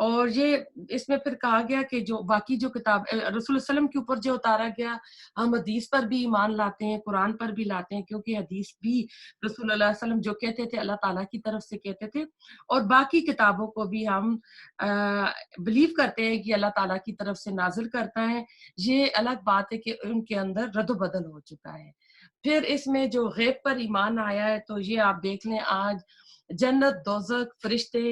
اور یہ اس میں پھر کہا گیا کہ جو باقی جو کتاب رسول اللہ صلی اللہ علیہ وسلم کے اوپر جو اتارا گیا، ہم حدیث پر بھی ایمان لاتے ہیں، قرآن پر بھی لاتے ہیں، کیونکہ حدیث بھی رسول اللہ صلی اللہ علیہ وسلم جو کہتے تھے اللہ تعالیٰ کی طرف سے کہتے تھے، اور باقی کتابوں کو بھی ہم بلیو کرتے ہیں کہ اللہ تعالیٰ کی طرف سے نازل کرتا ہے۔ یہ الگ بات ہے کہ ان کے اندر رد و بدل ہو چکا ہے۔ پھر اس میں جو غیب پر ایمان آیا ہے تو یہ آپ دیکھ لیں، آج جنت، دوزخ، فرشتے،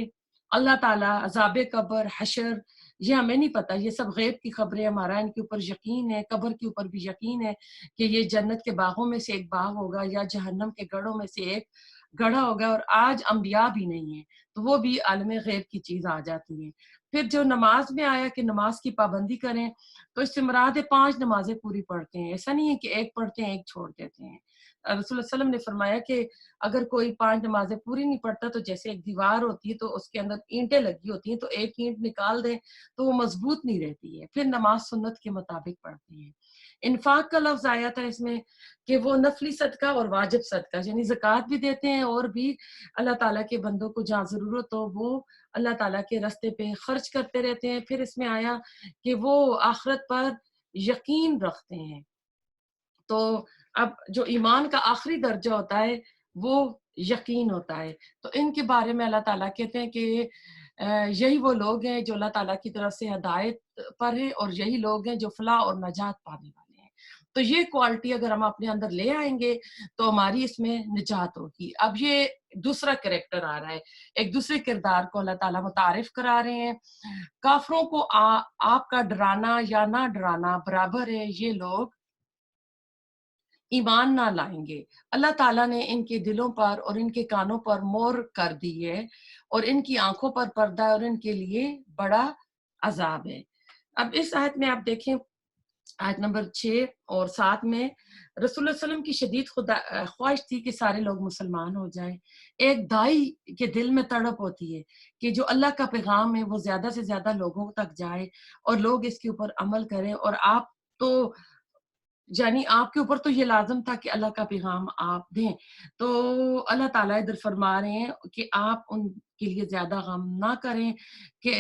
اللہ تعالیٰ، عذاب قبر، حشر، یہ ہمیں نہیں پتہ، یہ سب غیب کی خبریں، ہمارا ان کے اوپر یقین ہے، قبر کے اوپر بھی یقین ہے کہ یہ جنت کے باغوں میں سے ایک باغ ہوگا یا جہنم کے گڑھوں میں سے ایک گڑھا ہوگا، اور آج انبیاء بھی نہیں ہیں تو وہ بھی عالم غیب کی چیز آ جاتی ہے۔ پھر جو نماز میں آیا کہ نماز کی پابندی کریں، تو اس سے مراد ہے 5 نمازیں پوری پڑھتے ہیں، ایسا نہیں ہے کہ ایک پڑھتے ہیں ایک چھوڑ دیتے ہیں۔ رسول اللہ صلی اللہ علیہ وسلم نے فرمایا کہ اگر کوئی 5 نمازیں پوری نہیں پڑھتا تو جیسے ایک دیوار ہوتی ہے تو اس کے اندر اینٹیں لگی ہوتی ہیں، تو ایک اینٹ نکال دیں تو وہ مضبوط نہیں رہتی ہے، پھر نماز سنت کے مطابق پڑھتے ہیں۔ انفاق کا لفظ آیا تھا اس میں کہ وہ نفلی صدقہ اور واجب صدقہ، یعنی زکوٰۃ بھی دیتے ہیں اور بھی اللہ تعالیٰ کے بندوں کو جہاں ضرورت ہو وہ اللہ تعالیٰ کے راستے پہ خرچ کرتے رہتے ہیں۔ پھر اس میں آیا کہ وہ آخرت پر یقین رکھتے ہیں۔ تو اب جو ایمان کا آخری درجہ ہوتا ہے وہ یقین ہوتا ہے، تو ان کے بارے میں اللہ تعالیٰ کہتے ہیں کہ یہی وہ لوگ ہیں جو اللہ تعالیٰ کی طرف سے ہدایت پر ہیں، اور یہی لوگ ہیں جو فلاح اور نجات پانے والے ہیں۔ تو یہ کوالٹی اگر ہم اپنے اندر لے آئیں گے تو ہماری اس میں نجات ہوگی۔ اب یہ دوسرا کریکٹر آ رہا ہے، ایک دوسرے کردار کو اللہ تعالیٰ متعارف کرا رہے ہیں۔ کافروں کو آپ کا ڈرانا یا نہ ڈرانا برابر ہے، یہ لوگ ایمان نہ لائیں گے۔ اللہ تعالیٰ نے ان کے دلوں پر اور ان کے کانوں پر مہر کر دی ہے، اور ان کی آنکھوں پر پردہ ہے، اور ان کے لیے بڑا عذاب ہے۔ اب اس آیت میں آپ دیکھیں، آیت نمبر 6 اور 7 میں رسول اللہ صلی اللہ علیہ وسلم کی شدید خواہش تھی کہ سارے لوگ مسلمان ہو جائیں۔ ایک دائی کے دل میں تڑپ ہوتی ہے کہ جو اللہ کا پیغام ہے وہ زیادہ سے زیادہ لوگوں تک جائے اور لوگ اس کے اوپر عمل کریں، اور آپ تو یعنی آپ کے اوپر تو یہ لازم تھا کہ اللہ کا پیغام آپ دیں۔ تو اللہ تعالیٰ ادھر فرما رہے ہیں کہ آپ ان کے لیے زیادہ غم نہ کریں، کہ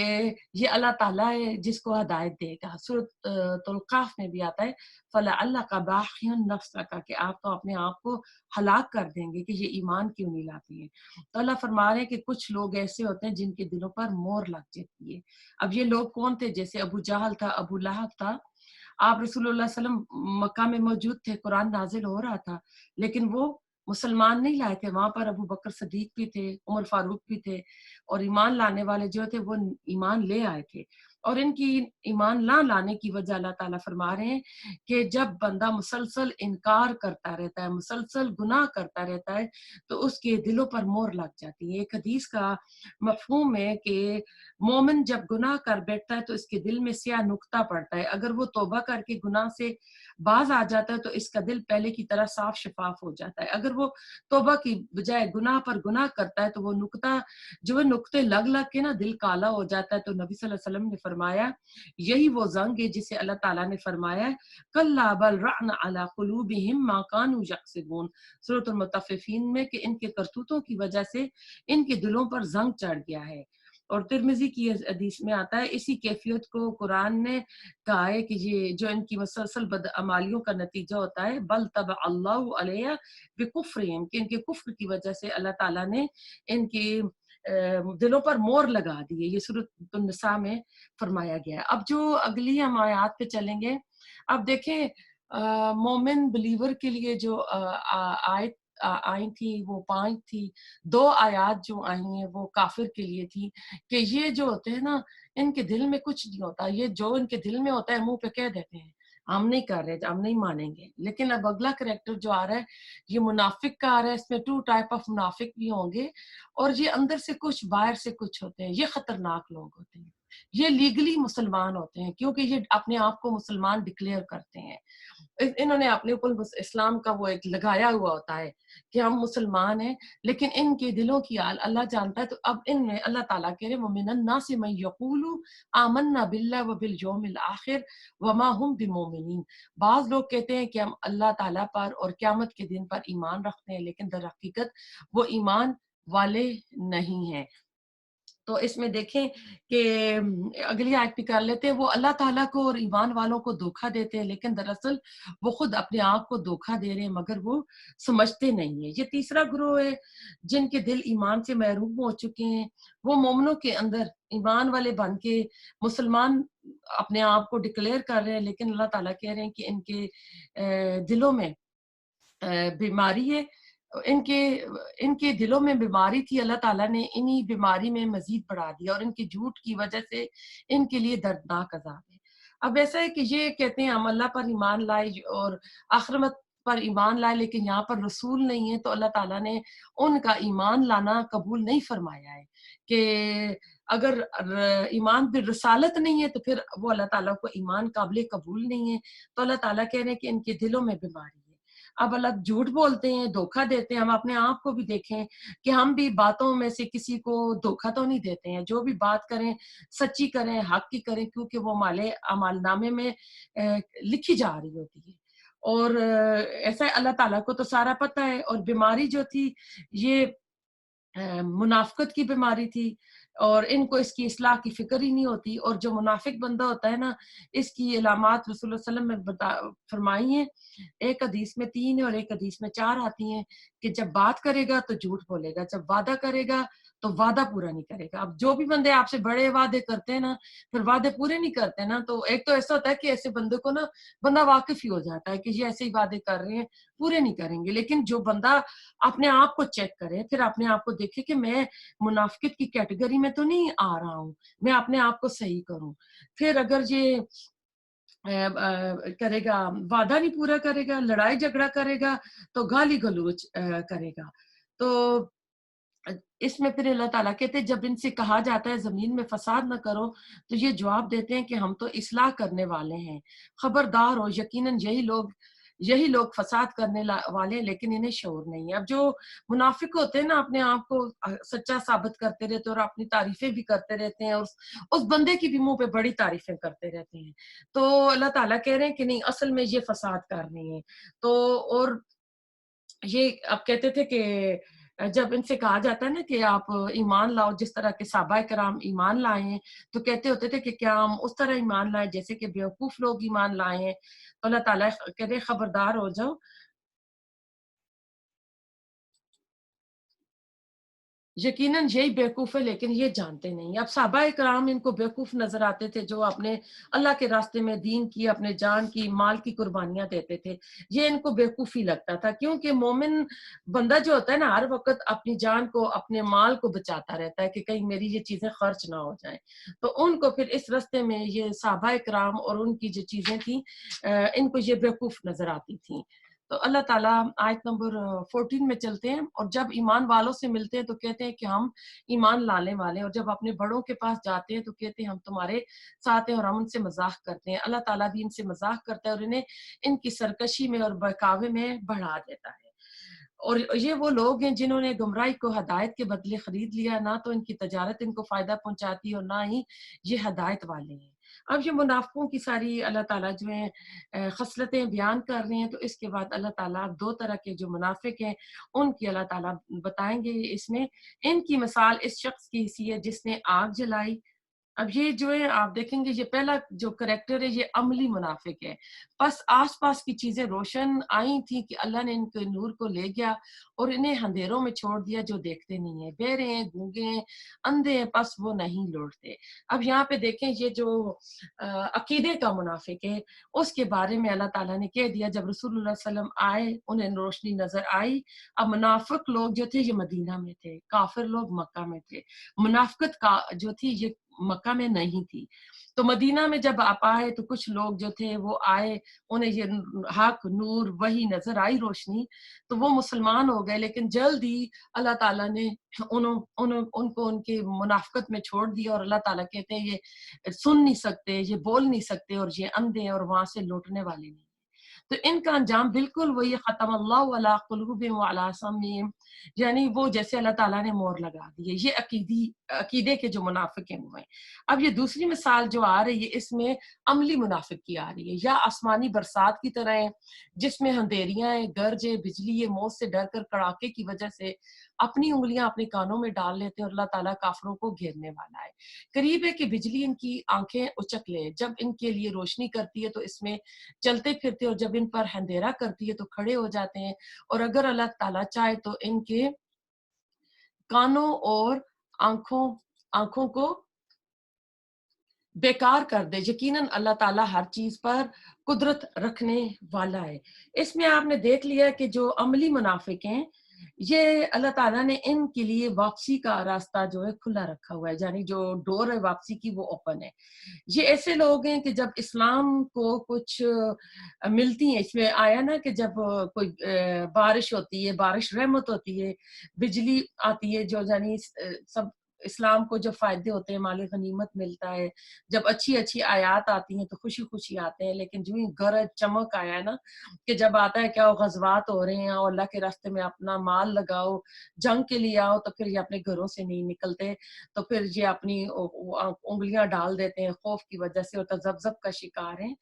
یہ اللہ تعالیٰ ہے جس کو ہدایت دے گا۔ سورۃ القاف میں بھی آتا ہے فَلَعَلَّكَ بَاخِعٌ نَفْسَكَ، کہ آپ تو اپنے آپ کو ہلاک کر دیں گے کہ یہ ایمان کیوں نہیں لاتے ہیں۔ تو اللہ فرما رہے ہیں کہ کچھ لوگ ایسے ہوتے ہیں جن کے دلوں پر مہر لگ جاتی ہے۔ اب یہ لوگ کون تھے؟ جیسے ابو جہل تھا، ابو لہب تھا۔ آپ رسول اللہ صلی اللہ علیہ وسلم مکہ میں موجود تھے، قرآن نازل ہو رہا تھا، لیکن وہ مسلمان نہیں لائے تھے۔ وہاں پر ابو بکر صدیق بھی تھے، عمر فاروق بھی تھے، اور ایمان لانے والے جو تھے وہ ایمان لے آئے تھے، اور ان کی ایمان نہ لانے کی وجہ اللہ تعالیٰ فرما رہے ہیں کہ جب بندہ مسلسل انکار کرتا رہتا ہے، مسلسل گناہ کرتا رہتا ہے، تو اس کے دلوں پر مہر لگ جاتی ہے۔ ایک حدیث کا مفہوم ہے کہ مومن جب گناہ کر بیٹھتا ہے تو اس کے دل میں سیاہ نقطہ پڑتا ہے، اگر وہ توبہ کر کے گناہ سے باز آ جاتا ہے تو اس کا دل پہلے کی طرح صاف شفاف ہو جاتا ہے۔ اگر وہ توبہ کی بجائے گناہ پر گناہ کرتا ہے تو وہ نقطہ جو ہے نقطے لگ لگ کے نا دل کالا ہو جاتا ہے۔ تو نبی صلی اللہ علیہ وسلم نے فرمایا یہی وہ زنگ ہے جسے اللہ تعالیٰ نے فرمایا کَلَّا بَلْ رَعْنَ عَلَىٰ قُلُوبِهِمْ مَا كَانُوا يَكْسِبُونَ، سورۃ المطففین میں، کہ ان کے کرتوتوں کی وجہ سے ان کے دلوں پر زنگ چڑھ گیا ہے۔ اور ترمذی کی حدیث میں آتا ہے اسی کیفیت کو قرآن نے کہا ہے کہ یہ جو ان کی مسلسل بدعمالیوں کا نتیجہ ہوتا ہے، بل طبع اللہ علیہ بکفرہم، کہ ان کے کفر کی وجہ سے اللہ تعالیٰ نے ان کے دلوں پر مہر لگا دی ہے۔ یہ سورۃ النساء میں فرمایا گیا ہے۔ اب جو اگلی ہم آیات پہ چلیں گے، اب دیکھیں مومن بلیور کے لیے جو آیت آئی تھی وہ 5 تھی، 2 آیات جو آئی ہیں وہ کافر کے لیے تھی، کہ یہ جو ہوتے ہیں نا ان کے دل میں کچھ نہیں ہوتا، یہ جو ان کے دل میں ہوتا ہے منہ پہ کہہ دیتے ہیں ہم نہیں کر رہے، ہم نہیں مانیں گے۔ لیکن اب اگلا کریکٹر جو آ رہا ہے یہ منافق کا آ رہا ہے، اس میں 2 ٹائپ آف منافق بھی ہوں گے، اور یہ اندر سے کچھ باہر سے کچھ ہوتے ہیں، یہ خطرناک لوگ ہوتے ہیں۔ یہ لیگلی مسلمان ہوتے ہیں کیونکہ یہ اپنے آپ کو مسلمان ڈکلیئر کرتے ہیں، انہوں نے اپنے اوپر اسلام کا وہ ایک لگایا ہوا ہوتا ہے کہ ہم مسلمان ہیں، لیکن ان کے دلوں کی حال اللہ جانتا ہے۔ تو اب ان میں اللہ تعالیٰ کہہ رہے وَمِنَ النَّاسِ مَن يَقُولُ آمَنَّا بِاللَّهِ وَبِالْيَوْمِ الْآخِرِ وَمَا هُمْ بِمُؤْمِنِينَ، بعض لوگ کہتے ہیں کہ ہم اللہ تعالیٰ پر اور قیامت کے دن پر ایمان رکھتے ہیں، لیکن در حقیقت وہ ایمان والے نہیں ہیں۔ تو اس میں دیکھیں کہ اگلی آیت بھی کر لیتے ہیں، وہ اللہ تعالیٰ کو اور ایمان والوں کو دھوکہ دیتے ہیں، لیکن دراصل وہ خود اپنے آپ کو دھوکہ دے رہے ہیں مگر وہ سمجھتے نہیں ہیں۔ یہ تیسرا گروہ ہے جن کے دل ایمان سے محروم ہو چکے ہیں، وہ مومنوں کے اندر ایمان والے بن کے مسلمان اپنے آپ کو ڈکلیئر کر رہے ہیں، لیکن اللہ تعالیٰ کہہ رہے ہیں کہ ان کے دلوں میں بیماری ہے، ان کے ان کے دلوں میں بیماری تھی، اللہ تعالیٰ نے انہی بیماری میں مزید بڑھا دیا اور ان کے جھوٹ کی وجہ سے ان کے لیے دردناک عذاب ہے۔ اب ایسا ہے کہ یہ کہتے ہیں ہم اللہ پر ایمان لائے اور آخرت پر ایمان لائے، لیکن یہاں پر رسول نہیں ہے، تو اللہ تعالیٰ نے ان کا ایمان لانا قبول نہیں فرمایا ہے کہ اگر ایمان پہ رسالت نہیں ہے تو پھر وہ اللہ تعالیٰ کو ایمان قابل قبول نہیں ہے۔ تو اللہ تعالیٰ کہہ رہے ہیں کہ ان کے دلوں میں بیماری ہے۔ اب اللہ جھوٹ بولتے ہیں، دھوکہ دیتے ہیں، ہم اپنے آپ کو بھی دیکھیں کہ ہم بھی باتوں میں سے کسی کو دھوکہ تو نہیں دیتے ہیں، جو بھی بات کریں سچی کریں، حق کی کریں، کیونکہ وہ ہمارے اعمال نامے میں لکھی جا رہی ہوتی ہے۔ اور ایسا اللہ تعالیٰ کو تو سارا پتہ ہے۔ اور بیماری جو تھی یہ منافقت کی بیماری تھی، اور ان کو اس کی اصلاح کی فکر ہی نہیں ہوتی۔ اور جو منافق بندہ ہوتا ہے نا، اس کی علامات رسول اللہ صلی اللہ علیہ وسلم نے فرمائی ہیں، ایک حدیث میں 3 اور ایک حدیث میں 4 آتی ہیں کہ جب بات کرے گا تو جھوٹ بولے گا، جب وعدہ کرے گا تو وعدہ پورا نہیں کرے گا۔ اب جو بھی بندے آپ سے بڑے وعدے کرتے ہیں نا، پھر وعدے پورے نہیں کرتے نا، تو ایک تو ایسا ہوتا ہے کہ ایسے بندے کو نا بندہ واقف ہی ہو جاتا ہے کہ یہ ایسے ہی وعدے کر رہے ہیں، پورے نہیں کریں گے۔ لیکن جو بندہ اپنے آپ کو چیک کرے، پھر اپنے آپ کو دیکھے کہ میں منافقت کی کیٹیگری میں تو نہیں آ رہا ہوں، میں اپنے آپ کو صحیح کروں، پھر اگر یہ کرے گا، وعدہ نہیں پورا کرے گا، لڑائی جھگڑا کرے گا، تو گالی گلوچ کرے گا۔ تو اس میں پھر اللہ تعالیٰ کہتے ہیں جب ان سے کہا جاتا ہے زمین میں فساد نہ کرو، تو یہ جواب دیتے ہیں کہ ہم تو اصلاح کرنے والے ہیں، خبردار ہو، یقیناً یہی لوگ فساد کرنے والے ہیں، لیکن انہیں شعور نہیں ہے۔ اب جو منافق ہوتے ہیں نا، اپنے آپ کو سچا ثابت کرتے رہتے ہیں اور اپنی تعریفیں بھی کرتے رہتے ہیں، اور اس بندے کی بھی منہ پہ بڑی تعریفیں کرتے رہتے ہیں، تو اللہ تعالیٰ کہہ رہے ہیں کہ نہیں، اصل میں یہ فساد کر رہے ہیں۔ تو اور یہ اب کہتے تھے کہ جب ان سے کہا جاتا ہے نا کہ آپ ایمان لاؤ جس طرح کے صحابہ کرام ایمان لائے ہیں، تو کہتے ہوتے تھے کہ کیا ہم اس طرح ایمان لائیں جیسے کہ بیوقوف لوگ ایمان لائے ہیں؟ تو اللہ تعالیٰ کہتے ہیں خبردار ہو جاؤ، یقیناً یہی بیوقوف ہے لیکن یہ جانتے نہیں۔ اب صحابہ کرام ان کو بیوقوف نظر آتے تھے جو اپنے اللہ کے راستے میں دین کی، اپنے جان کی، مال کی قربانیاں دیتے تھے، یہ ان کو بیوقوفی لگتا تھا، کیونکہ مومن بندہ جو ہوتا ہے نا، ہر وقت اپنی جان کو، اپنے مال کو بچاتا رہتا ہے کہ کہیں میری یہ چیزیں خرچ نہ ہو جائیں۔ تو ان کو پھر اس راستے میں یہ صحابہ کرام اور ان کی جو چیزیں تھیں ان کو یہ بیوقوف نظر آتی تھیں۔ تو اللہ تعالیٰ آیت نمبر 14 میں چلتے ہیں، اور جب ایمان والوں سے ملتے ہیں تو کہتے ہیں کہ ہم ایمان لانے والے ہیں، اور جب اپنے بڑوں کے پاس جاتے ہیں تو کہتے ہیں ہم تمہارے ساتھ ہیں اور ہم ان سے مذاق کرتے ہیں۔ اللہ تعالیٰ بھی ان سے مذاق کرتا ہے اور انہیں ان کی سرکشی میں اور بہکاوے میں بڑھا دیتا ہے۔ اور یہ وہ لوگ ہیں جنہوں نے گمراہی کو ہدایت کے بدلے خرید لیا، نہ تو ان کی تجارت ان کو فائدہ پہنچاتی اور نہ ہی یہ ہدایت والے ہیں۔ اب یہ منافقوں کی ساری اللہ تعالیٰ جو ہیں خصلتیں بیان کر رہے ہیں، تو اس کے بعد اللہ تعالیٰ 2 طرح کے جو منافق ہیں ان کی اللہ تعالیٰ بتائیں گے اس میں۔ ان کی مثال اس شخص کی سی ہے جس نے آگ جلائی۔ اب یہ جو ہے آپ دیکھیں گے، یہ پہلا جو کریکٹر ہے یہ عملی منافق ہے۔ بس آس پاس کی چیزیں روشن آئی تھیں کہ اللہ نے ان کے نور کو لے گیا اور انہیں اندھیروں میں چھوڑ دیا جو دیکھتے نہیں ہیں، بہرے ہیں، گونگے ہیں، اندھے ہیں، پس وہ نہیں لوٹتے۔ اب یہاں پہ دیکھیں یہ جو عقیدے کا منافق ہے اس کے بارے میں اللہ تعالیٰ نے کہہ دیا، جب رسول اللہ صلی اللہ علیہ وسلم آئے انہیں روشنی نظر آئی۔ اب منافق لوگ جو تھے یہ مدینہ میں تھے، کافر لوگ مکہ میں تھے، منافقت کا جو تھی یہ مکہ میں نہیں تھی۔ تو مدینہ میں جب آپ آئے تو کچھ لوگ جو تھے وہ آئے، انہیں یہ حق، نور، وحی نظر آئی، روشنی، تو وہ مسلمان ہو گئے، لیکن جلد ہی اللہ تعالیٰ نے ان کو ان کے منافقت میں چھوڑ دیا، اور اللہ تعالیٰ کہتے ہیں یہ سن نہیں سکتے، یہ بول نہیں سکتے، اور یہ اندھے ہیں اور وہاں سے لوٹنے والے نہیں۔ تو ان کا انجام بالکل وہی، ختم اللہ علی قلوبہم وعلی سمعہم، یعنی وہ جیسے اللہ تعالیٰ نے مور لگا دی ہے۔ یہ عقیدی عقیدے کے جو منافق ہیں وہ ہیں۔ اب یہ دوسری مثال جو آ رہی ہے اس میں عملی منافق کی آ رہی ہے، یا آسمانی برسات کی طرح ہے جس میں اندھیریاں ہیں، گرج ہے، بجلی ہے، موت سے ڈر کر کڑاکے کی وجہ سے اپنی انگلیاں اپنے کانوں میں ڈال لیتے ہیں اور اللہ تعالیٰ کافروں کو گھیرنے والا ہے۔ قریب ہے کہ بجلی ان کی آنکھیں اچک لے، جب ان کے لیے روشنی کرتی ہے تو اس میں چلتے پھرتے، اور جب ان پر اندھیرا کرتی ہے تو کھڑے ہو جاتے ہیں، اور اگر اللہ تعالیٰ چاہے تو ان کے کانوں اور آنکھوں آنکھوں کو بیکار کر دے۔ یقیناً اللہ تعالیٰ ہر چیز پر قدرت رکھنے والا ہے۔ اس میں آپ نے دیکھ لیا کہ جو عملی منافق ہیں یہ اللہ تعالیٰ نے ان کے لیے واپسی کا راستہ جو ہے کھلا رکھا ہوا ہے، یعنی جو ڈور ہے واپسی کی وہ اوپن ہے۔ یہ ایسے لوگ ہیں کہ جب اسلام کو کچھ ملتی ہیں، اس میں آیا نا کہ جب کوئی بارش ہوتی ہے، بارش رحمت ہوتی ہے، بجلی آتی ہے، جو یعنی سب اسلام کو جو فائدے ہوتے ہیں، مال غنیمت ملتا ہے، جب اچھی اچھی آیات آتی ہیں تو خوشی خوشی آتے ہیں، لیکن جو ہی گرج چمک آیا ہے نا کہ جب آتا ہے کیا غزوات ہو رہے ہیں اور اللہ کے راستے میں اپنا مال لگاؤ، جنگ کے لیے آؤ، تو پھر یہ اپنے گھروں سے نہیں نکلتے، تو پھر یہ اپنی انگلیاں ڈال دیتے ہیں خوف کی وجہ سے اور تذبذب کا شکار ہیں۔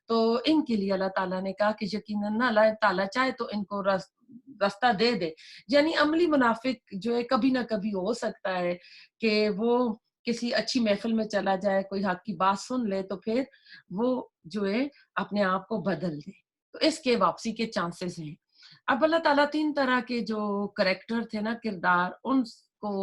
تو ان کے لیے اللہ تعالیٰ نے کہا کہ یقیناً اللہ تعالیٰ چاہے تو ان کو راستہ دے دے۔ یعنی عملی منافق جو ہے کبھی نہ کبھی ہو سکتا ہے کہ وہ کسی اچھی محفل میں چلا جائے، کوئی حق کی بات سن لے تو پھر وہ جو ہے اپنے آپ کو بدل دے، تو اس کے واپسی کے چانسز ہیں۔ اب اللہ تعالیٰ 3 طرح کے جو کریکٹر تھے نا، کردار، ان کو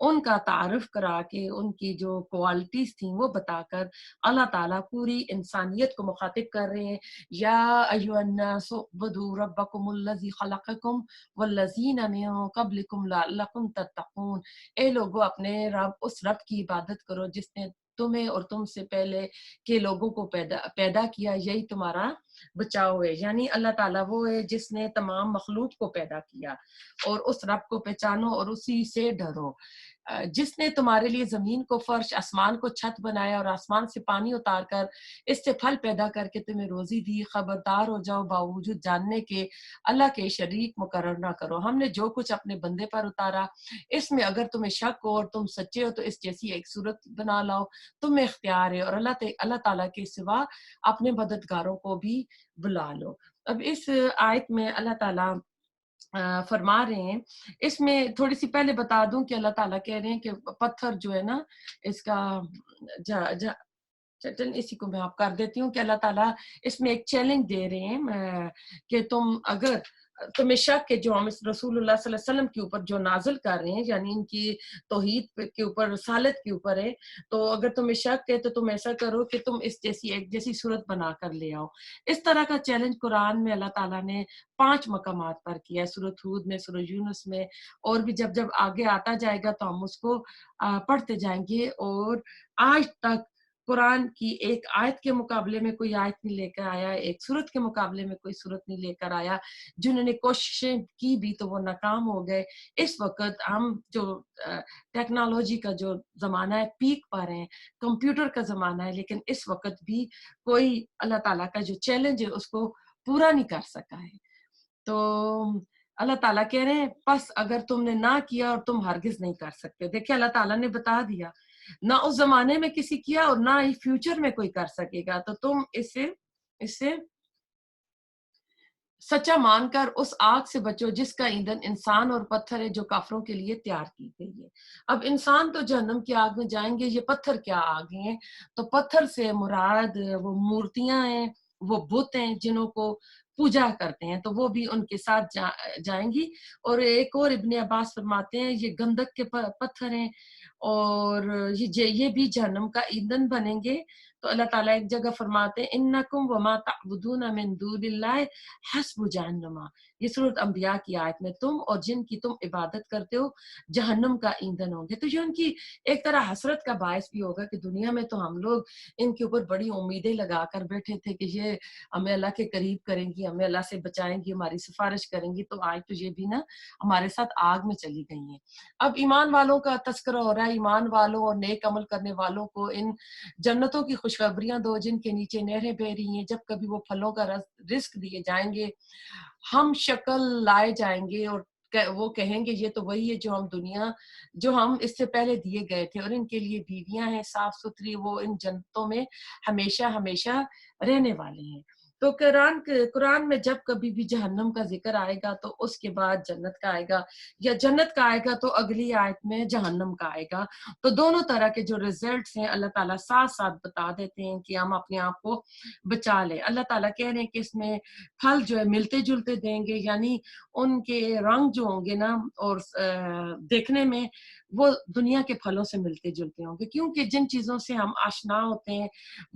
ان کا تعارف کرا کے ان کی جو کوالٹیز تھیں وہ بتا کر اللہ تعالیٰ پوری انسانیت کو مخاطب کر رہے ہیں۔ یا ایھا الناس اعبدوا ربکم الذی خلقکم والذین من قبلکم لعلکم تتقون، اے لوگو اپنے رب، اس رب کی عبادت کرو جس نے تمہیں اور تم سے پہلے کے لوگوں کو پیدا کیا، یہی تمہارا بچاؤ ہے۔ یعنی اللہ تعالیٰ وہ ہے جس نے تمام مخلوق کو پیدا کیا، اور اس رب کو پہچانو اور اسی سے ڈرو۔ جس نے تمہارے لیے زمین کو فرش، آسمان کو چھت بنایا، اور آسمان سے پانی اتار کر اس سے پھل پیدا کر کے تمہیں روزی دی، خبردار ہو جاؤ باوجود جاننے کے اللہ کے شریک مقرر نہ کرو۔ ہم نے جو کچھ اپنے بندے پر اتارا اس میں اگر تمہیں شک ہو اور تم سچے ہو تو اس جیسی ایک صورت بنا لاؤ، تمہیں اختیار ہے، اور اللہ تعالیٰ کے سوا اپنے مددگاروں کو بھی بلا لو۔ اب اس آیت میں اللہ تعالیٰ فرما رہے ہیں، اس میں تھوڑی سی پہلے بتا دوں کہ اللہ تعالیٰ کہہ رہے ہیں کہ پتھر جو ہے نا اس کا چل اسی کو میں آپ کر دیتی ہوں کہ اللہ تعالیٰ اس میں ایک چیلنج دے رہے ہیں کہ تم اگر تمہیں شک ہے جو ہم اس رسول اللہ صلی اللہ علیہ وسلم کے اوپر جو نازل کر رہے ہیں، یعنی ان کی توحید کے اوپر، رسالت کے اوپر ہے، تو اگر تمہیں شک ہے تو تم ایسا کرو کہ تم اس جیسی ایک جیسی صورت بنا کر لے آؤ۔ اس طرح کا چیلنج قرآن میں اللہ تعالیٰ نے 5 مقامات پر کیا ہے، سورۃ ہود میں، سورۃ یونس میں، اور بھی جب جب آگے آتا جائے گا تو ہم اس کو پڑھتے جائیں گے۔ اور آج تک قرآن کی ایک آیت کے مقابلے میں کوئی آیت نہیں لے کر آیا، ایک سورت کے مقابلے میں کوئی سورت نہیں لے کر آیا، جنہوں نے کوششیں کی بھی تو وہ ناکام ہو گئے۔ اس وقت ہم جو ٹیکنالوجی کا جو زمانہ ہے پیک پر ہیں، کمپیوٹر کا زمانہ ہے، لیکن اس وقت بھی کوئی اللہ تعالیٰ کا جو چیلنج ہے اس کو پورا نہیں کر سکا ہے۔ تو اللہ تعالیٰ کہہ رہے ہیں پس اگر تم نے نہ کیا اور تم ہرگز نہیں کر سکتے۔ دیکھیں اللہ تعالیٰ نے بتا دیا، نہ اس زمانے میں کسی کیا اور نہ ہی فیوچر میں کوئی کر سکے گا، تو تم اس سے سچا مان کر اس آگ سے بچو جس کا ایندھن انسان اور پتھر ہے، جو کافروں کے لیے تیار کی گئی ہے۔ اب انسان تو جہنم کی آگ میں جائیں گے، یہ پتھر کیا آگ ہیں؟ تو پتھر سے مراد وہ مورتیاں ہیں، وہ بت ہیں جنہوں کو پوجا کرتے ہیں، تو وہ بھی ان کے ساتھ جائیں گی۔ اور ایک اور ابن عباس فرماتے ہیں یہ گندک کے پتھر ہیں اور یہ بھی جہنم کا ایندھن بنیں گے۔ تو اللہ تعالیٰ ایک جگہ فرماتے ہیں انکم وما تعبدون من دون اللہ حسب جہنم، یہ سورۃ انبیاء کی آیت میں، تم اور جن کی تم عبادت کرتے ہو جہنم کا ایندھن ہوں گے۔ تو یہ ان کی ایک طرح حسرت کا باعث بھی ہوگا کہ دنیا میں تو ہم لوگ ان کے اوپر بڑی امیدیں لگا کر بیٹھے تھے کہ یہ ہمیں اللہ کے قریب کریں گی، ہمیں اللہ سے بچائیں گی، ہماری سفارش کریں گی، تو آج تو یہ بھی نا ہمارے ساتھ آگ میں چلی گئی ہیں۔ اب ایمان والوں کا تذکرہ ہو رہا ہے، ایمان والوں اور نیک عمل کرنے والوں کو ان جنتوں کی خوشخبریاں دو جن کے نیچے نہریں بہ رہی ہیں، جب کبھی وہ پھلوں کا رزق دیے جائیں گے، ہم شکل لائے جائیں گے اور وہ کہیں گے یہ تو وہی ہے جو ہم اس سے پہلے دیے گئے تھے، اور ان کے لیے بیویاں ہیں صاف ستھری، وہ ان جنتوں میں ہمیشہ ہمیشہ رہنے والے ہیں۔ تو قرآن میں جب کبھی بھی جہنم کا ذکر آئے گا تو اس کے بعد جنت کا آئے گا، یا جنت کا آئے گا تو اگلی آیت میں جہنم کا آئے گا۔ تو دونوں طرح کے جو ریزلٹس ہیں اللہ تعالیٰ ساتھ ساتھ بتا دیتے ہیں کہ ہم اپنے آپ کو بچا لیں۔ اللہ تعالیٰ کہہ رہے ہیں کہ اس میں پھل جو ہے ملتے جلتے دیں گے، یعنی ان کے رنگ جو ہوں گے نا اور دیکھنے میں وہ دنیا کے پھلوں سے ملتے جلتے ہوں گے، کیونکہ جن چیزوں سے ہم آشنا ہوتے ہیں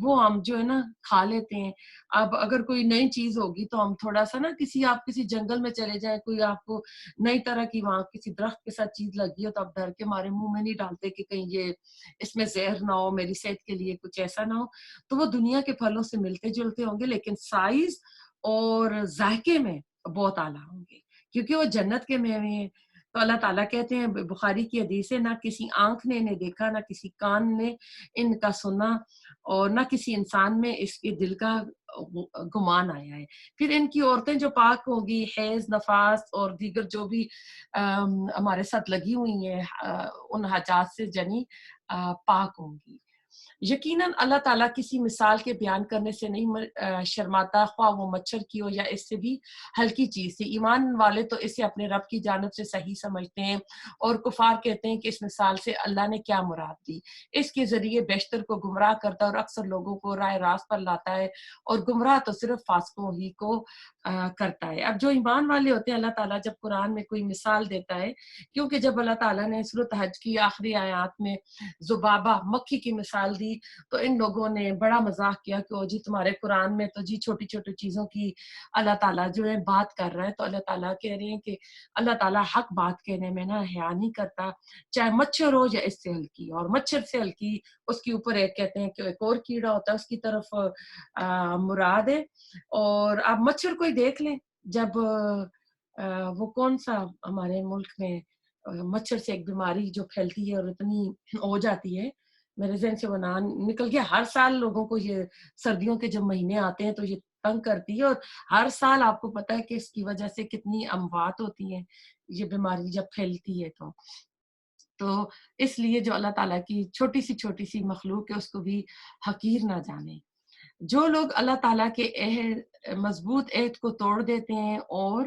وہ ہم جو ہے نا کھا لیتے ہیں۔ اب اگر کوئی نئی چیز ہوگی تو ہم تھوڑا سا نا آپ کسی جنگل میں چلے جائیں، کوئی آپ کو نئی طرح کی وہاں کسی درخت کے ساتھ چیز لگی ہو تو آپ ڈر کے مارے منہ میں نہیں ڈالتے کہ کہیں یہ اس میں زہر نہ ہو، میری صحت کے لیے کچھ ایسا نہ ہو۔ تو وہ دنیا کے پھلوں سے ملتے جلتے ہوں گے، لیکن سائز اور ذائقے میں بہت اعلیٰ ہوں گے، کیونکہ وہ جنت کے میوے ہیں۔ تو اللہ تعالیٰ کہتے ہیں، بخاری کی حدیث ہے، نہ کسی آنکھ نے انہیں دیکھا، نہ کسی کان نے ان کا سنا، اور نہ کسی انسان میں اس کے دل کا گمان آیا ہے۔ پھر ان کی عورتیں جو پاک ہوگی، حیض، نفاس اور دیگر جو بھی ہمارے ساتھ لگی ہوئی ہیں ان حاجات سے جنی پاک ہوں گی۔ یقیناً اللہ تعالیٰ کسی مثال کے بیان کرنے سے نہیں شرماتا، خواہ وہ مچھر کی ہو یا اس سے بھی ہلکی چیز سے۔ ایمان والے تو اسے اپنے رب کی جانب سے صحیح سمجھتے ہیں، اور کفار کہتے ہیں کہ اس مثال سے اللہ نے کیا مراد دی۔ اس کے ذریعے بیشتر کو گمراہ کرتا ہے اور اکثر لوگوں کو راہ راست پر لاتا ہے، اور گمراہ تو صرف فاسقوں ہی کو کرتا ہے۔ اب جو ایمان والے ہوتے ہیں، اللہ تعالیٰ جب قرآن میں کوئی مثال دیتا ہے، کیونکہ جب اللہ تعالیٰ نے سورۃ حج کی آخری آیات میں ذبابہ مکھی کی مثال دی تو ان لوگوں نے بڑا مذاق کیا کہ جی تمہارے قرآن میں تو جی چھوٹی چھوٹی چیزوں کی اللہ تعالیٰ جو ہے بات کر رہا ہے۔ تو اللہ تعالیٰ کہہ رہے ہیں کہ اللہ تعالیٰ حق بات کہنے میں نا حیا نہیں کرتا، چاہے مچھر ہو یا اس سے ہلکی، اور مچھر سے ہلکی اس کے اوپر ایک کہتے ہیں کہ ایک اور کیڑا ہوتا ہے، اس کی طرف مراد ہے۔ اور آپ مچھر کو ہی دیکھ لیں، جب وہ کون سا ہمارے ملک میں مچھر سے ایک بیماری جو پھیلتی ہے اور اتنی ہو جاتی ہے، میرے ذہن سے وہ نام نکل گیا۔ ہر سال لوگوں کو یہ سردیوں کے جب مہینے آتے ہیں تو یہ تنگ کرتی ہے، اور ہر سال آپ کو پتا ہے کہ اس کی وجہ سے کتنی اموات ہوتی ہیں یہ بیماری جب پھیلتی ہے۔ تو اس لیے جو اللہ تعالیٰ کی چھوٹی سی مخلوق ہے اس کو بھی حقیر نہ جانے۔ جو لوگ اللہ تعالیٰ کے مضبوط عہد کو توڑ دیتے ہیں، اور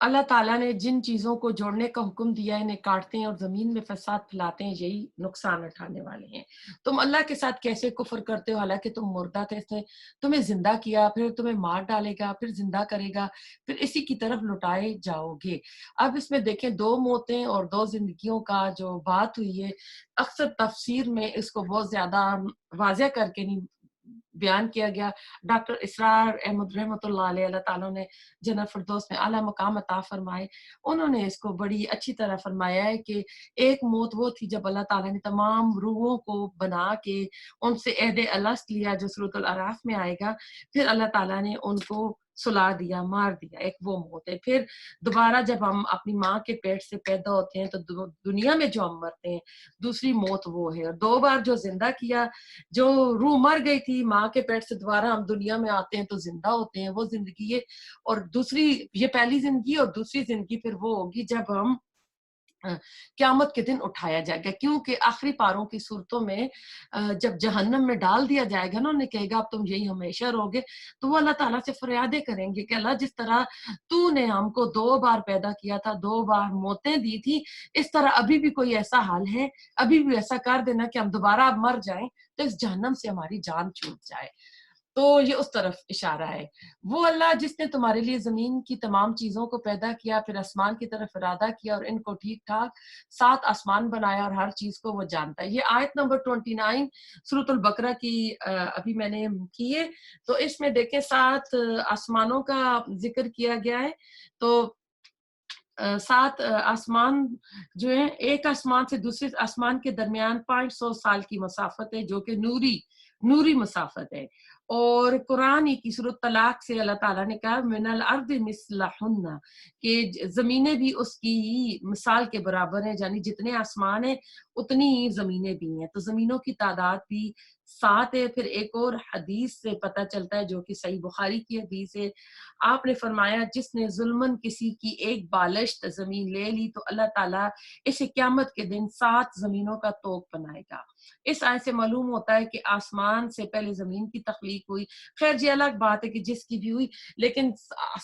اللہ تعالیٰ نے جن چیزوں کو جوڑنے کا حکم دیا ہے انہیں کاٹتے ہیں اور زمین میں فساد پھیلاتے ہیں، یہی نقصان اٹھانے والے ہیں۔ تم اللہ کے ساتھ کیسے کفر کرتے ہو حالانکہ تم مردہ تھے، اس نے تمہیں زندہ کیا، پھر تمہیں مار ڈالے گا، پھر زندہ کرے گا، پھر اسی کی طرف لوٹائے جاؤ گے۔ اب اس میں دیکھیں دو موتیں اور دو زندگیوں کا جو بات ہوئی ہے، اکثر تفسیر میں اس کو بہت زیادہ واضح کر کے نہیں بیان کیا گیا۔ ڈاکٹر اسرار احمد رحمۃ اللہ علیہ، اللہ تعالیٰ نے جنت فردوس میں اعلیٰ مقام عطا فرمائے، انہوں نے اس کو بڑی اچھی طرح فرمایا ہے کہ ایک موت وہ تھی جب اللہ تعالیٰ نے تمام روحوں کو بنا کے ان سے عہد الست لیا جو سورۃ الاعراف میں آئے گا، پھر اللہ تعالیٰ نے ان کو سلا دیا، مار دیا، ایک وہ موت ہے۔ پھر دوبارہ جب ہم اپنی ماں کے پیٹ سے پیدا ہوتے ہیں تو دنیا میں جو ہم مرتے ہیں دوسری موت وہ ہے، اور دو بار جو زندہ کیا، جو روح مر گئی تھی ماں کے پیٹ سے دوبارہ ہم دنیا میں آتے ہیں تو زندہ ہوتے ہیں، وہ زندگی ہے۔ اور دوسری یہ پہلی زندگی، اور دوسری زندگی پھر وہ ہوگی جب ہم قیامت کے دن اٹھایا جائے گا، کیونکہ آخری پاروں کی صورتوں میں جب جہنم میں ڈال دیا جائے گا نا، انہیں کہے گا اب تم یہی ہمیشہ رہو گے، تو وہ اللہ تعالیٰ سے فریادیں کریں گے کہ اللہ جس طرح تو نے ہم کو دو بار پیدا کیا تھا، دو بار موتیں دی تھی، اس طرح ابھی بھی کوئی ایسا حال ہے، ابھی بھی ایسا کر دینا کہ ہم دوبارہ اب مر جائیں تو اس جہنم سے ہماری جان چھوٹ جائے۔ تو یہ اس طرف اشارہ ہے۔ وہ اللہ جس نے تمہارے لیے زمین کی تمام چیزوں کو پیدا کیا، پھر آسمان کی طرف ارادہ کیا اور ان کو ٹھیک ٹھاک 7 آسمان بنایا، اور ہر چیز کو وہ جانتا ہے۔ یہ آیت نمبر 29 سورۃ البقرہ کی ابھی میں نے کی ہے۔ تو اس میں دیکھیں 7 آسمانوں کا ذکر کیا گیا ہے۔ تو 7 آسمان جو ہیں، ایک آسمان سے دوسرے آسمان کے درمیان 500 سال کی مسافت ہے، جو کہ نوری مسافت ہے۔ اور قرآن ہی کی سورۃ طلاق سے اللہ تعالیٰ نے کہا من الارض مثلہن کہ زمینیں بھی اس کی مثال کے برابر ہیں، یعنی جتنے آسمان ہیں اتنی ہی زمینیں بھی ہیں، تو زمینوں کی تعداد بھی 7 ہے۔ پھر ایک اور حدیث سے پتہ چلتا ہے جو کہ صحیح بخاری کی حدیث ہے، آپ نے فرمایا جس نے ظلمن کسی کی ایک بالشت زمین لے لی تو اللہ تعالیٰ اسے قیامت کے دن 7 زمینوں کا توق بنائے گا۔ اس آیت سے معلوم ہوتا ہے کہ آسمان سے پہلے زمین کی تخلیق ہوئی، خیر یہ الگ بات ہے کہ جس کی بھی ہوئی، لیکن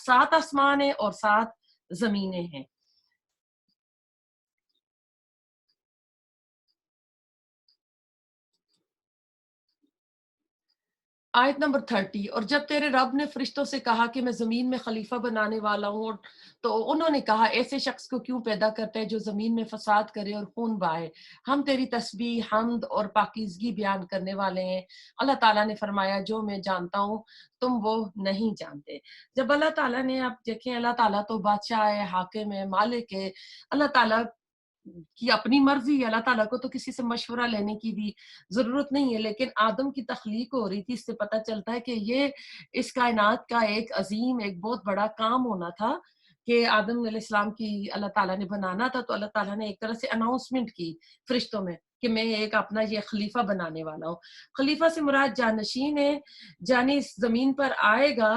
7 آسمان ہیں اور 7 زمینیں ہیں۔ آیت نمبر 30، اور جب تیرے رب نے فرشتوں سے کہا کہ میں زمین میں خلیفہ بنانے والا ہوں، تو انہوں نے کہا ایسے شخص کو کیوں پیدا کرتے ہیں جو زمین میں فساد کرے اور خون بہائے، ہم تیری تسبیح، حمد اور پاکیزگی بیان کرنے والے ہیں۔ اللہ تعالیٰ نے فرمایا جو میں جانتا ہوں تم وہ نہیں جانتے۔ جب اللہ تعالیٰ نے، آپ دیکھیں اللہ تعالیٰ تو بادشاہ ہے، حاکم ہے، مالک ہے، اللہ تعالیٰ کی اپنی مرضی ہے، اللہ تعالیٰ کو تو کسی سے مشورہ لینے کی بھی ضرورت نہیں ہے، لیکن آدم کی تخلیق ہو رہی تھی، اس سے پتہ چلتا ہے کہ یہ اس کائنات کا ایک عظیم، ایک بہت بڑا کام ہونا تھا کہ آدم علیہ السلام کی اللہ تعالیٰ نے بنانا تھا، تو اللہ تعالیٰ نے ایک طرح سے اناؤنسمنٹ کی فرشتوں میں کہ میں ایک اپنا یہ خلیفہ بنانے والا ہوں۔ خلیفہ سے مراد جانشین ہے، جانی اس زمین پر آئے گا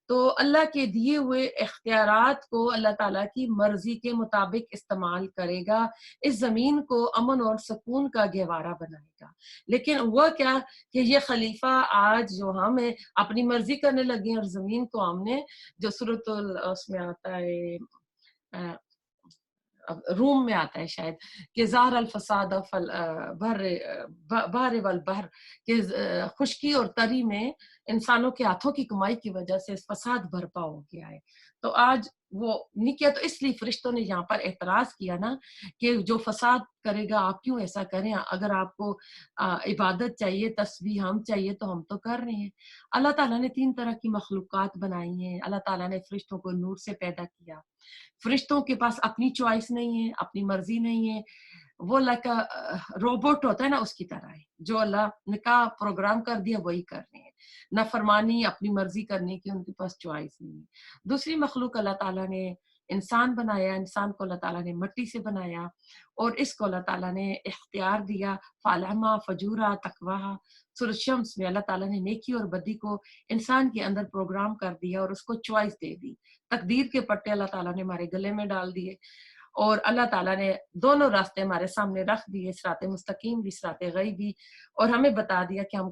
تو اللہ کے دیے ہوئے اختیارات کو اللہ تعالیٰ کی مرضی کے مطابق استعمال کرے گا، اس زمین کو امن اور سکون کا گہوارہ بنائے گا۔ لیکن ہوا کیا کہ یہ خلیفہ آج جو ہم ہیں اپنی مرضی کرنے لگے ہیں، اور زمین کو ہم نے جو سورۃ اس میں آتا ہے روم میں آتا ہے شاید کہ ظاہر الفساد بحر والبحر، کہ خشکی اور تری میں انسانوں کے ہاتھوں کی کمائی کی وجہ سے فساد برپا ہو گیا ہے۔ تو آج وہ نہیں کیا، تو اس لیے فرشتوں نے یہاں پر اعتراض کیا نا کہ جو فساد کرے گا آپ کیوں ایسا کریں، اگر آپ کو عبادت چاہیے، تسبیح ہم چاہیے تو ہم تو کر رہے ہیں۔ اللہ تعالیٰ نے 3 طرح کی مخلوقات بنائی ہیں۔ اللہ تعالیٰ نے فرشتوں کو نور سے پیدا کیا، فرشتوں کے پاس اپنی چوائس نہیں ہے، اپنی مرضی نہیں ہے، وہ لائک روبوٹ ہوتا ہے نا، اس کی طرح ہے، جو اللہ نے کہا پروگرام کر دیا وہی کر رہے ہیں، نہ فرمانی اپنی مرضی کرنے کی ان کے پاس چوائس نہیں ہے۔ دوسری مخلوق اللہ تعالیٰ نے انسان بنایا، انسان کو اللہ تعالیٰ نے مٹی سے بنایا، اور اس کو اللہ تعالیٰ نے اختیار دیا، فالہمہ فجورا تقواہا، سورۃ شمس میں اللہ تعالیٰ نے نیکی اور بدی کو انسان کے اندر پروگرام کر دیا اور اس کو چوائس دے دی، تقدیر کے پٹے اللہ تعالیٰ نے ہمارے گلے میں ڈال دیے، اور اللہ تعالیٰ نے دونوں راستے ہمارے سامنے رکھ دیے، صراط مستقیم بھی، صراط غی بھی، اور ہمیں بتا دیا کہ ہم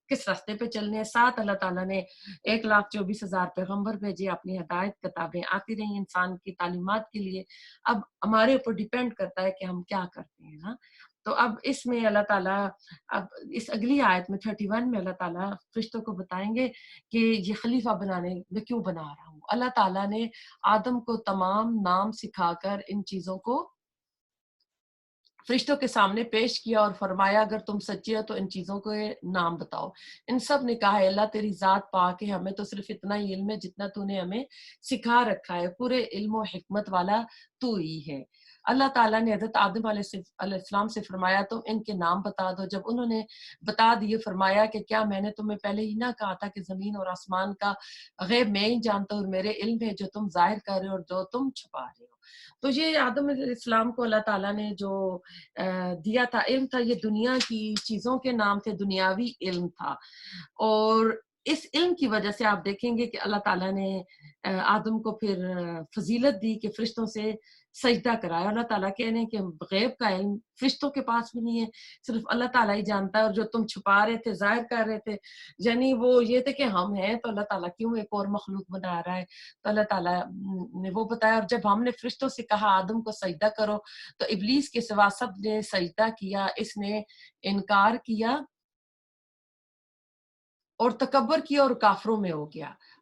کس راستے پہ چلنے ہیں۔ ساتھ اللہ تعالیٰ نے 1,24,000 پیغمبر بھیجے، اپنی ہدایت کتابیں آتی رہی انسان کی تعلیمات کے لیے۔ اب ہمارے اوپر ڈیپینڈ کرتا ہے کہ ہم کیا کرتے ہیں نا۔ تو اب اس میں اللہ تعالیٰ، اب اس اگلی آیت میں 31 میں اللہ تعالیٰ فرشتوں کو بتائیں گے کہ یہ خلیفہ بنانے میں کیوں بنا رہا ہوں۔ اللہ تعالیٰ نے آدم کو تمام نام سکھا کر ان چیزوں کو فرشتوں کے سامنے پیش کیا اور فرمایا اگر تم سچے ہو تو ان چیزوں کو نام بتاؤ۔ ان سب نے کہا ہے اللہ تیری ذات پاک ہے، ہمیں تو صرف اتنا ہی علم ہے جتنا تو نے ہمیں سکھا رکھا ہے، پورے علم و حکمت والا تو ہی ہے۔ اللہ تعالیٰ نے حضرت آدم علیہ السلام سے فرمایا تم ان کے نام بتا دو۔ جب انہوں نے بتا دیے، فرمایا کہ کیا میں نے تمہیں پہلے ہی نہ کہا تھا کہ زمین اور آسمان کا غیب میں ہی جانتا ہوں، اور میرے علم ہے جو تم ظاہر کر رہے ہو اور جو تم چھپا رہے ہو۔ تو یہ آدم علیہ السلام کو اللہ تعالیٰ نے جو دیا تھا علم تھا، یہ دنیا کی چیزوں کے نام تھے، دنیاوی علم تھا، اور اس علم کی وجہ سے آپ دیکھیں گے کہ اللہ تعالیٰ نے آدم کو پھر فضیلت دی کہ فرشتوں سے سجدہ کرایا۔ اللہ تعالیٰ کہہ رہے ہیں کہ غیب کا علم فرشتوں کے پاس بھی نہیں ہے، صرف اللہ تعالیٰ ہی جانتا ہے، اور جو تم چھپا رہے تھے، ظاہر کر رہے تھے، یعنی وہ یہ تھے کہ ہم ہیں تو اللہ تعالیٰ کیوں ایک اور مخلوق بنا رہا ہے، تو اللہ تعالیٰ نے وہ بتایا۔ اور جب ہم نے فرشتوں سے کہا آدم کو سجدہ کرو تو ابلیس کے سوا سب نے سجدہ کیا، اس نے انکار کیا اور تکبر کیا اور کافروں میں ہو گیا۔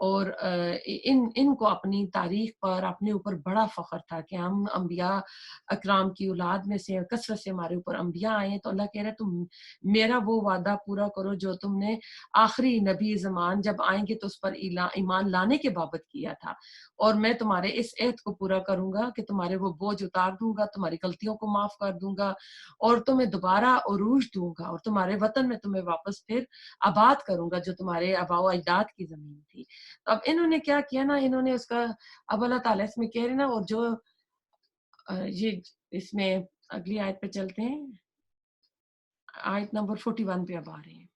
اور ان کو اپنی تاریخ پر اپنے اوپر بڑا فخر تھا کہ ہم انبیاء اکرام کی اولاد میں سے کثرت سے ہمارے اوپر انبیاء آئے ہیں. تو اللہ کہہ رہے تم میرا وہ وعدہ پورا کرو جو تم نے آخری نبی زمان جب آئیں گے تو اس پر ایمان لانے کے بابت کیا تھا, اور میں تمہارے اس عہد کو پورا کروں گا کہ تمہارے وہ بوجھ اتار دوں گا, تمہاری غلطیوں کو معاف کر دوں گا, اور تمہیں دوبارہ عروج دوں گا, اور تمہارے وطن میں تمہیں واپس پھر آباد کروں گا جو تمہارے آباء و اجداد کی زمین تھی. تو اب انہوں نے کیا کیا نا, انہوں نے اس کا اب اللہ تعالیٰ اس میں کہہ رہے نا, اور جو یہ اس میں اگلی آیت پہ چلتے ہیں, آیت نمبر 41 پہ اب آ رہے ہیں.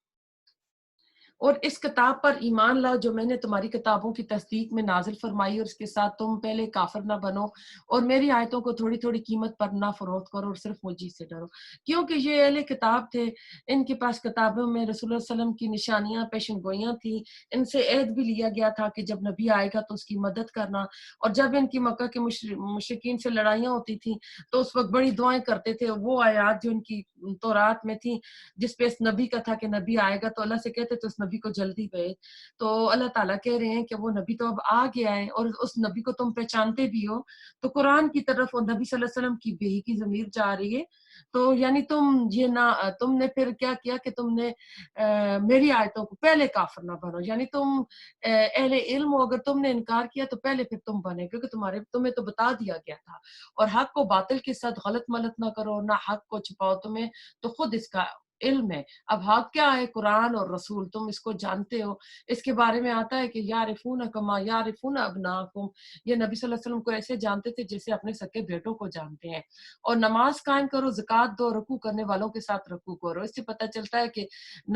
اور اس کتاب پر ایمان لاؤ جو میں نے تمہاری کتابوں کی تصدیق میں نازل فرمائی, اور اس کے ساتھ تم پہلے کافر نہ بنو, اور میری آیتوں کو تھوڑی تھوڑی قیمت پر نہ فروخت کرو, اور صرف مجھ سے ڈرو. کیونکہ یہ اہل کتاب تھے, ان کے پاس کتابوں میں رسول اللہ صلی اللہ علیہ وسلم کی نشانیاں پیشن گوئیاں تھیں, ان سے عہد بھی لیا گیا تھا کہ جب نبی آئے گا تو اس کی مدد کرنا. اور جب ان کی مکہ کے مشرکین سے لڑائیاں ہوتی تھیں تو اس وقت بڑی دعائیں کرتے تھے. وہ آیات جو ان کی تورات میں تھیں جس پہ اس نبی کا تھا کہ نبی آئے گا, تو اللہ سے کہتے تو اس نبی کو جلدی بھیج. تو اللہ تعالیٰ کہہ رہے ہیں کہ وہ نبی تو اب آ گیا ہے, اور اس نبی کو تم پہچانتے بھی ہو, تو قرآن کی طرف اور نبی صلی اللہ علیہ وسلم کی بے کی ضمیر جا رہی ہے. تو یعنی تم نے پھر کیا کیا کہ تم نے میری آیتوں کو پہلے کافر نہ بنو, یعنی تم اہل علم ہو, اگر تم نے انکار کیا تو پہلے پھر تم بنے, کیونکہ تمہیں تو بتا دیا گیا تھا. اور حق کو باطل کے ساتھ غلط ملت نہ کرو, نہ حق کو چھپاؤ, تمہیں تو خود اس کا علم ہے. اب حق کیا ہے؟ قرآن اور رسول, تم اس کو جانتے ہو. اس کے بارے میں آتا ہے کہ یعرفون کما یعرفون ابناءکم, یہ نبی صلی اللہ علیہ وسلم کو ایسے جانتے تھے جیسے اپنے سکے بیٹوں کو جانتے ہیں. اور نماز قائم کرو, زکوٰۃ دو, رکوع کرنے والوں کے ساتھ رکوع کرو. اس سے پتہ چلتا ہے کہ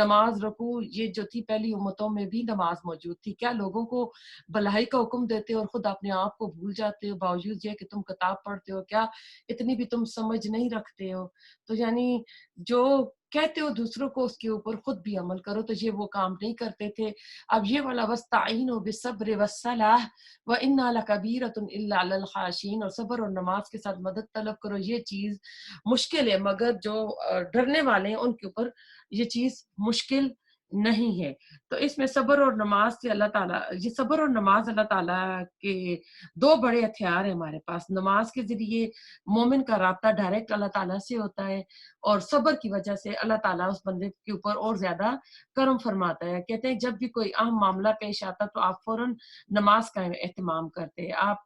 نماز رکوع یہ جو تھی پہلی امتوں میں بھی نماز موجود تھی. کیا لوگوں کو بھلائی کا حکم دیتے اور خود اپنے آپ کو بھول جاتے ہو, باوجود یہ کہ تم کتاب پڑھتے ہو, کیا اتنی بھی تم سمجھ نہیں رکھتے ہو؟ تو یعنی جو کہتے ہو دوسروں کو اس کے اوپر خود بھی عمل کرو, تو یہ وہ کام نہیں کرتے تھے. اب یہ والا وَاسْتَعِینُوا بِالصَّبْرِ وَالصَّلَاةِ وَإِنَّهَا لَكَبِیرَةٌ إِلَّا عَلَى الْخَاشِعِینَ, اور صبر اور نماز کے ساتھ مدد طلب کرو. یہ چیز مشکل ہے, مگر جو ڈرنے والے ہیں ان کے اوپر یہ چیز مشکل نہیں ہے. تو اس میں صبر اور نماز سے اللہ تعالیٰ, یہ صبر اور نماز اللہ تعالیٰ کے دو بڑے ہتھیار ہیں ہمارے پاس. نماز کے ذریعے مومن کا رابطہ ڈائریکٹ اللہ تعالیٰ سے ہوتا ہے, اور صبر کی وجہ سے اللہ تعالیٰ اس بندے کے اوپر اور زیادہ کرم فرماتا ہے. کہتے ہیں جب بھی کوئی اہم معاملہ پیش آتا تو آپ فوراً نماز کا اہتمام کرتے, آپ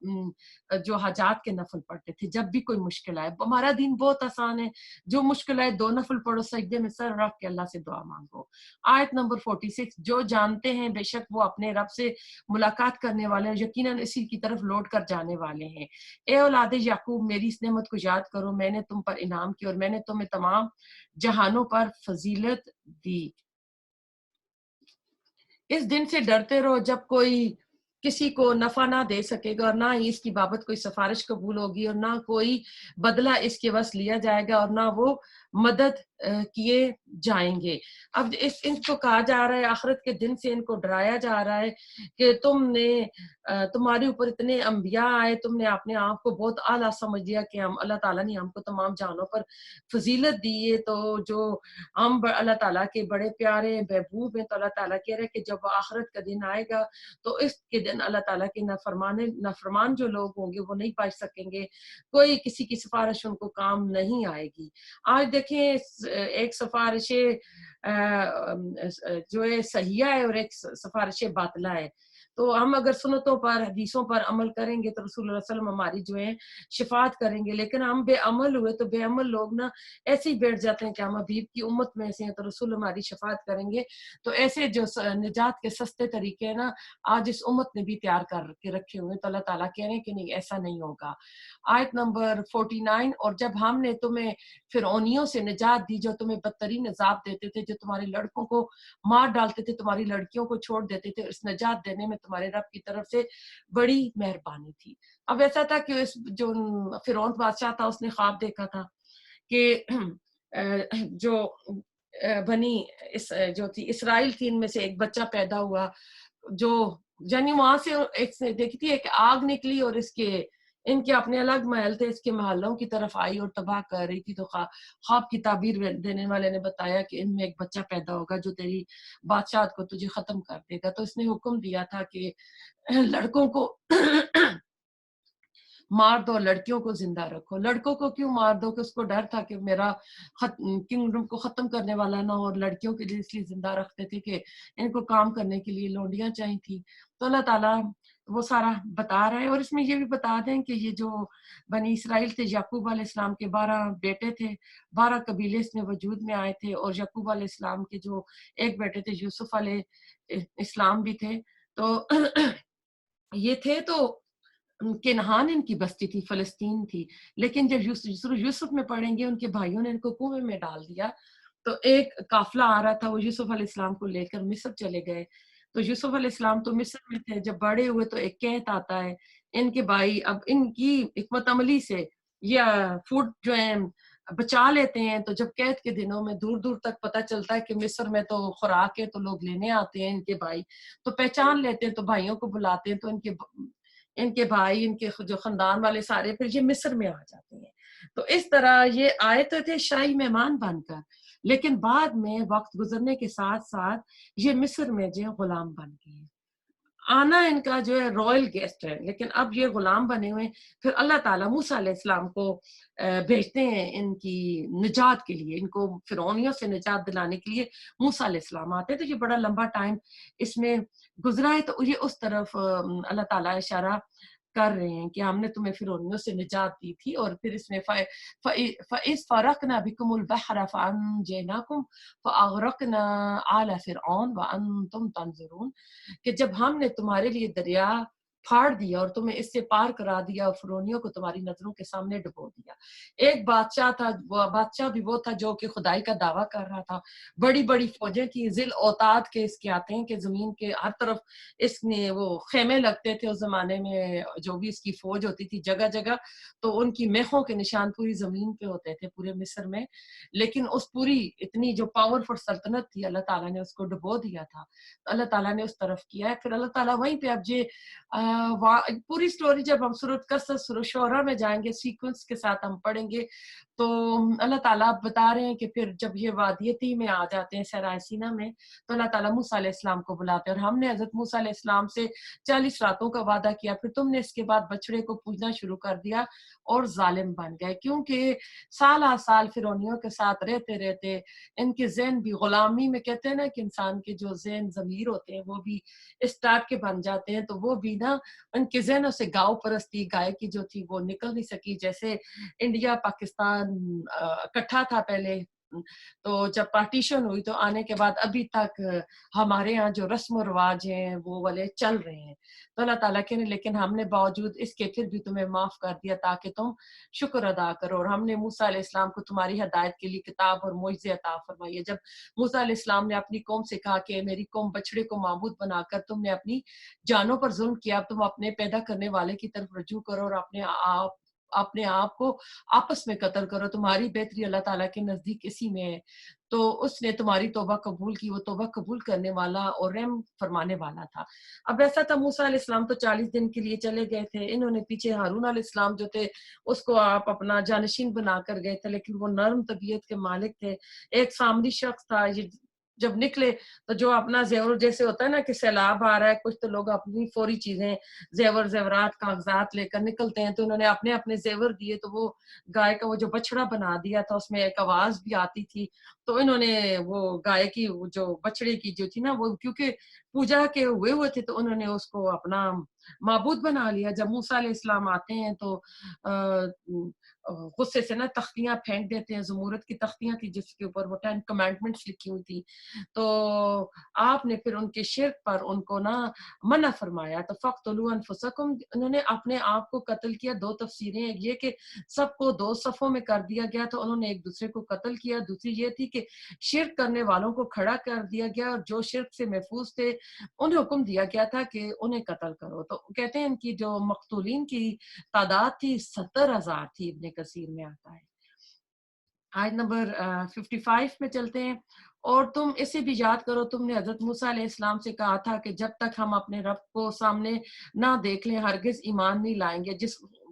جو حاجات کے نفل پڑھتے تھے. جب بھی کوئی مشکل آئے, ہمارا دین بہت آسان ہے, جو مشکل آئے 2 نفل پڑھو, سجدے میں سر رکھ کے اللہ سے دعا مانگو. آیت نمبر 46, جو جانتے ہیں بے شک وہ اپنے رب سے ملاقات کرنے والے ہیں, یقیناً اسی کی طرف لوٹ کر جانے والے ہیں. اے اولاد یعقوب, میری اس نعمت کو یاد کرو, میں نے تم پر انعام کیا اور میں نے تمہیں تمام جہانوں پر فضیلت دی. اس دن سے ڈرتے رہو جب کوئی کسی کو نفع نہ دے سکے گا, اور نہ ہی اس کی بابت کوئی سفارش قبول ہوگی, اور نہ کوئی بدلہ اس کے وس لیا جائے گا, اور نہ وہ مدد کیے جائیں گے. اب ان کو کہا جا رہا ہے, آخرت کے دن سے ان کو ڈرایا جا رہا ہے کہ تمہارے اوپر اتنے انبیاء آئے, تم نے اپنے آپ کو بہت اعلیٰ سمجھ لیا کہ اللہ تعالیٰ نے ہم کو تمام جہانوں پر فضیلت دی ہے. تو جو ہم اللہ تعالیٰ کے بڑے پیارے محبوب ہیں, تو اللہ تعالیٰ کہہ رہے کہ جب آخرت کا دن آئے گا تو اس کے دن اللہ تعالیٰ کے نافرمان جو لوگ ہوں گے وہ نہیں بچ سکیں گے, کوئی کسی کی سفارش ان کو کام نہیں آئے گی. آج دیکھیں ایک سفارش جو ہے صحیحہ ہے اور ایک سفارش باطلہ ہے. تو ہم اگر سنتوں پر حدیثوں پر عمل کریں گے تو رسول اللہ صلی اللہ علیہ وسلم ہماری جو ہے شفاعت کریں گے, لیکن ہم بے عمل ہوئے تو بے عمل لوگ نا ایسے ہی بیٹھ جاتے ہیں کہ ہم حبیب کی امت میں سے ہیں تو رسول ہماری شفاعت کریں گے. تو ایسے جو نجات کے سستے طریقے ہیں نا آج اس امت نے بھی تیار کر کے رکھے ہوئے, تو اللہ تعالیٰ کہہ رہے ہیں کہ نہیں, ایسا نہیں ہوگا. آیت نمبر 49, اور جب ہم نے تمہیں فرعونیوں سے نجات دی جو تمہیں بدترین عذاب دیتے تھے, جو تمہارے لڑکوں کو مار ڈالتے تھے, تمہاری لڑکیوں کو چھوڑ دیتے تھے, اس نجات دینے میں تمہارے رب کی طرف سے بڑی مہربانی تھی. اب ایسا تھا کہ جو فرعون بادشاہ تھا اس نے خواب دیکھا تھا کہ جو بنی جو تھی اسرائیل تھی, ان میں سے ایک بچہ پیدا ہوا, جو یعنی وہاں سے ایک دیکھی تھی ایک آگ نکلی اور اس کے ان کے اپنے الگ محل تھے، اس کے محلوں کی طرف آئی اور تباہ کر رہی تھی، تو خواب کی تعبیر دینے والے نے بتایا کہ ان میں ایک بچہ پیدا ہوگا جو تیری بادشاہت کو تجھے ختم کر دے گا۔ تو اس نے حکم دیا تھا کہ لڑکوں کو مار دو، لڑکیوں کو زندہ رکھو۔ لڑکوں کو کیوں مار دو؟ کہ اس کو ڈر تھا کہ میرا کنگڈم کو ختم کرنے والا نہ ہو، اور لڑکیوں کے لیے اس لیے زندہ رکھتے تھے کہ ان کو کام کرنے کے لیے لونڈیاں چاہی تھی۔ تو اللہ تعالیٰ وہ سارا بتا رہا ہے، اور اس میں یہ بھی بتا دیں کہ یہ جو بنی اسرائیل تھے، یعقوب علیہ السلام کے 12 بیٹے تھے، 12 قبیلے اس میں وجود میں آئے تھے، اور یعقوب علیہ السلام کے جو ایک بیٹے تھے یوسف علیہ السلام بھی تھے۔ تو یہ تھے تو کنعان ان کی بستی تھی، فلسطین تھی، لیکن جب یوسف میں پڑھیں گے ان کے بھائیوں نے ان کو کنویں میں ڈال دیا۔ تو ایک قافلہ آ رہا تھا، وہ یوسف علیہ السلام کو لے کر مصر چلے گئے۔ تو یوسف علیہ السلام تو مصر میں تھے، جب بڑے ہوئے تو ایک قحط آتا ہے، ان کے بھائی اب ان کی حکمت عملی سے یہ فوڈ جو ہے بچا لیتے ہیں۔ تو جب قحط کے دنوں میں دور دور تک پتہ چلتا ہے کہ مصر میں تو خوراک ہے، تو لوگ لینے آتے ہیں، ان کے بھائی تو پہچان لیتے ہیں، تو بھائیوں کو بلاتے ہیں، تو ان کے بھائی، ان کے جو خاندان والے سارے پھر یہ مصر میں آ جاتے ہیں۔ تو اس طرح یہ آئے تو تھے شاہی مہمان بن کر، لیکن بعد میں وقت گزرنے کے ساتھ ساتھ یہ مصر میں جو غلام بن گئے۔ آنا ان کا جو ہے رائل گیسٹ ہے، لیکن اب یہ غلام بنے ہوئے۔ پھر اللہ تعالیٰ موسیٰ علیہ السلام کو بھیجتے ہیں ان کی نجات کے لیے، ان کو فرعونیوں سے نجات دلانے کے لیے موسیٰ علیہ السلام آتے ہیں۔ تو یہ بڑا لمبا ٹائم اس میں گزرا ہے، تو یہ اس طرف اللہ تعالیٰ اشارہ کر رہے ہیں کہ ہم نے تمہیں فرعونیوں سے نجات دی تھی۔ اور پھر اس میں فَإِذْ فَرَقْنَا بِكُمُ الْبَحْرَ فَأَنْجَيْنَاكُمْ فَأَغْرَقْنَا آلَ فِرْعَوْنَ وَأَنْتُمْ تَنْظُرُونَ، کہ جب ہم نے تمہارے لیے دریا پھاڑ دیا اور تمہیں اس سے پار کرا دیا، اور فرعونیوں کو تمہاری نظروں کے سامنے ڈبو دیا۔ ایک بادشاہ تھا، وہ بادشاہ بھی وہ تھا جو کہ خدائی کا دعویٰ کر رہا تھا، بڑی بڑی فوجیں تھیں، ذیل اوتاد کے اس کے آتے ہیں کہ زمین کے ہر طرف اس نے وہ خیمے لگتے تھے اس زمانے میں، جو بھی اس کی فوج ہوتی تھی جگہ جگہ، تو ان کی میخوں کے نشان پوری زمین پہ ہوتے تھے پورے مصر میں۔ لیکن اس پوری اتنی جو پاورفل سلطنت تھی، اللہ تعالیٰ نے اس کو ڈبو دیا تھا۔ اللہ تعالیٰ نے اس طرف کیا ہے۔ پھر اللہ تعالیٰ وہیں پہ اب یہ پوری سٹوری جب ہم سورۃ قصص، سورۃ شعراء میں جائیں گے، سیکوینس کے ساتھ ہم پڑھیں گے، تو اللہ تعالیٰ بتا رہے ہیں کہ پھر جب یہ وادی تیہ میں آ جاتے ہیں، صحرائے سینا میں، تو اللہ تعالیٰ موسیٰ علیہ السلام کو بلاتے ہیں، اور ہم نے حضرت موسیٰ علیہ السلام سے 40 راتوں کا وعدہ کیا، پھر تم نے اس کے بعد بچڑے کو پوجنا شروع کر دیا اور ظالم بن گئے، کیونکہ سال آ سال فرعونیوں کے ساتھ رہتے رہتے ان کے ذہن بھی غلامی میں، کہتے ہیں نا کہ انسان کے جو ذہن ضمیر ہوتے ہیں وہ بھی اس ٹائپ کے بن جاتے ہیں، تو وہ بھی نا ان کے ذہنوں سے گاؤ پرستی، گائے کی جو تھی وہ نکل نہیں سکی۔ جیسے انڈیا پاکستان اکٹھا تھا پہلے، تو جب پارٹیشن ہوئی تو آنے کے بعد ابھی تک ہمارے ہاں جو رسم و رواج ہیں وہ والے چل رہے ہیں۔ تو اللہ تعالیٰ کے لیکن ہم نے باوجود اس کے پھر بھی تمہیں معاف کر دیا تاکہ تم شکر ادا کرو، اور ہم نے موسیٰ علیہ السلام کو تمہاری ہدایت کے لیے کتاب اور معجزے عطا فرمائی ہے۔ جب موسیٰ علیہ السلام نے اپنی قوم سے کہا کہ میری قوم بچڑے کو معبود بنا کر تم نے اپنی جانوں پر ظلم کیا، اب تم اپنے پیدا کرنے والے کی طرف رجوع کرو اور اپنے آپ کو آپس میں قتل کرو، تمہاری بہتری اللہ تعالیٰ کے نزدیک اسی میں ہے۔ تو اس نے تمہاری توبہ قبول کی، وہ توبہ قبول کرنے والا اور رحم فرمانے والا تھا۔ اب ایسا تھا موسیٰ علیہ السلام تو 40 دن کے لیے چلے گئے تھے، انہوں نے پیچھے ہارون علیہ السلام جو تھے اس کو آپ اپنا جانشین بنا کر گئے تھے، لیکن وہ نرم طبیعت کے مالک تھے۔ ایک سامری شخص تھا، یہ جب نکلے تو جو اپنا زیور، جیسے ہوتا ہے نا کہ سیلاب آ رہا ہے، کچھ تو لوگ اپنی فوری چیزیں، زیور زیورات کاغذات لے کر نکلتے ہیں، تو انہوں نے اپنے اپنے زیور دیے، تو وہ گائے کا وہ جو بچڑا بنا دیا تھا، اس میں ایک آواز بھی آتی تھی، تو انہوں نے وہ گائے کی جو بچڑے کی جو تھی نا، وہ کیونکہ پوجا کے ہوئے تھے تو انہوں نے اس کو اپنا معبود بنا لیا۔ جب موسیٰ علیہ السلام آتے ہیں تو غصے سے نا تختیاں پھینک دیتے ہیں، زمورت کی تختیاں تھی جس کے اوپر وہ 10 کمانڈمنٹس لکھی ہوئی تھی، تو آپ نے پھر ان کے شرک پر ان کو نا منع فرمایا، تو فَقْتُلُوا أَنفُسَكُمْ، انہوں نے اپنے آپ کو قتل کیا۔ دو تفسیریں، ایک یہ کہ سب کو دو صفوں میں کر دیا گیا تو انہوں نے ایک دوسرے کو قتل کیا، دوسری یہ تھی کہ شرک کرنے والوں کو کھڑا کر دیا گیا، اور جو شرک سے محفوظ تھے انہیں حکم دیا گیا تھا کہ انہیں قتل کرو۔ تو کہتے ہیں ان کی جو مقتولین کی تعداد تھی 70,000 تھی، ابن کثیر میں آتا ہے۔ آیت نمبر 55 میں چلتے ہیں۔ اور تم اسے بھی یاد کرو، تم نے حضرت موسیٰ علیہ السلام سے کہا تھا کہ جب تک ہم اپنے رب کو سامنے نہ دیکھ لیں ہرگز ایمان نہیں لائیں گے۔ جس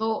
تو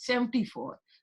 74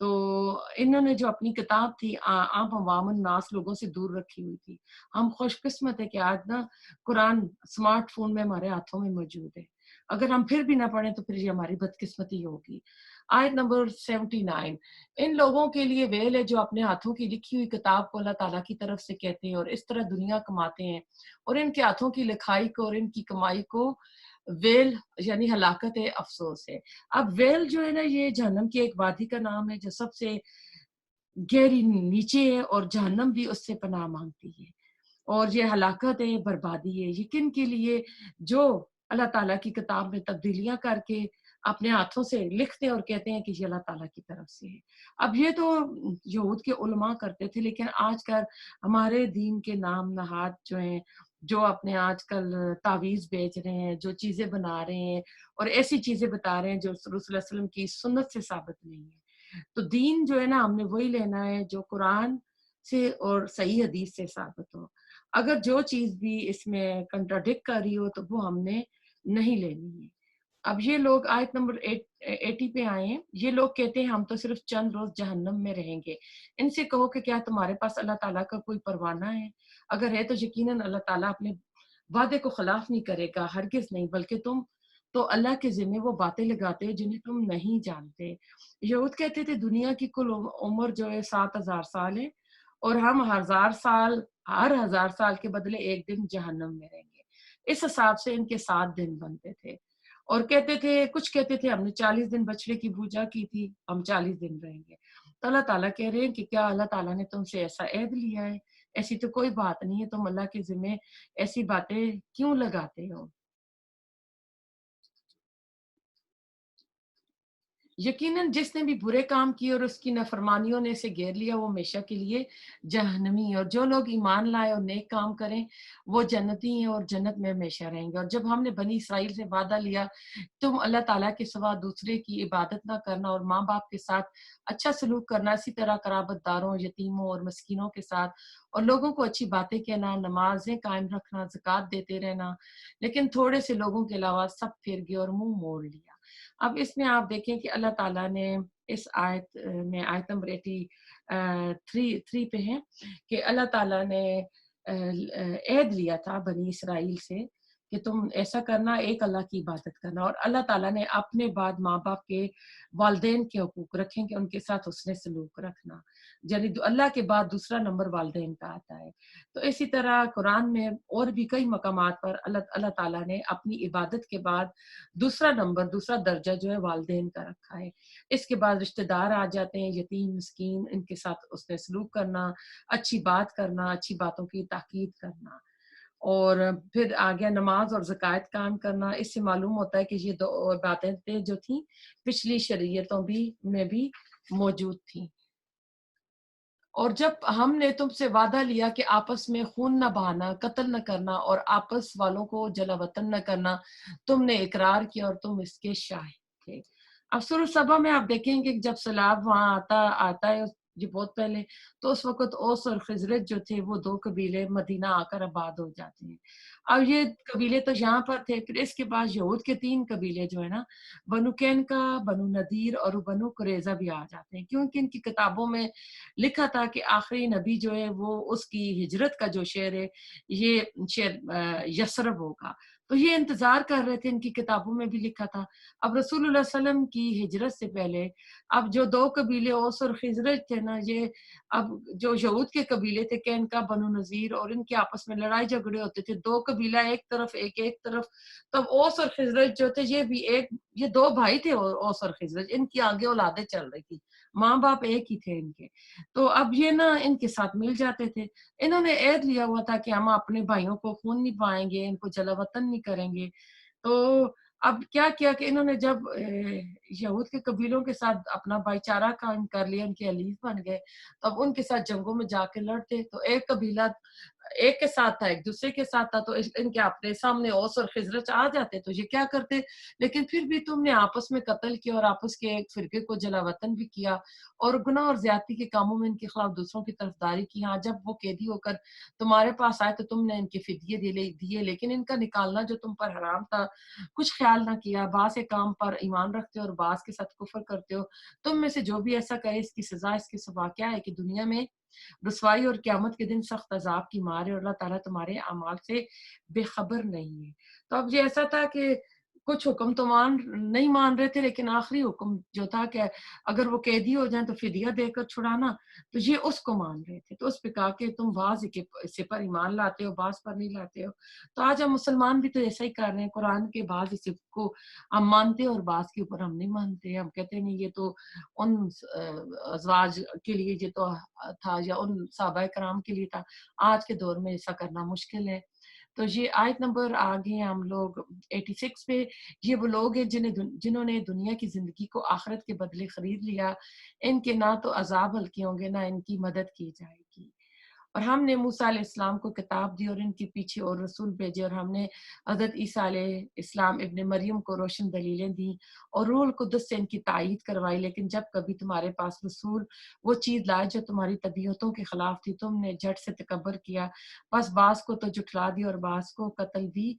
تو انہوں نے جو اپنی کتاب تھی عام عوام الناس لوگوں سے دور رکھی ہوئی تھی. ہم خوش قسمت ہے کہ آج نا قرآن اسمارٹ فون میں ہمارے ہاتھوں میں موجود ہے. اگر ہم پھر بھی نہ پڑھیں تو پھر یہ ہماری بدقسمتی ہوگی. آیت نمبر 79. ان لوگوں کے لیے ویل ہے جو اپنے ہاتھوں کی لکھی ہوئی کتاب کو اللہ تعالیٰ کی طرف سے کہتے ہیں اور اس طرح دنیا کماتے ہیں، اور ان کے ہاتھوں کی لکھائی کو اور ان کی کمائی کو ویل یعنی ہلاکت ہے، افسوس ہے. اب ویل جو ہے نا یہ جہنم کی ایک وادی کا نام ہے جو سب سے گہری نیچے ہے، اور جہنم بھی اس سے پناہ مانگتی ہے. اور یہ ہلاکت ہے، بربادی ہے یقین کے لیے جو اللہ تعالیٰ کی کتاب میں تبدیلیاں کر کے اپنے ہاتھوں سے لکھتے اور کہتے ہیں کہ یہ اللہ تعالیٰ کی طرف سے ہے. اب یہ تو یہود کے علماء کرتے تھے، لیکن آج کل ہمارے دین کے نام نہاد جو ہیں، جو اپنے آج کل تعویذ بیچ رہے ہیں، جو چیزیں بنا رہے ہیں اور ایسی چیزیں بتا رہے ہیں جو رسول اللہ علیہ وسلم کی سنت سے ثابت نہیں ہے. تو دین جو ہے نا ہم نے وہی لینا ہے جو قرآن سے اور صحیح حدیث سے ثابت ہو. اگر جو چیز بھی اس میں کنٹراڈکٹ کر رہی ہو تو وہ ہم نے نہیں لینی ہے. اب یہ لوگ آیت نمبر 80 پہ آئے ہیں. یہ لوگ کہتے ہیں ہم تو صرف چند روز جہنم میں رہیں گے. ان سے کہو کہ کیا تمہارے پاس اللہ تعالیٰ کا کوئی پروانہ ہے؟ اگر ہے تو یقیناً اللہ تعالیٰ اپنے وعدے کو خلاف نہیں کرے گا، ہرگز نہیں، بلکہ تم تو اللہ کے ذمہ وہ باتیں لگاتے ہو جنہیں تم نہیں جانتے. یہود کہتے تھے دنیا کی کل عمر جو ہے 7000 سال ہے، اور ہم ہر 1000 سال کے بدلے ایک دن جہنم میں رہیں گے. اس حساب سے ان کے 7 دن بنتے تھے. اور کہتے تھے کچھ کہتے تھے ہم نے 40 دن بچڑے کی پوجا کی تھی، ہم 40 دن رہیں گے. تو اللہ تعالیٰ کہہ رہے ہیں کہ کیا اللہ تعالیٰ نے تم سے ایسا عہد لیا ہے؟ ایسی تو کوئی بات نہیں ہے، تم اللہ کے ذمہ ایسی باتیں کیوں لگاتے ہو؟ یقیناً جس نے بھی برے کام کیے اور اس کی نافرمانیوں نے اسے گھیر لیا وہ ہمیشہ کے لیے جہنمی ہے. اور جو لوگ ایمان لائے اور نیک کام کریں وہ جنتی ہیں اور جنت میں ہمیشہ رہیں گے. اور جب ہم نے بنی اسرائیل سے وعدہ لیا تم اللہ تعالیٰ کے سوا دوسرے کی عبادت نہ کرنا اور ماں باپ کے ساتھ اچھا سلوک کرنا، اسی طرح قرابت داروں، یتیموں اور مسکینوں کے ساتھ، اور لوگوں کو اچھی باتیں کہنا، نمازیں قائم رکھنا، زکوٰۃ دیتے رہنا، لیکن تھوڑے سے لوگوں کے علاوہ سب پھر گئے اور منہ موڑ لیا. اب اس میں آپ دیکھیں کہ اللہ تعالیٰ نے اس آیت میں آیت نمبر 83 پہ ہے کہ اللہ تعالیٰ نے عہد لیا تھا بنی اسرائیل سے کہ تم ایسا کرنا، ایک اللہ کی عبادت کرنا. اور اللہ تعالیٰ نے اپنے بعد ماں باپ کے والدین کے حقوق رکھیں کہ ان کے ساتھ حسن سلوک رکھنا، یعنی اللہ کے بعد دوسرا نمبر والدین کا آتا ہے. تو اسی طرح قرآن میں اور بھی کئی مقامات پر اللہ تعالیٰ نے اپنی عبادت کے بعد دوسرا درجہ جو ہے والدین کا رکھا ہے. اس کے بعد رشتہ دار آ جاتے ہیں، یتیم مسکین، ان کے ساتھ اس نے سلوک کرنا، اچھی بات کرنا، اچھی باتوں کی تاکید کرنا. اور پھر آگیا نماز اور زکوٰۃ قائم کرنا. اس سے معلوم ہوتا ہے کہ یہ دو باتیں جو تھیں پچھلی شریعتوں میں بھی موجود تھیں. اور جب ہم نے تم سے وعدہ لیا کہ آپس میں خون نہ بہانا، قتل نہ کرنا اور آپس والوں کو جلا وطن نہ کرنا، تم نے اقرار کیا اور تم اس کے شاہد تھے. اب سورۃ السبا میں آپ دیکھیں گے کہ جب سیلاب وہاں آتا ہے یہ بہت پہلے، تو اس وقت اوس اور خزرج جو تھے وہ 2 قبیلے مدینہ آ کر آباد ہو جاتے ہیں. اب یہ قبیلے تو یہاں پر تھے، پھر اس کے بعد یہود کے 3 قبیلے جو ہے نا، بنو قینقاع، بنو نذیر اور بنو قریظہ بھی آ جاتے ہیں، کیونکہ ان کی کتابوں میں لکھا تھا کہ آخری نبی جو ہے وہ اس کی ہجرت کا جو شہر ہے یہ شہر یثرب ہوگا. تو یہ انتظار کر رہے تھے، ان کی کتابوں میں بھی لکھا تھا. اب رسول اللہ صلی اللہ علیہ وسلم کی ہجرت سے پہلے اب جو 2 قبیلے اوس اور خزرج تھے نا، یہ اب جو یہود کے قبیلے تھے قینقاع، بنو نذیر، اور ان کے آپس میں لڑائی جھگڑے ہوتے تھے. 2 قبیلہ ایک طرف ایک طرف. تب اوس اور خزرج جو تھے یہ 2 بھائی تھے، اوس اور خزرج، ان کی آگے اولادیں چل رہی تھی، ماں باپ ایک ہی تھے ان کے. تو اب یہ نا ان کے ساتھ مل جاتے تھے. انہوں نے عہد لیا ہوا تھا کہ ہم اپنے بھائیوں کو خون نہیں پائیں گے، ان کو جلا وطن نہیں کریں گے. تو اب کیا کیا کہ انہوں نے جب یہود کے قبیلوں کے ساتھ اپنا بھائی چارہ قائم کر لیا، ان کے حلیف بن گئے، تو اب ان کے ساتھ جنگوں میں جا کے لڑتے. تو ایک قبیلہ ایک کے ساتھ تھا، ایک دوسرے کے ساتھ تھا، تو ان کے اپنے سامنے اوس اور خزرج آ جاتے تو یہ کیا کرتے، لیکن پھر بھی تم نے آپس میں قتل کیا اور آپس کے ایک فرقے کو جلا وطن بھی کیا اور گناہ اور زیادتی کے کاموں میں ان کے خلاف دوسروں کی طرفداری کی. ہاں جب وہ قیدی ہو کر تمہارے پاس آئے تو تم نے ان کے فدیے دیے، لیکن ان کا نکالنا جو تم پر حرام تھا کچھ خیال نہ کیا. بعض ایک کام پر ایمان رکھتے ہو اور بعض کے ساتھ کفر کرتے ہو. تم میں سے جو بھی ایسا کرے اس کی سزا اس کے سوا کیا ہے کہ دنیا میں رسوائی اور قیامت کے دن سخت عذاب کی مار ہے، اور اللہ تعالیٰ تمہارے اعمال سے بے خبر نہیں ہے. تو اب یہ ایسا تھا کہ کچھ حکم تو نہیں مان رہے تھے، لیکن آخری حکم جو تھا کہ اگر وہ قیدی ہو جائیں تو فدیہ دے کر چھڑانا، تو یہ اس کو مان رہے تھے. تو اس پہ کہا کہ تم بعض حصے پر ایمان لاتے ہو، بعض پر نہیں لاتے ہو. تو آج ہم مسلمان بھی تو ایسا ہی کر رہے ہیں، قرآن کے بعض حصے کو ہم مانتے ہیں اور بعض کے اوپر ہم نہیں مانتے. ہم کہتے ہیں نہیں یہ تو ان ازواج کے لیے یہ تو تھا یا ان صحابہ کرام کے لیے تھا، آج کے دور میں ایسا کرنا مشکل ہے. تو یہ آیت نمبر آگے ہیں ہم لوگ 86 پہ. یہ وہ لوگ ہیں جنہوں نے دنیا کی زندگی کو آخرت کے بدلے خرید لیا، ان کے نہ تو عذاب ہلکے ہوں گے نہ ان کی مدد کی جائے گی. اور ہم نے موسیٰ علیہ السلام کو کتاب دی اور ان کے پیچھے اور رسول بھیجے، اور ہم نے حضرت عیسیٰ علیہ السلام ابن مریم کو روشن دلیلیں دی اور روح القدس سے ان کی تائید کروائی. لیکن جب کبھی تمہارے پاس رسول وہ چیز لائے جو تمہاری طبیعتوں کے خلاف تھی، تم نے جھٹ سے تکبر کیا، بس بعض کو تو جھٹلا دیا اور بعض کو قتل بھی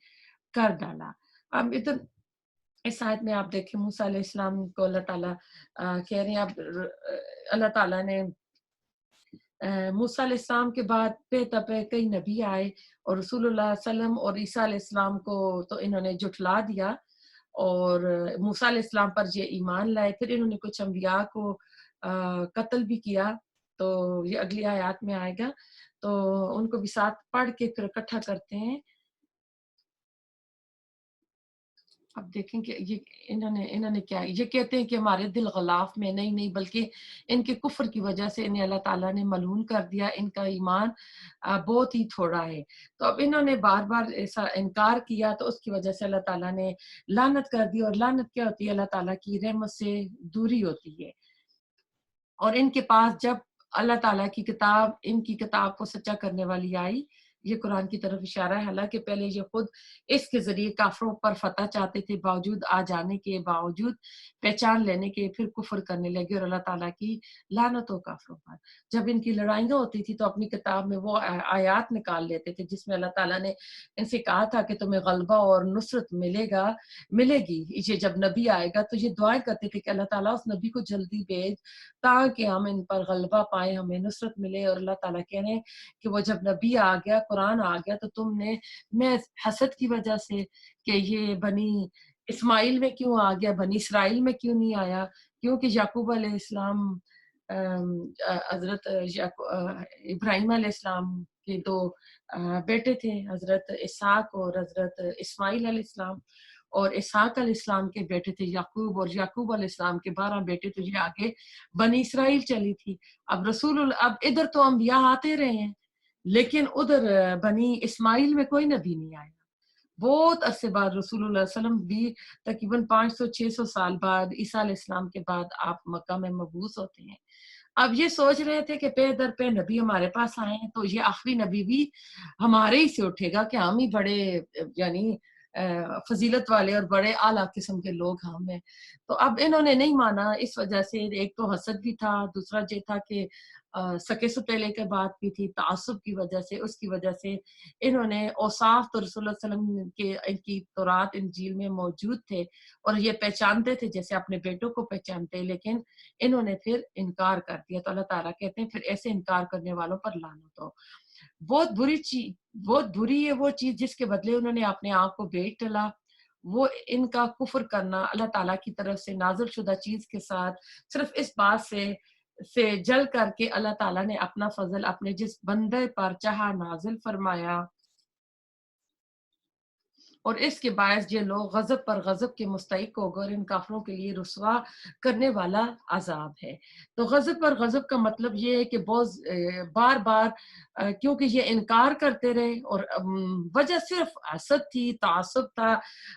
کر ڈالا. اب ادھر اس آیت میں آپ دیکھیں موسیٰ علیہ السلام کو اللہ تعالیٰ کہہ رہے ہیں. اب اللہ تعالیٰ نے موسیٰ علیہ السلام کے بعد پہ تپے کئی نبی آئے اور رسول اللہ صلی اللہ علیہ وسلم اور عیسیٰ علیہ السلام کو تو انہوں نے جھٹلا دیا اور موسیٰ علیہ السلام پر یہ ایمان لائے. پھر انہوں نے کچھ انبیاء کو قتل بھی کیا، تو یہ اگلی آیات میں آئے گا، تو ان کو بھی ساتھ پڑھ کے پھر اکٹھا کرتے ہیں. اب دیکھیں کہ یہ انہوں نے کیا، یہ کہتے ہیں کہ ہمارے دل غلاف میں نہیں بلکہ ان کے کفر کی وجہ سے انہیں اللہ تعالیٰ نے ملعون کر دیا، ان کا ایمان بہت ہی تھوڑا ہے. تو اب انہوں نے بار بار ایسا انکار کیا تو اس کی وجہ سے اللہ تعالیٰ نے لعنت کر دی. اور لعنت کیا ہوتی ہے؟ اللہ تعالیٰ کی رحمت سے دوری ہوتی ہے. اور ان کے پاس جب اللہ تعالیٰ کی کتاب، ان کی کتاب کو سچا کرنے والی آئی، یہ قرآن کی طرف اشارہ ہے. حالانکہ پہلے یہ خود اس کے ذریعے کافروں پر فتح چاہتے تھے، باوجود آ جانے کے، باوجود پہچان لینے کے پھر کفر کرنے لگے اور اللہ تعالیٰ کی لعنت ہو کافروں پر. جب ان کی لڑائیاں ہوتی تھی تو اپنی کتاب میں وہ آیات نکال لیتے تھے جس میں اللہ تعالیٰ نے ان سے کہا تھا کہ تمہیں غلبہ اور نصرت ملے گی. یہ جب نبی آئے گا تو یہ دعائیں کرتے تھے کہ اللہ تعالیٰ اس نبی کو جلدی بھیج تاکہ ہم ان پر غلبہ پائیں، ہمیں نصرت ملے. اور اللہ تعالیٰ کہہ رہے ہیں کہ وہ جب نبی آ گیا، قرآن آ گیا، تو تم نے میں حسد کی وجہ سے کہ یہ بنی اسماعیل میں کیوں آ گیا، بنی اسرائیل میں کیوں نہیں آیا، کیونکہ یعقوب علیہ السلام حضرت ابراہیم علیہ السلام کے دو بیٹے تھے، حضرت اسحاق اور حضرت اسماعیل علیہ السلام، اور اسحاق علیہ السلام کے بیٹے تھے یعقوب، اور یعقوب علیہ السلام کے 12 بیٹے، تو یہ آگے بنی اسرائیل چلی تھی. اب اب ادھر تو انبیاء آتے رہے ہیں لیکن ادھر بنی اسماعیل میں کوئی نبی نہیں آیا. بہت عرصے بعد رسول اللہ صلی اللہ علیہ وسلم بھی تقریباً 500-600 سال بعد عیسیٰ علیہ السلام کے بعد آپ مکہ میں مبعوث ہوتے ہیں. اب یہ سوچ رہے تھے کہ پہ در پہ نبی ہمارے پاس آئے ہیں تو یہ آخری نبی بھی ہمارے ہی سے اٹھے گا کہ ہم ہی بڑے یعنی فضیلت والے اور بڑے اعلیٰ قسم کے لوگ ہم ہیں. تو اب انہوں نے نہیں مانا، اس وجہ سے ایک تو حسد بھی تھا، دوسرا یہ تھا کہ سکے ستیلے کے بات بھی تھی، تعصب کی وجہ سے، اس کی وجہ سے انہوں نے اوصاف تو رسول اللہ صلی اللہ علیہ وسلم کے ان کی تورات انجیل میں موجود تھے اور یہ پہچانتے تھے جیسے اپنے بیٹوں کو پہچانتے، لیکن انہوں نے پھر انکار کر دیا. تو اللہ تعالیٰ کہتے ہیں پھر ایسے انکار کرنے والوں پر لعنت ہو. بہت بری ہے وہ چیز جس کے بدلے انہوں نے اپنے آپ کو بیچ ڈالا. وہ ان کا کفر کرنا اللہ تعالیٰ کی طرف سے نازل شدہ چیز کے ساتھ صرف اس بات سے جل کر کے اللہ تعالیٰ نے اپنا فضل اپنے جس بندے پر چاہا نازل فرمایا، اور اس کے باعث یہ لوگ غضب پر غضب کے مستحق ہو گئے اور ان کافروں کے لیے رسوا کرنے والا عذاب ہے. تو غضب پر غضب کا مطلب یہ ہے کہ بہت بار بار کیونکہ یہ انکار کرتے رہے اور وجہ صرف حسد تھی، تعصب تھا،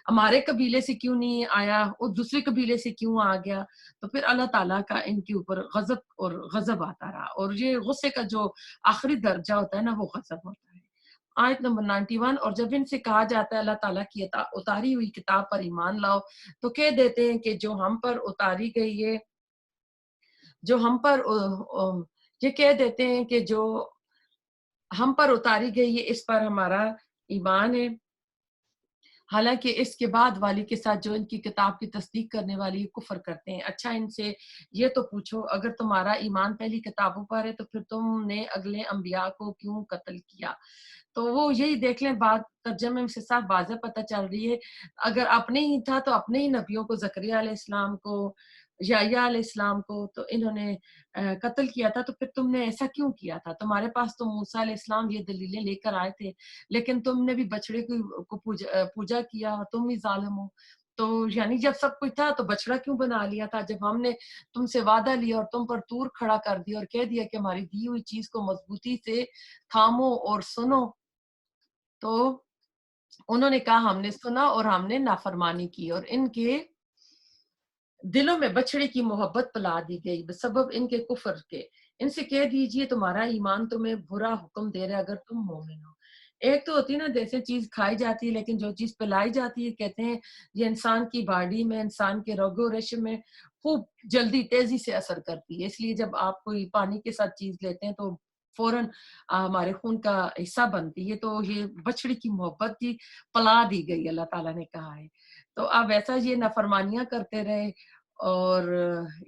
ہمارے قبیلے سے کیوں نہیں آیا اور دوسرے قبیلے سے کیوں آ گیا، تو پھر اللہ تعالیٰ کا ان کے اوپر غضب اور غضب آتا رہا. اور یہ غصے کا جو آخری درجہ ہوتا ہے نا وہ غضب ہوتا ہے. آیت نمبر 91 اور جب ان سے کہا جاتا ہے اللہ تعالیٰ کی اتاری ہوئی کتاب پر ایمان لاؤ تو کہہ دیتے ہیں کہ جو ہم پر اتاری گئی ہے جو ہم پر یہ کہہ دیتے ہیں کہ جو ہم پر اتاری گئی ہے اس پر ہمارا ایمان ہے، حالانکہ اس کے بعد والی کے ساتھ جو ان کی کتاب کی تصدیق کرنے والی کفر کرتے ہیں۔ اچھا ان سے یہ تو پوچھو اگر تمہارا ایمان پہلی کتابوں پر ہے تو پھر تم نے اگلے انبیاء کو کیوں قتل کیا؟ تو وہ یہی دیکھ لیں، بات ترجمے سے صاف واضح پتہ چل رہی ہے، اگر اپنے ہی تھا تو اپنے ہی نبیوں کو، زکریا علیہ السلام کو، یحییٰ علیہ السلام کو تو انہوں نے قتل کیا تھا، تو پھر تم نے ایسا کیوں کیا تھا؟ تمہارے پاس تو موسیٰ علیہ السلام یہ دلیلیں لے کر آئے تھے، لیکن تم نے بھی بچڑے کو پوجا کیا اور تم بھی ظالم ہو۔ تو یعنی جب سب کچھ تھا تو بچڑا کیوں بنا لیا تھا؟ جب ہم نے تم سے وعدہ لیا اور تم پر طور کھڑا کر دیا اور کہہ دیا کہ ہماری دی ہوئی چیز کو مضبوطی سے تھامو اور سنو، تو انہوں نے کہا ہم نے سنا اور ہم نے نافرمانی کی، اور ان کے دلوں میں بچڑے کی محبت پلا دی گئی بسبب ان کے کفر کے۔ ان سے کہہ دیجئے تمہارا ایمان تمہیں برا حکم دے رہا ہے اگر تم مومن ہو۔ ایک تو ہوتی ہے نا جیسے چیز کھائی جاتی ہے، لیکن جو چیز پلائی جاتی ہے کہتے ہیں یہ انسان کی باڈی میں، انسان کے رگ و ریشے میں خوب جلدی تیزی سے اثر کرتی ہے، اس لیے جب آپ کوئی پانی کے ساتھ چیز لیتے ہیں تو فوراً ہمارے خون کا حصہ بنتی ہے، تو یہ بچڑی کی محبت کی پلا دی گئی اللہ تعالیٰ نے کہا ہے۔ تو اب ایسا یہ نافرمانیاں کرتے رہے اور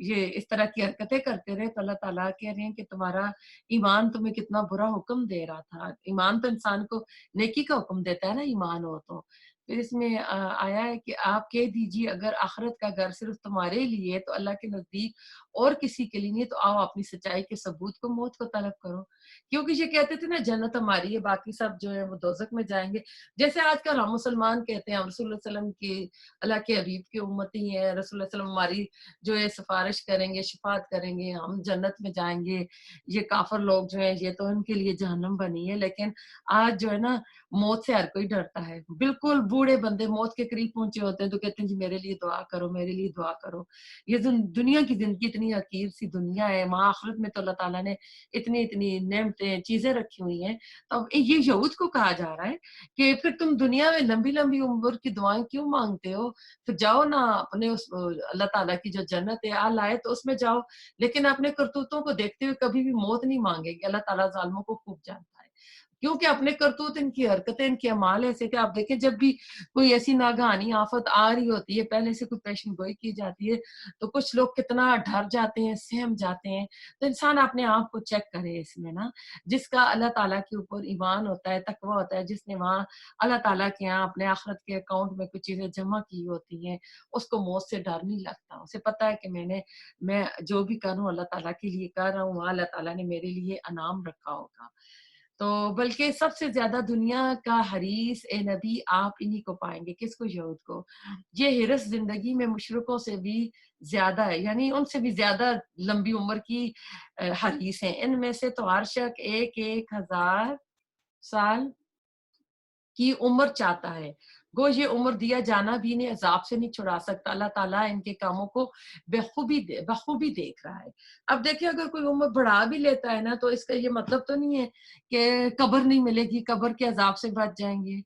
یہ اس طرح کی حرکتیں کرتے رہے تو اللہ تعالیٰ کہہ رہے ہیں کہ تمہارا ایمان تمہیں کتنا برا حکم دے رہا تھا۔ ایمان تو انسان کو نیکی کا حکم دیتا ہے نا، ایمان ہو تو۔ پھر اس میں آیا ہے کہ آپ کہہ دیجئے اگر آخرت کا گھر صرف تمہارے لیے تو اللہ کے نزدیک اور کسی کے لیے نہیں، تو آؤ اپنی سچائی کے ثبوت کو موت کو طلب کرو، کیونکہ یہ کہتے تھے نا جنت ہماری ہے، باقی سب جو ہے وہ دوزخ میں جائیں گے۔ جیسے آج کل ہم مسلمان کہتے ہیں ہم رسول اللہ صلی اللہ علیہ وسلم کی، اللہ کے حبیب کی امتی ہیں، رسول اللہ صلی اللہ علیہ وسلم ہماری جو ہے سفارش کریں گے، شفاعت کریں گے، ہم جنت میں جائیں گے، یہ کافر لوگ جو ہیں یہ تو ان کے لیے جہنم بنی ہے۔ لیکن آج جو ہے نا موت سے ہر کوئی ڈرتا ہے، بالکل بوڑھے بندے موت کے قریب پہنچے ہوتے ہیں تو کہتے ہیں جی میرے لیے دعا کرو، میرے لیے دعا کرو۔ یہ دنیا کی زندگی اتنی حقیر سی دنیا ہے، وہاں آخرت میں تو اللہ تعالیٰ نے اتنی اتنی نعمتیں چیزیں رکھی ہوئی ہیں۔ تو اب یہ یہود کو کہا جا رہا ہے کہ پھر تم دنیا میں لمبی لمبی عمر کی دعائیں کیوں مانگتے ہو؟ پھر جاؤ نا اپنے اس اللہ تعالیٰ کی جو جنت ہے آل آئے تو اس میں جاؤ، لیکن اپنے کرتوتوں کو دیکھتے ہوئے کبھی بھی موت نہیں مانگے گی۔ اللہ تعالیٰ ظالموں کو خوب جانتا ہے، کیونکہ اپنے کرتوت، ان کی حرکتیں، ان کے اعمال ایسے کہ آپ دیکھیں جب بھی کوئی ایسی ناگہانی آفت آ رہی ہوتی ہے، پہلے سے کوئی پیشن گوئی کی جاتی ہے تو کچھ لوگ کتنا ڈر جاتے ہیں، سہم جاتے ہیں۔ تو انسان اپنے آپ کو چیک کرے اس میں نا، جس کا اللہ تعالیٰ کے اوپر ایمان ہوتا ہے، تقویٰ ہوتا ہے، جس نے وہاں اللہ تعالیٰ کے یہاں اپنے آخرت کے اکاؤنٹ میں کچھ چیزیں جمع کی ہوتی ہیں، اس کو موت سے ڈر نہیں لگتا، اسے پتا ہے کہ میں جو بھی کروں اللہ تعالیٰ کے لیے کر رہا ہوں، وہاں اللہ تعالیٰ نے میرے لیے انعام رکھا ہوگا۔ تو بلکہ سب سے زیادہ دنیا کا حریص اے نبی آپ انہی کو پائیں گے، کس کو؟ یہود کو۔ یہ حرص زندگی میں مشرکوں سے بھی زیادہ ہے، یعنی ان سے بھی زیادہ لمبی عمر کی حریص ہیں۔ ان میں سے تو ہر شخص 1000 سال کی عمر چاہتا ہے، گو یہ عمر دیا جانا بھی انہیں عذاب سے نہیں چھڑا سکتا۔ اللہ تعالیٰ ان کے کاموں کو بخوبی دیکھ رہا ہے۔ اب دیکھیں اگر کوئی عمر بڑھا بھی لیتا ہے نا تو اس کا یہ مطلب تو نہیں ہے کہ قبر نہیں ملے گی، قبر کے عذاب سے بچ جائیں گے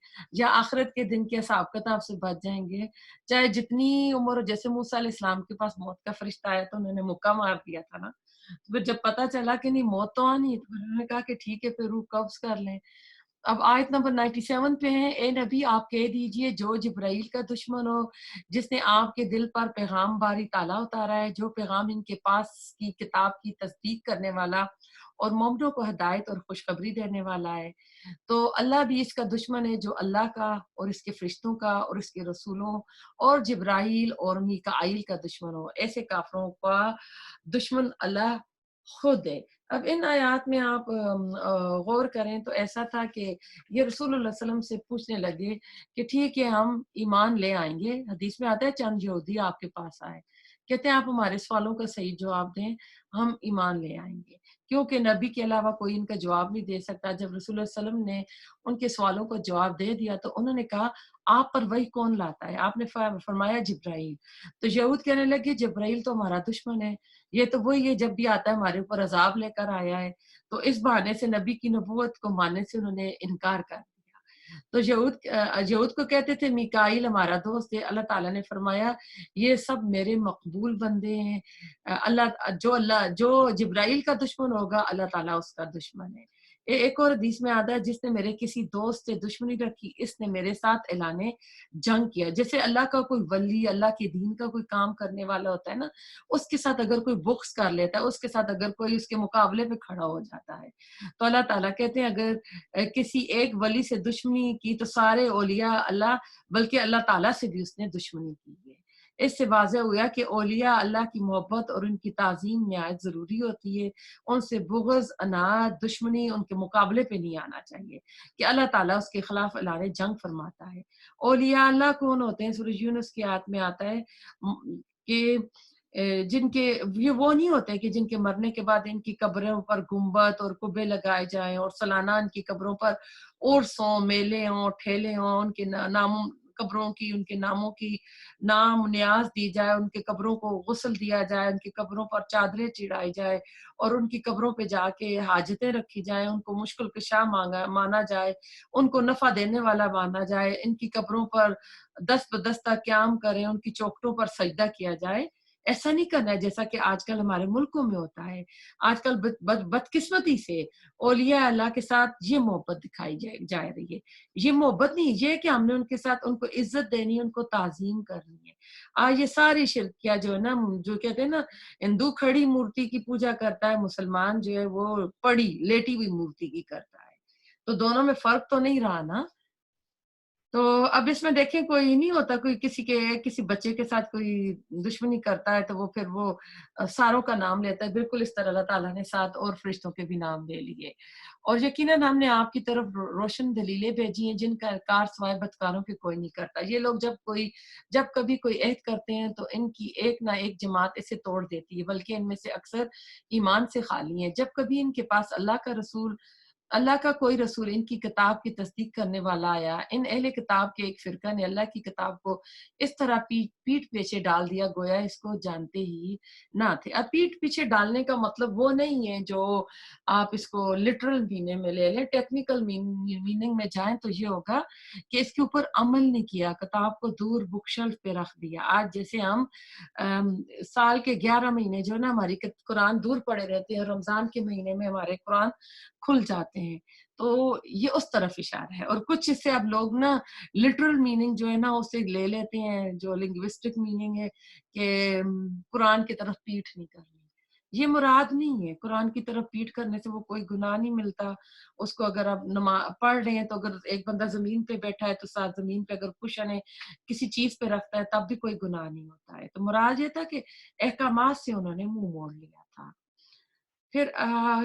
یا آخرت کے دن کے حساب کتاب سے بچ جائیں گے، چاہے جتنی عمر ہو۔ جیسے موسیٰ علیہ السلام کے پاس موت کا فرشتہ آیا تو انہوں نے مکہ مار دیا تھا نا، تو پھر جب پتا چلا کہ نہیں موت تو آنی ہے تو پھر انہوں نے کہا کہ ٹھیک ہے پھر روح قبض کر لیں۔ اب آیت نمبر 97 پہ ہیں، اے نبی آپ کہہ دیجئے جو جبرائیل کا دشمن ہو، جس نے آپ کے دل پر پیغام باری تالا اتارا ہے، جو پیغام ان کے پاس کی کتاب کی تصدیق کرنے والا اور مومنوں کو ہدایت اور خوشخبری دینے والا ہے، تو اللہ بھی اس کا دشمن ہے جو اللہ کا اور اس کے فرشتوں کا اور اس کے رسولوں اور جبرائیل اور میکائیل کا دشمن ہو۔ ایسے کافروں کا دشمن اللہ خود ہے۔ اب ان آیات میں آپ غور کریں تو ایسا تھا کہ یہ رسول اللہ صلی اللہ علیہ وسلم سے پوچھنے لگے کہ ٹھیک ہے ہم ایمان لے آئیں گے، حدیث میں آتا ہے چند یہودی آپ کے پاس آئے، کہتے ہیں آپ ہمارے سوالوں کا صحیح جواب دیں، ہم ایمان لے آئیں گے، کیونکہ نبی کے علاوہ کوئی ان کا جواب نہیں دے سکتا۔ جب رسول اللہ صلی اللہ علیہ وسلم نے ان کے سوالوں کا جواب دے دیا تو انہوں نے کہا آپ پر وحی کون لاتا ہے؟ آپ نے فرمایا جبرائیل۔ تو یہود کہنے لگے جبرائیل تو ہمارا دشمن ہے، یہ تو وہی ہے جب بھی آتا ہے ہمارے اوپر عذاب لے کر آیا ہے۔ تو اس بہانے سے نبی کی نبوت کو ماننے سے انہوں نے انکار کر دیا۔ تو یہود کو کہتے تھے میکائیل ہمارا دوست ہے. اللہ تعالیٰ نے فرمایا یہ سب میرے مقبول بندے ہیں. جو جبرائیل کا دشمن ہوگا اللہ تعالیٰ اس کا دشمن ہے. ایک اور حدیث میں آتا ہے جس نے میرے کسی دوست سے دشمنی رکھی اس نے میرے ساتھ اعلان جنگ کیا. جیسے اللہ کا کوئی ولی, اللہ کے دین کا کوئی کام کرنے والا ہوتا ہے نا, اس کے ساتھ اگر کوئی بغض کر لیتا ہے, اس کے ساتھ اگر کوئی اس کے مقابلے پہ کھڑا ہو جاتا ہے, تو اللہ تعالیٰ کہتے ہیں اگر کسی ایک ولی سے دشمنی کی تو سارے اولیاء اللہ, بلکہ اللہ تعالیٰ سے بھی اس نے دشمنی کی ہے. اس سے واضح ہوا کہ اولیاء اللہ کی محبت اور ان کی تعظیم نہایت ضروری ہوتی ہے. ان سے بغض, عناد, دشمنی ان کے مقابلے پہ نہیں آنا چاہیے کہ اللہ تعالیٰ اس کے خلاف اعلان جنگ فرماتا ہے. اولیاء اللہ کون ہوتے ہیں؟ سورہ یونس کی آیت میں آتا ہے کہ جن کے یہ وہ نہیں ہوتے کہ جن کے مرنے کے بعد ان کی قبروں پر گنبد اور قبے لگائے جائیں اور سالانہ ان کی قبروں پر عرسوں, میلے ہوں, ٹھیلے ہوں, ان کے ناموں قبروں کی, ان کے ناموں کی نام نیاز دی جائے, ان کے قبروں کو غسل دیا جائے, ان کی قبروں پر چادریں چڑھائی جائے اور ان کی قبروں پہ جا کے حاجتیں رکھی جائیں, ان کو مشکل کشا مانا جائے, ان کو نفع دینے والا مانا جائے, ان کی قبروں پر دست بدستہ قیام کریں, ان کی چوکھٹوں پر سجدہ کیا جائے. ایسا نہیں کرنا ہے جیسا کہ آج کل ہمارے ملکوں میں ہوتا ہے. آج کل بدقسمتی سے اولیاء اللہ کے ساتھ یہ محبت دکھائی جا رہی ہے. یہ محبت نہیں, یہ کہ ہم نے ان کے ساتھ ان کو عزت دینی, ان کو تعظیم کرنی ہے. آج یہ ساری شرکیاں جو ہے نا, جو کہتے ہیں نا ہندو کھڑی مورتی کی پوجا کرتا ہے, مسلمان جو ہے وہ پڑی لیٹی ہوئی مورتی کی کرتا ہے. تو دونوں میں فرق تو نہیں رہا نا. تو اب اس میں دیکھیں کوئی نہیں ہوتا, کوئی کسی بچے کے ساتھ کوئی دشمنی کرتا ہے تو وہ پھر وہ ساروں کا نام لیتا ہے. بالکل اس طرح اللہ تعالیٰ نے ساتھ اور فرشتوں کے بھی نام لے لیے. اور یقیناً ہم نے آپ کی طرف روشن دلیلیں بھیجی ہیں جن کا انکار سوائے بدکاروں کے کوئی نہیں کرتا. یہ لوگ جب کبھی کوئی عہد کرتے ہیں تو ان کی ایک نہ ایک جماعت اسے توڑ دیتی ہے, بلکہ ان میں سے اکثر ایمان سے خالی ہیں. جب کبھی ان کے پاس اللہ کا کوئی رسول ان کی کتاب کی تصدیق کرنے والا آیا, ان اہل کتاب کے ایک فرقہ نے اللہ کی کتاب کو اس طرح پیٹ پیچھے ڈال دیا گویا اس کو جانتے ہی نہ تھے. اب پیٹ پیچھے ڈالنے کا مطلب وہ نہیں ہے جو آپ اس کو لٹرل میننگ میں لے لیں. ٹیکنیکل میننگ میں جائیں تو یہ ہوگا کہ اس کے اوپر عمل نہیں کیا, کتاب کو دور بک شیلف پہ رکھ دیا. آج جیسے ہم سال کے 11 مہینے جو نا ہماری قرآن دور پڑے رہتے ہیں, رمضان کے مہینے میں ہمارے قرآن کھل جاتے ہیں, تو یہ اس طرف اشارہ ہے. اور کچھ اس سے اب لوگ نا لٹرل میننگ جو ہے نا اسے لے لیتے ہیں, جو لنگوسٹک میننگ ہے کہ قرآن کی طرف پیٹھ نہیں کرنی. یہ مراد نہیں ہے. قرآن کی طرف پیٹھ کرنے سے وہ کوئی گناہ نہیں ملتا. اس کو اگر آپ نماز پڑھ رہے ہیں تو اگر ایک بندہ زمین پہ بیٹھا ہے تو ساتھ زمین پہ اگر کشن ہے کسی چیز پہ رکھتا ہے تب بھی کوئی گناہ نہیں ہوتا ہے. تو مراد یہ تھا کہ احکامات سے انہوں نے منہ موڑ لیا تھا. پھر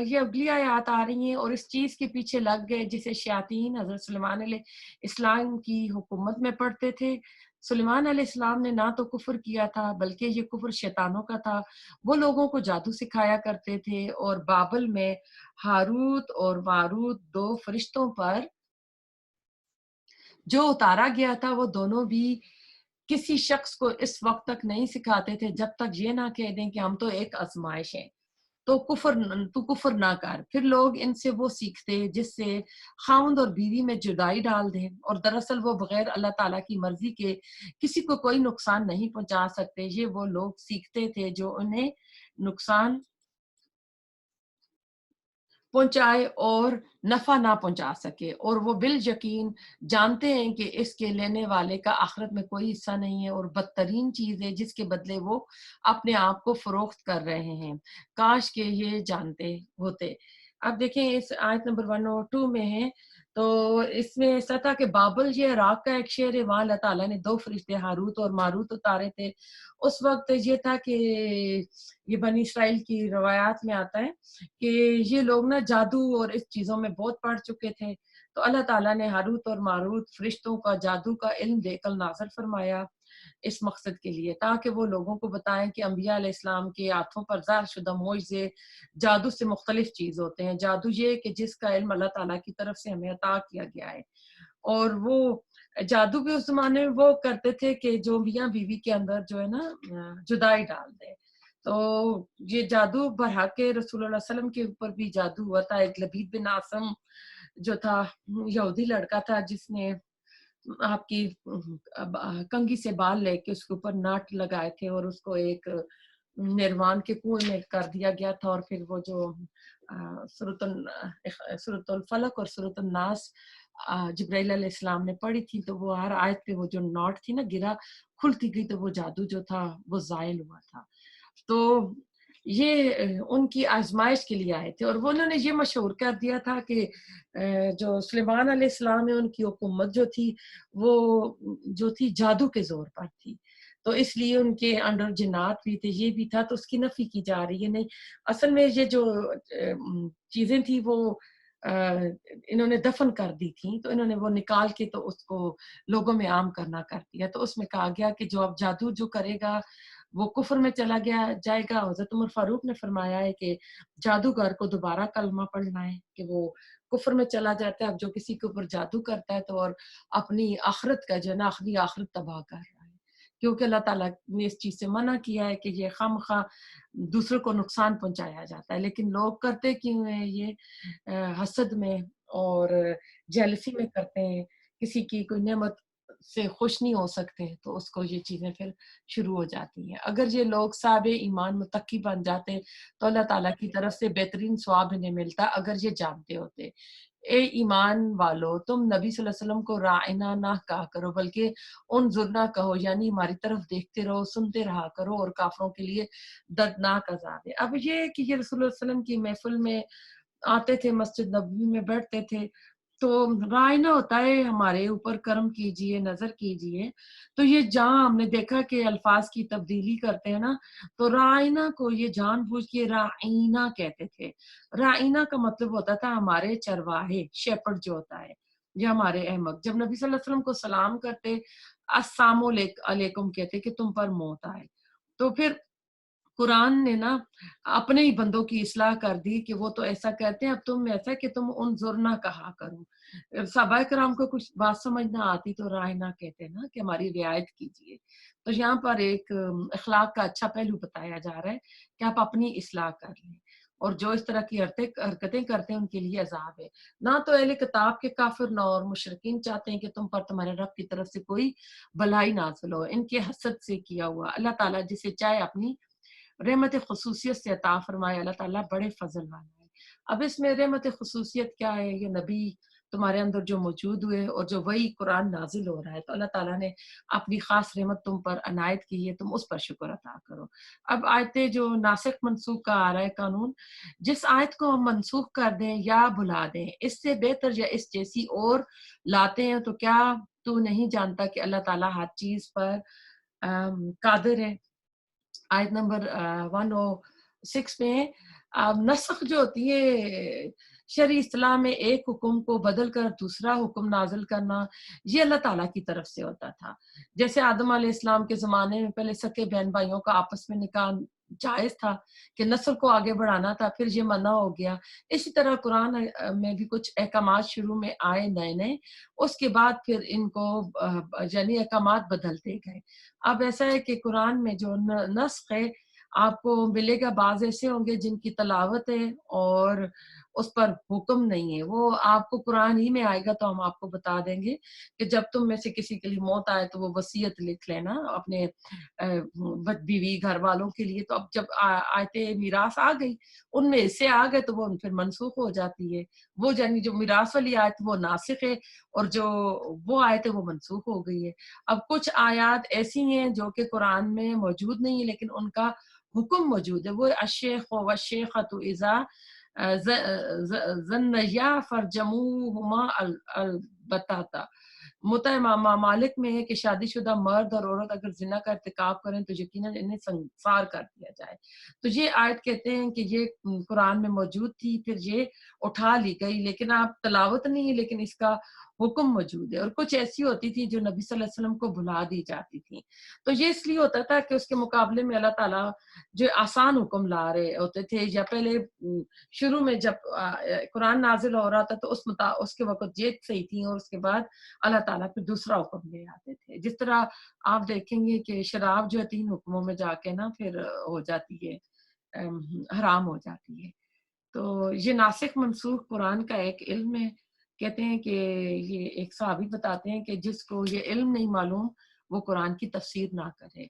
یہ اگلی آیات آ رہی ہیں, اور اس چیز کے پیچھے لگ گئے جسے شیاطین حضرت سلیمان علیہ السلام کی حکومت میں پڑھتے تھے. سلیمان علیہ السلام نے نہ تو کفر کیا تھا بلکہ یہ کفر شیطانوں کا تھا. وہ لوگوں کو جادو سکھایا کرتے تھے, اور بابل میں ہاروت اور ماروت 2 فرشتوں پر جو اتارا گیا تھا وہ دونوں بھی کسی شخص کو اس وقت تک نہیں سکھاتے تھے جب تک یہ نہ کہہ دیں کہ ہم تو ایک آزمائش ہیں, تو کفر نہ کر. پھر لوگ ان سے وہ سیکھتے جس سے خاوند اور بیوی میں جدائی ڈال دیں, اور دراصل وہ بغیر اللہ تعالیٰ کی مرضی کے کسی کو کوئی نقصان نہیں پہنچا سکتے. یہ وہ لوگ سیکھتے تھے جو انہیں نقصان پہنچائے اور نفع نہ پہنچا سکے, اور وہ بالیقین جانتے ہیں کہ اس کے لینے والے کا آخرت میں کوئی حصہ نہیں ہے, اور بدترین چیز ہے جس کے بدلے وہ اپنے آپ کو فروخت کر رہے ہیں. کاش کہ یہ جانتے ہوتے. اب دیکھیں اس آیت نمبر 102 میں ہے, تو اس میں ایسا تھا کہ بابل یہ عراق کا ایک شہر ہے, وہاں اللہ تعالیٰ نے 2 فرشتے ہاروت اور ماروت اتارے تھے. اس وقت یہ تھا کہ یہ بنی اسرائیل کی روایات میں آتا ہے کہ یہ لوگ نا جادو اور اس چیزوں میں بہت پڑھ چکے تھے. تو اللہ تعالیٰ نے ہاروت اور ماروت فرشتوں کا جادو کا علم دے کر نازل فرمایا اس مقصد کے لیے, تاکہ وہ لوگوں کو بتائیں کہ انبیاء علیہ السلام کے ہاتھوں پر ظاہر شدہ معجزے جادو سے مختلف چیز ہوتے ہیں. جادو یہ کہ جس کا علم اللہ تعالیٰ کی طرف سے ہمیں عطا کیا گیا ہے, اور وہ جادو بھی اس زمانے میں وہ کرتے تھے کہ جو میاں بیوی کے اندر جو ہے نا جدائی ڈال دے. تو یہ جادو برحق رسول اللہ علیہ وسلم کے اوپر بھی جادو ہوا تھا. ایک لبید بن عاصم جو تھا یہودی لڑکا تھا جس نے آپ کی کنگھی سے بال لے کے اس کے اوپر ناٹ لگائے تھے اور اس کو ایک نروان کے کنویں میں کر دیا گیا تھا، اور پھر وہ جو سورۃ الفلق اور سورۃ الناس جبرائیل علیہ السلام نے پڑھی تھی، تو وہ ہر آیت پہ وہ جو ناٹ تھی نا گرا، کھلتی گئی، تو وہ جادو جو تھا وہ زائل ہوا تھا. تو یہ ان کی آزمائش کے لیے آئے تھے، اور وہ انہوں نے یہ مشہور کر دیا تھا کہ جو سلیمان علیہ السلام ہے ان کی حکومت جو تھی وہ جو تھی جادو کے زور پر تھی، تو اس لیے ان کے انڈر جنات بھی تھے، یہ بھی تھا، تو اس کی نفی کی جا رہی ہے. نہیں، اصل میں یہ جو چیزیں تھی وہ انہوں نے دفن کر دی تھیں، تو انہوں نے وہ نکال کے تو اس کو لوگوں میں عام کرنا کر دیا. تو اس میں کہا گیا کہ جو اب جادو جو کرے گا وہ کفر میں چلا جائے گا. حضرت عمر فاروق نے فرمایا ہے کہ جادوگر کو دوبارہ کلمہ پڑھنا ہے کہ وہ کفر میں چلا جاتا ہے. اب جو کسی کے اوپر جادو کرتا ہے تو اور اپنی آخرت کا جو ہے نا اپنی آخرت تباہ کر رہا ہے، کیونکہ اللہ تعالیٰ نے اس چیز سے منع کیا ہے کہ یہ خواہ دوسروں کو نقصان پہنچایا جاتا ہے. لیکن لوگ کرتے کیوں ہیں یہ حسد میں اور جیلسی میں کرتے ہیں، کسی کی کوئی نعمت سے خوش نہیں ہو سکتے، تو اس کو یہ چیزیں پھر شروع ہو جاتی ہیں. اگر یہ لوگ صاحب ایمان متقی بن جاتے تو اللہ تعالیٰ کی طرف سے بہترین ثواب انہیں ملتا اگر یہ جانتے ہوتے. اے ایمان والو، تم نبی صلی اللہ علیہ وسلم کو رائنا نہ کہا کرو بلکہ انظرنا کہو، یعنی ہماری طرف دیکھتے رہو، سنتے رہا کرو، اور کافروں کے لیے دردناک عذاب ہے. اب یہ کہ یہ رسول اللہ علیہ وسلم کی محفل میں آتے تھے، مسجد نبوی میں بیٹھتے تھے، تو رائنا ہوتا ہے ہمارے اوپر کرم کیجئے، نظر کیجئے. تو یہ جہاں ہم نے دیکھا کہ الفاظ کی تبدیلی کرتے ہیں نا، تو رائنا کو یہ جان بوجھ کے رائنا کہتے تھے. رائنا کا مطلب ہوتا تھا ہمارے چرواہے، شیپرڈ جو ہوتا ہے، یہ ہمارے احمق. جب نبی صلی اللہ علیہ وسلم کو سلام کرتے، السلام علیکم کہتے کہ تم پر موت آئے. تو پھر قرآن نے نا اپنے ہی بندوں کی اصلاح کر دی کہ وہ تو ایسا کہتے ہیں، اب تم ایسا کہ تم انظرنا کہا کرو. صحابہ کرام کو کچھ بات سمجھ نہ آتی تو رائنا کہتے ہیں نا کہ ہماری رعایت کیجیے. تو یہاں پر ایک اخلاق کا اچھا پہلو بتایا جا رہا ہے کہ آپ اپنی اصلاح کر لیں، اور جو اس طرح کی حرکتیں کرتے ہیں ان کے لیے عذاب ہے. نہ تو اہل کتاب کے کافر نہ اور مشرکین چاہتے ہیں کہ تم پر تمہارے رب کی طرف سے کوئی بھلائی نازل ہو. ان کے حسد سے کیا ہوا اللہ تعالیٰ جسے چاہے اپنی رحمت خصوصیت سے عطا فرمائے. اللہ تعالیٰ بڑے فضل والا ہے. اب اس میں رحمت خصوصیت کیا ہے؟ یہ نبی تمہارے اندر جو موجود ہوئے اور جو وہی قرآن نازل ہو رہا ہے، تو اللہ تعالیٰ نے اپنی خاص رحمت تم پر عنایت کی ہے، تم اس پر شکر عطا کرو. اب آیتیں جو ناسخ منسوخ کا آ رہا ہے قانون، جس آیت کو ہم منسوخ کر دیں یا بھلا دیں، اس سے بہتر یا اس جیسی اور لاتے ہیں، تو کیا تو نہیں جانتا کہ اللہ تعالیٰ ہر چیز پر قادر ہے. آیت نمبر 106 میں نسخ جو ہوتی ہے شرعی اصطلاح میں ایک حکم کو بدل کر دوسرا حکم نازل کرنا، یہ اللہ تعالیٰ کی طرف سے ہوتا تھا. جیسے آدم علیہ السلام کے زمانے میں پہلے سکے بہن بھائیوں کا آپس میں نکاح جائز تھا کہ نسل کو آگے بڑھانا تھا، پھر یہ منع ہو گیا. اسی طرح قرآن میں بھی کچھ احکامات شروع میں آئے نئے، اس کے بعد پھر ان کو یعنی احکامات بدلتے گئے. اب ایسا ہے کہ قرآن میں جو نسخ ہے آپ کو ملے گا، بعض ایسے ہوں گے جن کی تلاوت ہے اور اس پر حکم نہیں ہے. وہ آپ کو قرآن ہی میں آئے گا تو ہم آپ کو بتا دیں گے کہ جب تم میں سے کسی کے لیے موت آئے تو وہ وصیت لکھ لینا اپنے بیوی گھر والوں کے لیے. تو اب جب آیتیں میراث آ گئی، ان میں حصے آ گئے تو وہ پھر منسوخ ہو جاتی ہے. وہ یعنی جو میراث والی آیت وہ ناسخ ہے، اور جو وہ آیت ہے وہ منسوخ ہو گئی ہے. اب کچھ آیات ایسی ہیں جو کہ قرآن میں موجود نہیں ہے لیکن ان کا حکم موجود ہے. وہ الشیخ و الشیخۃ اذا زنیا فرجموہما البتاتا. ممالک میں ہے کہ شادی شدہ مرد اور عورت اگر زنا کا ارتکاب کریں تو یقیناً انہیں سنسار کر دیا جائے. تو یہ آیت کہتے ہیں کہ یہ قرآن میں موجود تھی، پھر یہ اٹھا لی گئی، لیکن آپ تلاوت نہیں ہے لیکن اس کا حکم موجود ہے. اور کچھ ایسی ہوتی تھی جو نبی صلی اللہ علیہ وسلم کو بھلا دی جاتی تھی. تو یہ اس لیے ہوتا تھا کہ اس کے مقابلے میں اللہ تعالیٰ جو آسان حکم لا رہے ہوتے تھے، یا پہلے شروع میں جب قرآن نازل ہو رہا تھا تو اس کے وقت یہ صحیح تھی، اور اس کے بعد اللہ تعالیٰ پھر دوسرا حکم لے آتے تھے. جس طرح آپ دیکھیں گے کہ شراب جو ہے 3 حکموں میں جا کے نا پھر ہو جاتی ہے، حرام ہو جاتی ہے. تو یہ ناسخ منسوخ قرآن کا ایک علم ہے کہتے ہیں کہ یہ ایک صحابی بتاتے ہیں کہ جس کو یہ علم نہیں معلوم وہ قرآن کی تفسیر نہ کرے.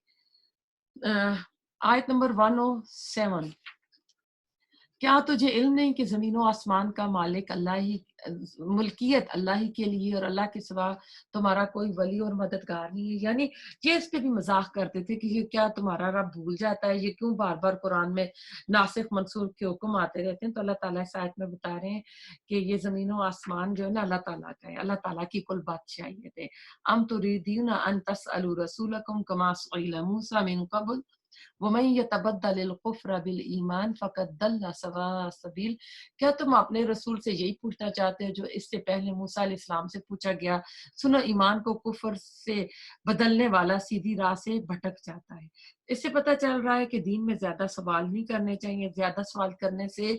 آیت نمبر 107. کیا تجھے علم نہیں کہ زمین و آسمان کا مالک اللہ ہی، ملکیت اللہ ہی کے لیے، اور اللہ کے سوا تمہارا کوئی ولی اور مددگار نہیں ہے. یعنی یہ اس پہ بھی مذاق کرتے تھے کہ یہ کیا تمہارا رب بھول جاتا ہے، یہ کیوں بار بار قرآن میں ناسخ منسوخ کے حکم آتے رہتے ہیں. تو اللہ تعالیٰ اس آیت میں بتا رہے ہیں کہ یہ زمین و آسمان جو ہے نا اللہ تعالیٰ کا ہے، اللہ تعالیٰ کی کل بادشاہیت ہے. ام تریدون ان تسألوا رسولکم کما سئل موسیٰ من قبل وَمَن يَتَبَدَّلِ الْكُفْرَ بِالْإِيمَانِ فَقَدْ ضَلَّ سَوَاءَ السَّبِيلِ. کیا تم اپنے رسول سے یہی پوچھنا چاہتے ہو جو اس سے پہلے موسیٰ علیہ السلام سے پوچھا گیا؟ سنو، ایمان کو کفر سے بدلنے والا سیدھی راہ سے بھٹک جاتا ہے. اس سے پتہ چل رہا ہے کہ دین میں زیادہ سوال نہیں کرنے چاہیے. زیادہ سوال کرنے سے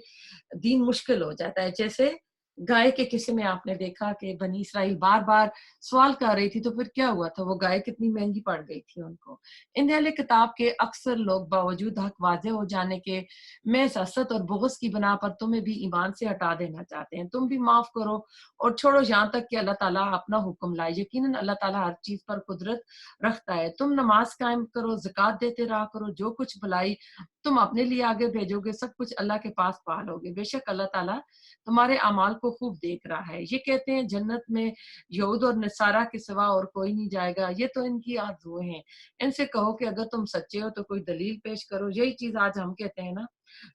دین مشکل ہو جاتا ہے. جیسے گائے کے قصے میں آپ نے دیکھا کہ بنی اسرائیل بار بار سوال کر رہی تھی تو پھر کیا ہوا تھا، وہ گائے کتنی مہنگی پڑ گئی تھی ان کو. ان اہل کتاب کے اکثر لوگ باوجود حق واضح ہو جانے کے محض حسد اور بغض کی بنا پر تمہیں بھی ایمان سے ہٹا دینا چاہتے ہیں. تم بھی معاف کرو اور چھوڑو یہاں تک کہ اللہ تعالیٰ اپنا حکم لائے. یقیناً اللہ تعالیٰ ہر چیز پر قدرت رکھتا ہے. تم نماز قائم کرو، زکوٰۃ دیتے رہا کرو. جو کچھ بھلائی تم اپنے لیے آگے بھیجو گے سب کچھ اللہ کے پاس پالو گے. بے شک اللہ تعالیٰ تمہارے اعمال کو خوب دیکھ رہا ہے. یہ کہتے ہیں جنت میں یہود اور نصارہ کے سوا اور کوئی نہیں جائے گا. یہ تو ان کی آرزوئیں ہیں. ان سے کہو کہ اگر تم سچے ہو تو کوئی دلیل پیش کرو. یہی چیز آج ہم کہتے ہیں نا.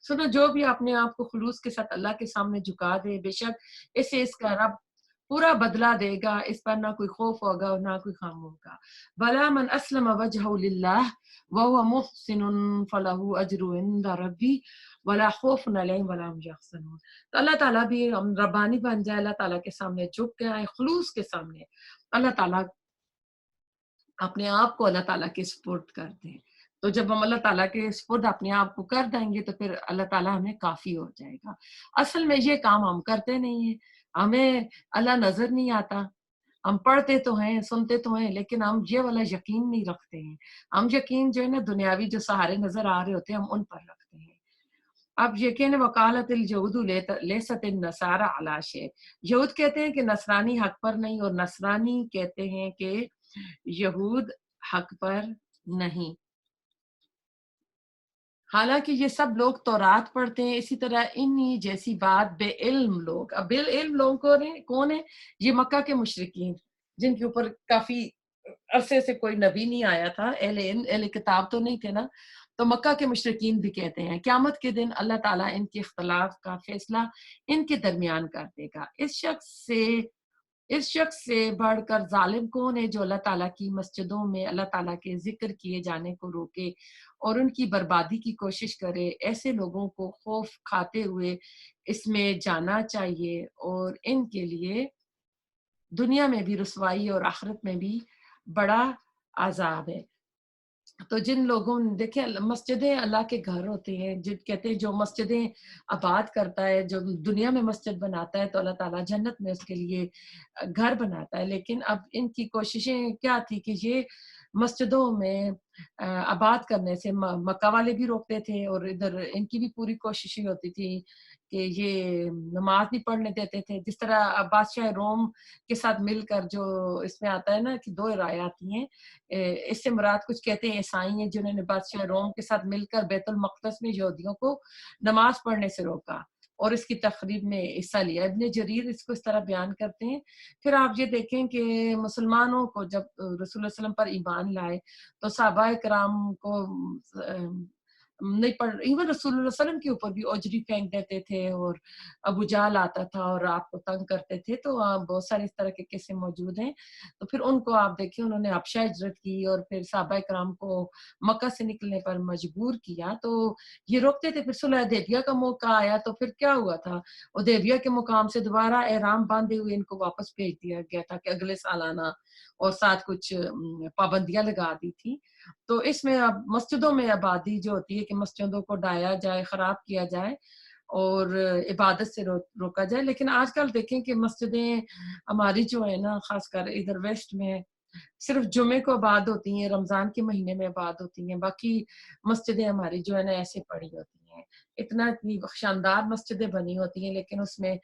سنو، جو بھی اپنے آپ کو خلوص کے ساتھ اللہ کے سامنے جھکا دے بے شک اسے اس کا رب پورا بدلہ دے گا. اس پر نہ کوئی خوف ہوگا اور نہ کوئی غم ہوگا. بلا من اسلم وجہہ للہ وہو محسن فلہ اجر عند ربی ولا خوف علیہم ولا هم یحزنون. تو اللہ تعالیٰ بھی ہم ربانی بن جائے، اللہ تعالیٰ کے سامنے جھک کے آئے خلوص کے سامنے. اللہ تعالیٰ اپنے آپ کو اللہ تعالیٰ کے سپورٹ کر دیں. تو جب ہم اللہ تعالیٰ کے سپورٹ اپنے آپ کو کر دیں گے تو پھر اللہ تعالیٰ ہمیں کافی ہو جائے گا. اصل میں یہ کام ہم کرتے نہیں ہیں. ہمیں اللہ نظر نہیں آتا. ہم پڑھتے تو ہیں، سنتے تو ہیں، لیکن ہم یہ والا یقین نہیں رکھتے ہیں. ہم یقین جو ہے نا دنیاوی جو سہارے نظر آ رہے ہوتے ہیں ہم ان پر رکھتے ہیں. اب یقین وکالت الجہود لیست النصارى علی شیء. یہود کہتے ہیں کہ نصرانی حق پر نہیں، اور نصرانی کہتے ہیں کہ یہود حق پر نہیں. حالانکہ یہ سب لوگ تورات پڑھتے ہیں. اسی طرح انہی جیسی بات بے علم لوگ. اب بے علم لوگ کون ہیں؟ یہ مکہ کے مشرکین جن کے اوپر کافی عرصے سے کوئی نبی نہیں آیا تھا. اہل کتاب تو نہیں تھے نا. تو مکہ کے مشرکین بھی کہتے ہیں قیامت کے دن اللہ تعالیٰ ان کے اختلاف کا فیصلہ ان کے درمیان کر دے گا. اس شخص سے بڑھ کر ظالم کون ہے جو اللہ تعالیٰ کی مسجدوں میں اللہ تعالیٰ کے ذکر کیے جانے کو روکے اور ان کی بربادی کی کوشش کرے. ایسے لوگوں کو خوف کھاتے ہوئے اس میں جانا چاہیے اور ان کے لیے دنیا میں بھی رسوائی اور آخرت میں بھی بڑا عذاب ہے. تو جن لوگوں نے دیکھیں مسجدیں اللہ کے گھر ہوتے ہیں، جن کہتے ہیں جو مسجدیں آباد کرتا ہے، جو دنیا میں مسجد بناتا ہے تو اللہ تعالیٰ جنت میں اس کے لیے گھر بناتا ہے. لیکن اب ان کی کوششیں کیا تھی کہ یہ مسجدوں میں آباد کرنے سے مکہ والے بھی روکتے تھے اور ادھر ان کی بھی پوری کوششیں ہوتی تھی کہ یہ نماز نہیں پڑھنے دیتے تھے. جس طرح بادشاہ روم کے ساتھ مل کر جو اس میں آتا ہے نا کہ 2 رائے آتی ہیں. اس سے مراد کچھ کہتے ہیں عیسائی ہیں جنہوں نے بادشاہ روم کے ساتھ مل کر بیت المقدس میں یہودیوں کو نماز پڑھنے سے روکا اور اس کی تقریب میں حصہ لیا. ابن جریر اس کو اس طرح بیان کرتے ہیں. پھر آپ یہ دیکھیں کہ مسلمانوں کو جب رسول اللہ صلی اللہ علیہ وسلم پر ایمان لائے تو صحابہ کرام کو نہیں پڑھ، ایون رسول اللہ صلی اللہ علیہ وسلم کے اوپر بھی اوجری پھینک دیتے تھے اور ابو جہل آتا تھا اور آپ کو تنگ کرتے تھے. تو بہت سارے اس طرح کے قصے موجود ہیں. تو پھر ان کو آپ دیکھیں انہوں نے حبشہ ہجرت کی اور پھر صحابہ کرام کو مکہ سے نکلنے پر مجبور کیا. تو یہ روکتے تھے. پھر صلح حدیبیہ کا موقع آیا تو پھر کیا ہوا تھا، حدیبیہ کے مقام سے دوبارہ احرام باندھے ہوئے ان کو واپس بھیج دیا گیا تھا کہ اگلے سال آنا، اور ساتھ کچھ پابندیاں لگا دی تھی. تو اس میں اب مسجدوں میں آبادی جو ہوتی ہے کہ مسجدوں کو ڈھایا جائے، خراب کیا جائے اور عبادت سے روکا جائے. لیکن آج کل دیکھیں کہ مسجدیں ہماری جو ہے نا خاص کر ادھر ویسٹ میں صرف جمعے کو آباد ہوتی ہیں، رمضان کے مہینے میں آباد ہوتی ہیں. باقی مسجدیں ہماری جو ہے نا ایسے پڑی ہوتی ہیں. اتنی شاندار مسجدیں بنی ہوتی ہیں لیکن اس میں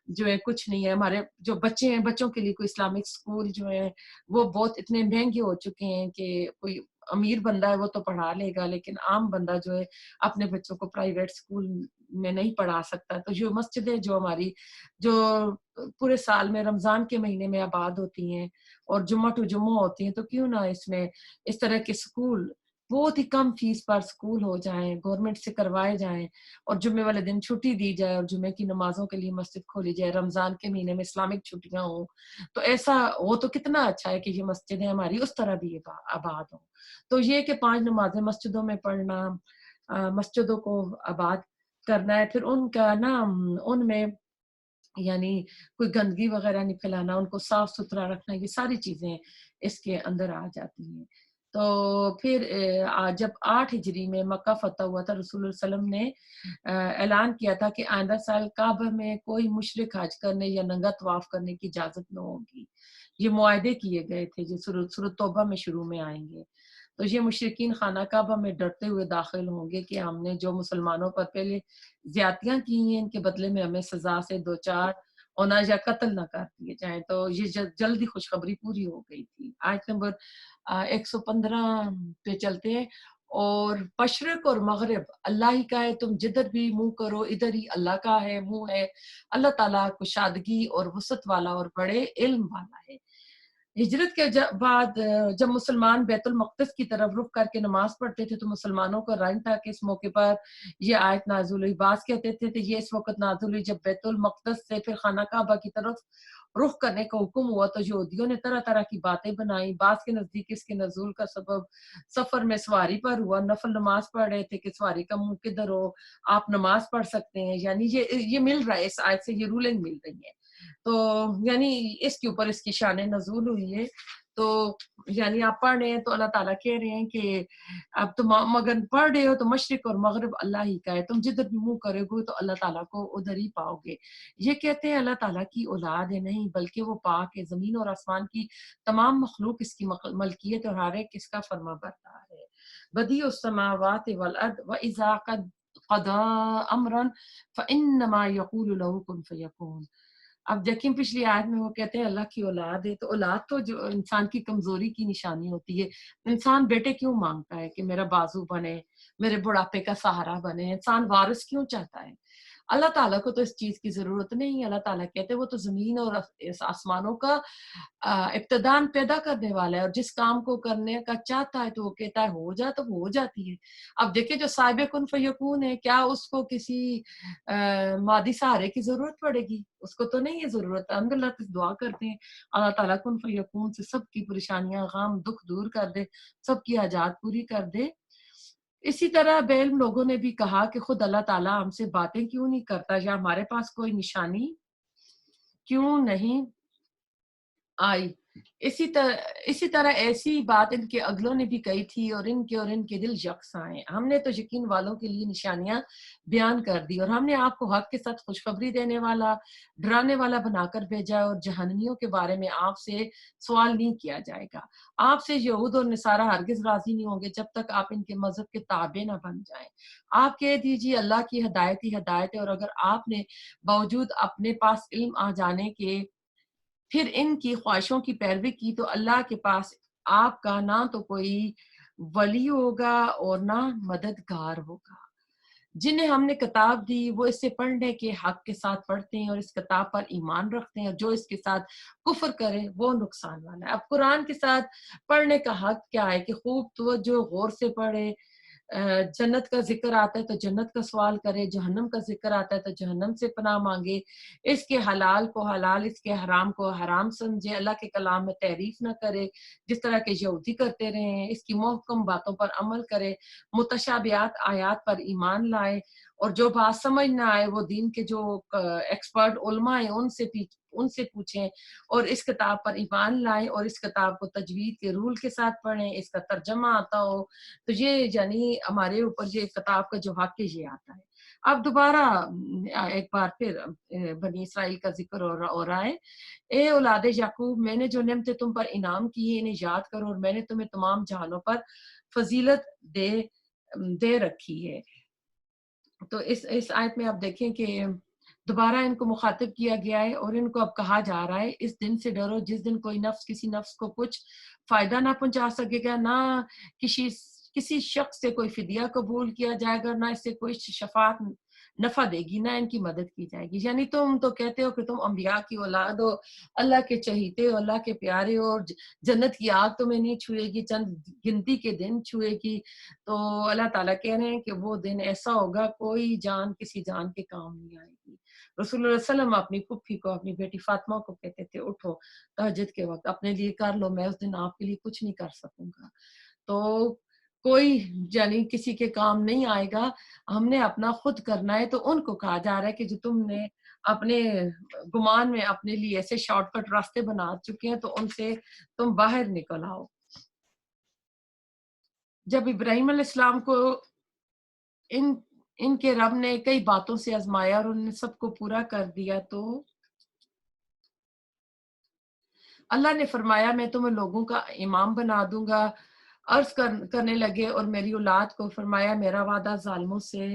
جو ہے کچھ نہیں ہے. ہمارے جو بچے ہیں بچوں کے لیے کوئی اسلامک اسکول جو ہے وہ بہت اتنے مہنگے ہو چکے ہیں کہ کوئی امیر بندہ ہے وہ تو پڑھا لے گا لیکن عام بندہ جو ہے اپنے بچوں کو پرائیویٹ اسکول میں نہیں پڑھا سکتا. تو جو مسجدیں جو ہماری جو پورے سال میں رمضان کے مہینے میں آباد ہوتی ہیں اور جمعہ ٹو جمعہ ہوتی ہیں تو کیوں نہ اس میں اس طرح کے اسکول بہت ہی کم فیس پر اسکول ہو جائیں, گورنمنٹ سے کروائے جائیں اور جمعے والے دن چھٹی دی جائے اور جمعے کی نمازوں کے لیے مسجد کھولی جائے, رمضان کے مہینے میں اسلامک چھٹیاں ہوں تو ایسا وہ تو کتنا اچھا ہے کہ یہ مسجدیں ہماری اس طرح بھی آباد ہوں. تو یہ کہ 5 نمازیں مسجدوں میں پڑھنا, مسجدوں کو آباد کرنا ہے, پھر ان کا نا ان میں یعنی کوئی گندگی وغیرہ نہیں پھیلانا, ان کو صاف ستھرا رکھنا, یہ ساری چیزیں اس کے اندر آ جاتی ہیں. تو پھر جب 8 ہجری میں مکہ فتح ہوا تھا رسول اللہ صلی اللہ علیہ وسلم نے اعلان کیا تھا کہ آئندہ سال کعبہ میں کوئی مشرک حج کرنے یا ننگا طواف کرنے کی اجازت نہ ہوگی. یہ معاہدے کیے گئے تھے جو سورۃ توبہ میں شروع میں آئیں گے. تو یہ مشرکین خانہ کعبہ میں ڈرتے ہوئے داخل ہوں گے کہ ہم نے جو مسلمانوں پر پہلے زیادتیاں کی ہیں ان کے بدلے میں ہمیں سزا سے دو چار ہونا یا قتل نہ کر دیے جائیں. تو یہ جلدی خوشخبری پوری ہو گئی تھی. آیت نمبر 115 پہ چلتے ہیں. اور مشرق اور مغرب اللہ ہی کا ہے, تم جدھر بھی منہ کرو ادھر ہی اللہ کا ہے منہ ہے. اللہ تعالیٰ کشادگی اور وسعت والا اور بڑے علم والا ہے. ہجرت کے بعد جب مسلمان بیت المقدس کی طرف رخ کر کے نماز پڑھتے تھے تو مسلمانوں کو رائن تھا کہ اس موقع پر یہ آیت نازل ہوئی. بعض کہتے تھے کہ یہ اس وقت نازل ہوئی جب بیت المقدس سے پھر خانہ کعبہ کی طرف رخ کرنے کا حکم ہوا تو یہودیوں نے طرح طرح کی باتیں بنائی. بعض کے نزدیک اس کے نزول کا سبب سفر میں سواری پر ہوا. نفل نماز پڑھ رہے تھے کہ سواری کا منہ کدھر ہو آپ نماز پڑھ سکتے ہیں, یعنی یہ مل رہا ہے, اس آیت سے یہ رولنگ مل رہی ہے. تو یعنی اس کے اوپر اس کی شان نزول ہوئی ہے. تو یعنی آپ پڑھ رہے ہیں تو اللہ تعالیٰ کہہ رہے ہیں کہ اب تم مگر پڑھ رہے ہو تو مشرق اور مغرب اللہ ہی کا ہے, تم جدھر بھی منہ کرے گے تو اللہ تعالیٰ کو ادھر ہی پاؤ گے. یہ کہتے ہیں اللہ تعالیٰ کی اولاد ہے, نہیں بلکہ وہ پاک ہے. زمین اور آسمان کی تمام مخلوق اس کی ملکیت اور ہر ایک اس کا فرما بردار ہے. بدیع السماوات والارض واذا قضى امرا فانما يقول له كن فيكون. اب دیکھیں پچھلی آیت میں وہ کہتے ہیں اللہ کی اولاد ہے, تو اولاد تو جو انسان کی کمزوری کی نشانی ہوتی ہے. انسان بیٹے کیوں مانگتا ہے کہ میرا بازو بنے, میرے بڑھاپے کا سہارا بنے, انسان وارث کیوں چاہتا ہے. اللہ تعالیٰ کو تو اس چیز کی ضرورت نہیں. اللہ تعالیٰ کہتے ہیں وہ تو زمین اور آسمانوں کا ابتدان پیدا کرنے والا ہے, اور جس کام کو کرنے کا چاہتا ہے تو وہ کہتا ہے ہو جا تو وہ ہو جاتی ہے. اب دیکھیں جو صاحب کن فیکون ہے, کیا اس کو کسی مادی سہارے کی ضرورت پڑے گی؟ اس کو تو نہیں ہے ضرورت. الحمد للہ دعا کرتے ہیں اللہ تعالیٰ کن فیکون سے سب کی پریشانیاں غم دکھ دور کر دے, سب کی حاجات پوری کر دے. اسی طرح بے علم لوگوں نے بھی کہا کہ خود اللہ تعالیٰ ہم سے باتیں کیوں نہیں کرتا, یا ہمارے پاس کوئی نشانی کیوں نہیں آئی. اسی طرح ایسی بات ان کے اگلوں نے بھی کہی تھی اور ان کے دل یکساں ہیں. ہم نے تو یقین والوں کے لیے نشانیاں بیان کر دی, اور ہم نے آپ کو حق کے ساتھ خوشخبری دینے والا ڈرانے والا بنا کر بھیجا, اور جہنمیوں کے بارے میں آپ سے سوال نہیں کیا جائے گا. آپ سے یہود اور نصارہ ہرگز راضی نہیں ہوں گے جب تک آپ ان کے مذہب کے تابع نہ بن جائیں. آپ کہہ دیجیے اللہ کی ہدایت ہی ہدایت ہے, اور اگر آپ نے باوجود اپنے پاس علم آ جانے کے پھر ان کی خواہشوں کی پیروی کی تو اللہ کے پاس آپ کا نہ تو کوئی ولی ہوگا اور نہ مددگار ہوگا. جنہیں ہم نے کتاب دی وہ اسے پڑھنے کے حق کے ساتھ پڑھتے ہیں اور اس کتاب پر ایمان رکھتے ہیں, اور جو اس کے ساتھ کفر کرے وہ نقصان والا ہے. اب قرآن کے ساتھ پڑھنے کا حق کیا ہے کہ خوب توجہ غور سے پڑھے. جنت کا ذکر آتا ہے تو جنت کا سوال کرے, جہنم کا ذکر آتا ہے تو جہنم سے پناہ مانگے, اس کے حلال کو حلال اس کے حرام کو حرام سمجھے, اللہ کے کلام میں تعریف نہ کرے جس طرح کے یہودی کرتے رہے ہیں, اس کی محکم باتوں پر عمل کرے, متشابہات آیات پر ایمان لائے, اور جو بات سمجھ نہ آئے وہ دین کے جو ایکسپرٹ علماء ہیں ان سے پوچھیں, اور اس کتاب پر ایمان لائیں, اور اس کتاب کو تجوید کے رول کے ساتھ پڑھیں, اس کا ترجمہ آتا ہو. تو یہ یعنی ہمارے اوپر یہ کتاب کا جو حق ہے یہ آتا ہے. اب دوبارہ ایک بار پھر بنی اسرائیل کا ذکر ہو رہا ہے. اے اولاد یعقوب, میں نے جو نعمتیں تم پر انعام کی ہیں انہیں یاد کرو, اور میں نے تمہیں تمام جہانوں پر فضیلت دے رکھی ہے. تو اس آیت میں آپ دیکھیں کہ دوبارہ ان کو مخاطب کیا گیا ہے اور ان کو اب کہا جا رہا ہے اس دن سے ڈرو جس دن کوئی نفس کسی نفس کو کچھ فائدہ نہ پہنچا سکے گا، نہ کسی شخص سے کوئی فدیہ قبول کیا جائے گا، نہ اس سے کوئی شفاعت نفع دے گی، نہ ان کی مدد کی جائے گی۔ یعنی تم تو کہتے ہو کہ تم انبیاء کی اولاد ہو، اللہ کے چہیتے ہو، اللہ کے پیارے ہو، اور جنت کی آگ تمہیں نہیں چھوئے گی، چند گنتی کے دن چھوئے گی۔ تو اللہ تعالیٰ کہہ رہے ہیں کہ وہ دن ایسا ہوگا کوئی جان کسی جان کے کام نہیں آئے گی۔ رسول اللہ علیہ وسلم اپنی پھپھی کو، اپنی بیٹی فاطمہ کو کہتے تھے اٹھو تہجد کے وقت اپنے لیے کر لو، میں اس دن آپ کے لیے کچھ نہیں کر سکوں گا۔ تو کوئی یعنی کسی کے کام نہیں آئے گا، ہم نے اپنا خود کرنا ہے۔ تو ان کو کہا جا رہا ہے کہ جو تم نے اپنے گمان میں اپنے لیے ایسے شارٹ کٹ راستے بنا چکے ہیں تو ان سے تم باہر نکل آؤ۔ جب ابراہیم علیہ السلام کو ان کے رب نے کئی باتوں سے آزمایا اور انہوں نے سب کو پورا کر دیا، تو اللہ نے فرمایا میں تمہیں لوگوں کا امام بنا دوں گا۔ عرض کرنے لگے اور میری اولاد کو فرمایا میرا وعدہ ظالموں سے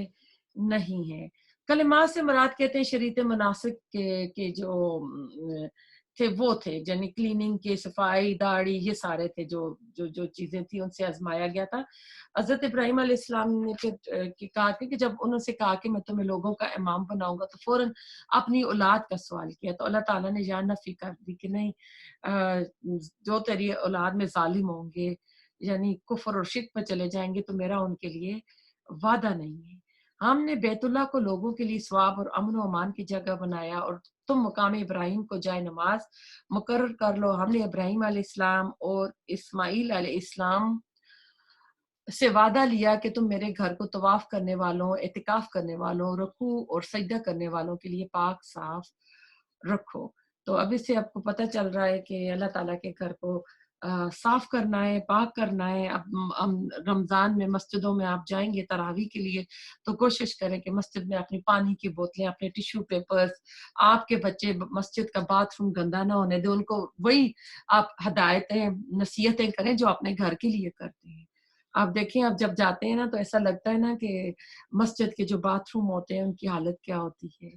نہیں ہے۔ کلمات سے مراد کہتے ہیں شریعت مناسک کے جو تھے وہ تھے، یعنی کلیننگ کے، صفائی، داڑھی، یہ سارے تھے جو جو جو چیزیں تھیں ان سے آزمایا گیا تھا۔ حضرت ابراہیم علیہ السلام نے پھر کہا کہ جب انہوں سے کہا کہ میں تمہیں لوگوں کا امام بناؤں گا تو فوراً اپنی اولاد کا سوال کیا، تو اللہ تعالیٰ نے یہاں نفی کر دی کہ نہیں، جو تیری اولاد میں ظالم ہوں گے یعنی کفر اور شرک پہ چلے جائیں گے تو میرا ان کے لیے وعدہ نہیں ہے۔ ہم نے بیت اللہ کو لوگوں کے لیے ثواب اور امن و امان کی جگہ بنایا اور تم مقام ابراہیم کو جائے نماز مقرر کر لو۔ ہم نے ابراہیم علیہ السلام اور اسماعیل علیہ السلام سے وعدہ لیا کہ تم میرے گھر کو طواف کرنے والوں، اعتکاف کرنے والوں، رکوع اور سجدہ کرنے والوں کے لیے پاک صاف رکھو۔ تو اب اس سے آپ کو پتہ چل رہا ہے کہ اللہ تعالیٰ کے گھر کو صاف کرنا ہے، پاک کرنا ہے۔ اب رمضان میں مسجدوں میں آپ جائیں گے تراویح کے لیے تو کوشش کریں کہ مسجد میں اپنی پانی کی بوتلیں، اپنے ٹیشو پیپرز، آپ کے بچے مسجد کا باتھ روم گندا نہ ہونے دیں، ان کو وہی آپ ہدایتیں، نصیحتیں کریں جو اپنے گھر کے لیے کرتے ہیں۔ آپ دیکھیں اب جب جاتے ہیں نا تو ایسا لگتا ہے نا کہ مسجد کے جو باتھ روم ہوتے ہیں ان کی حالت کیا ہوتی ہے،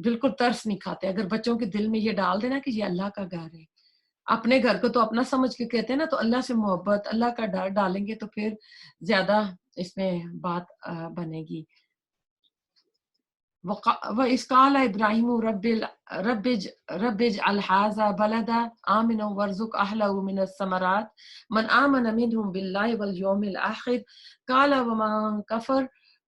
بالکل ترس نہیں کھاتے۔ اگر بچوں کے دل میں یہ ڈال دینا کہ یہ اللہ کا گھر ہے، اپنے گھر کو تو اپنا سمجھ کے کہتے ہیں نا، تو اللہ سے محبت، اللہ کا ڈر ڈالیں گے تو پھر زیادہ اس میں بات بنے گی۔ وَإِذْ قَالَ إِبْرَاهِيمُ رَبِّ اجْعَلْ هَٰذَا بَلَدًا آمِنًا وَارْزُقْ أَهْلَهُ مِنَ الثَّمَرَاتِ مَنْ آمَنَ مِنْهُم بِاللَّهِ وَالْيَوْمِ الْآخِرِ قَالَ وَمَن كَفَرَ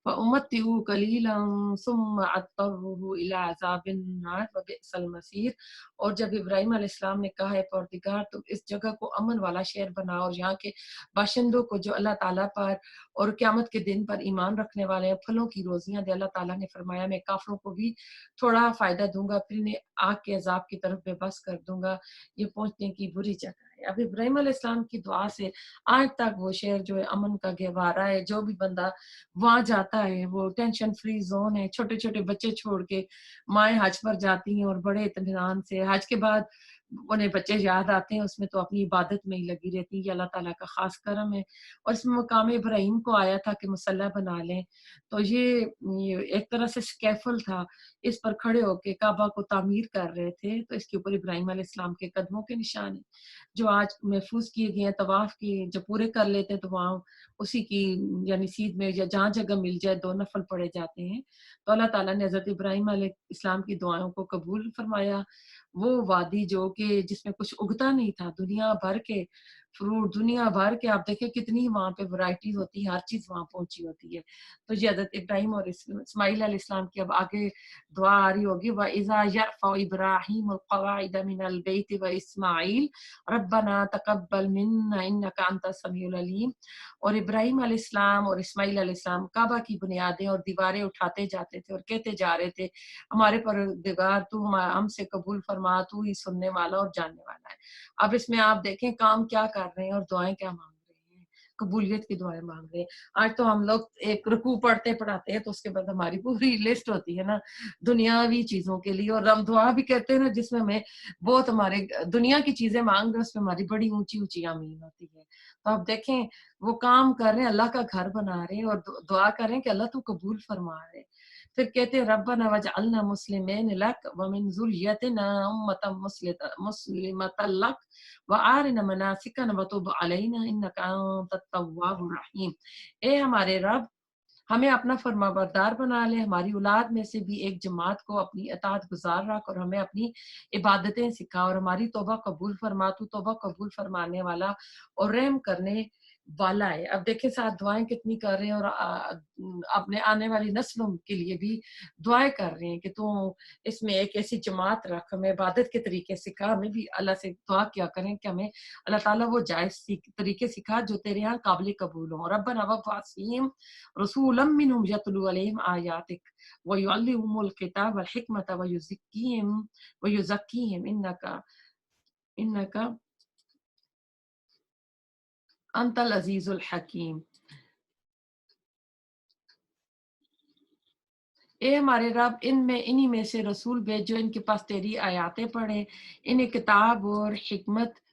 فَأُمَتِّعُهُ قَلِيلًا ثُمَّ أَضْطَرُّهُ إِلَىٰ عَذَابِ النَّارِ وَبِئْسَ الْمَصِيرُ۔ اور جب ابراہیم علیہ السلام نے کہا ہے پروردگار تم اس جگہ کو امن والا شہر بنا اور یہاں کے باشندوں کو جو اللہ تعالیٰ پر اور قیامت کے دن پر ایمان رکھنے والے ہیں پھلوں کی روزیاں دے۔ اللہ تعالیٰ نے فرمایا میں کافروں کو بھی تھوڑا فائدہ دوں گا پھر انہیں آگ کے عذاب کی طرف بے بس کر دوں گا، یہ پہنچنے کی بری جگہ ہے۔ اب ابراہیم علیہ السلام کی دعا سے آج تک وہ شہر جو ہے امن کا گہوارہ ہے، جو بھی بندہ وہاں جاتا ہے وہ ٹینشن فری زون ہے۔ چھوٹے چھوٹے بچے چھوڑ کے مائیں حج پر جاتی ہیں اور بڑے اطمینان سے، حج کے بعد انہیں بچے یاد آتے ہیں، اس میں تو اپنی عبادت میں ہی لگی رہتی ہیں۔ یہ اللہ تعالیٰ کا خاص کرم ہے۔ اور اس میں مقام ابراہیم کو آیا تھا کہ مسلح بنا لیں، تو یہ ایک طرح سے سکیفل تھا، اس پر کھڑے ہو کے کعبہ کو تعمیر کر رہے تھے، تو اس کے اوپر ابراہیم علیہ السلام کے قدموں کے نشان ہیں جو آج محفوظ کیے گئے ہیں۔ طواف کی جب پورے کر لیتے ہیں تو وہاں اسی کی یعنی سیدھ میں یا جہاں جگہ مل جائے 2 نفل پڑے جاتے ہیں۔ تو اللہ تعالیٰ نے حضرت ابراہیم علیہ السلام کی دعاؤں کو قبول فرمایا۔ وہ وادی جو کہ جس میں کچھ اگتا نہیں تھا، دنیا بھر کے فروٹ، دنیا بھر کے آپ دیکھیں کتنی وہاں پہ ورائٹیز ہوتی ہے، ہر چیز وہاں پہنچی ہوتی ہے۔ تو یہ حضرت ابراہیم اور اسماعیل علیہ السلام کی اب آگے دعا آ رہی ہوگی، وَإِذَا يَرْفَعُ إِبْرَاهِيمُ الْقَوَاعِدَ مِنَ الْبَيْتِ وَإِسْمَاعِيلُ رَبَّنَا تَقَبَّلْ مِنَّا إِنَّكَ أَنْتَ السَّمِيعُ الْعَلِيمُ۔ اور ابراہیم علیہ السلام اور اسماعیل علیہ السلام کعبہ کی بنیادیں اور دیواریں اٹھاتے جاتے تھے اور کہتے جا رہے تھے ہمارے پروردگار تو ہم سے قبول فرما، تو ہی سننے والا اور جاننے والا ہے۔ اب اس میں آپ دیکھیں کام کیا کر رہے ہیں اور دعائیں کیا مانگ رہے ہیں، قبولیت کی دعائیں مانگ رہے ہیں۔ آج تو ہم لوگ ایک رکوع پڑھاتے ہیں تو اس کے بعد ہماری پوری لسٹ ہوتی ہے نا دنیاوی چیزوں کے لیے، اور ہم دعا بھی کہتے ہیں نا جس میں ہمیں بہت ہمارے دنیا کی چیزیں مانگ رہے ہیں، اس میں ہماری بڑی اونچی اونچی آمین ہوتی ہے۔ تو آپ دیکھیں وہ کام کر رہے ہیں، اللہ کا گھر بنا رہے ہیں اور دعا کر رہے ہیں کہ اللہ تو قبول فرما رہے. پھر کہتے ہیں ربنا وجعلنا مسلمین لک ومن ذریتنا امۃ مسلمۃ لک وارنا مناسکنا وتب علینا انک انت التواب الرحیم. اے ہمارے رب، ہمیں اپنا فرما بردار بنا لے، ہماری اولاد میں سے بھی ایک جماعت کو اپنی اطاعت گزار رکھ اور ہمیں اپنی عبادتیں سکھا اور ہماری توبہ قبول فرما. تو توبہ قبول فرمانے والا اور رحم کرنے والا ہے. اب دیکھیں ساتھ دعائیں کتنی کر رہے ہیں اور اپنے آنے والی نسلوں کے لیے بھی دعائیں کر رہے ہیں کہ تو اس میں ایک ایسی جماعت رکھ، ہمیں عبادت کے طریقے سکھا. ہمیں بھی اللہ سے دعا کیا کریں کہ ہمیں اللہ تعالیٰ وہ جائز طریقے سکھا جو تیرے یہاں قابل قبول ہوں. ربنا وابعث فیہم رسولا منہم یتلو علیہم آیاتک ویعلمہم الکتاب والحکمۃ ویزکیہم انک انت العزیز الحکیم. اے ہمارے رب، انہی میں سے رسول بھیج جو ان کے پاس تیری آیاتیں پڑھیں، انہیں کتاب اور حکمت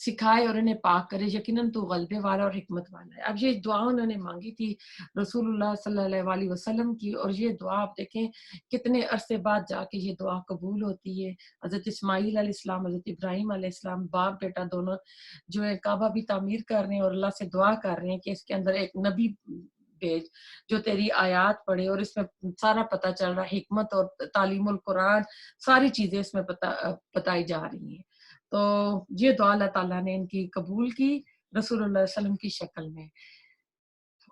سکھائے اور انہیں پاک کرے. یقیناً تو غلبے والا اور حکمت والا ہے. اب یہ دعا انہوں نے مانگی تھی رسول اللہ صلی اللہ علیہ وسلم کی، اور یہ دعا آپ دیکھیں کتنے عرصے بعد جا کے یہ دعا قبول ہوتی ہے. حضرت اسماعیل علیہ السلام، حضرت ابراہیم علیہ السلام، باپ بیٹا دونوں جو ہے کعبہ بھی تعمیر کر رہے ہیں اور اللہ سے دعا کر رہے ہیں کہ اس کے اندر ایک نبی بھیج جو تیری آیات پڑھے، اور اس میں سارا پتہ چل رہا ہے، حکمت اور تعلیم القرآن ساری چیزیں اس میں بتائی جا رہی ہیں. تو یہ دعا اللہ تعالیٰ نے ان کی قبول کی رسول اللہ صلی اللہ علیہ وسلم کی شکل میں.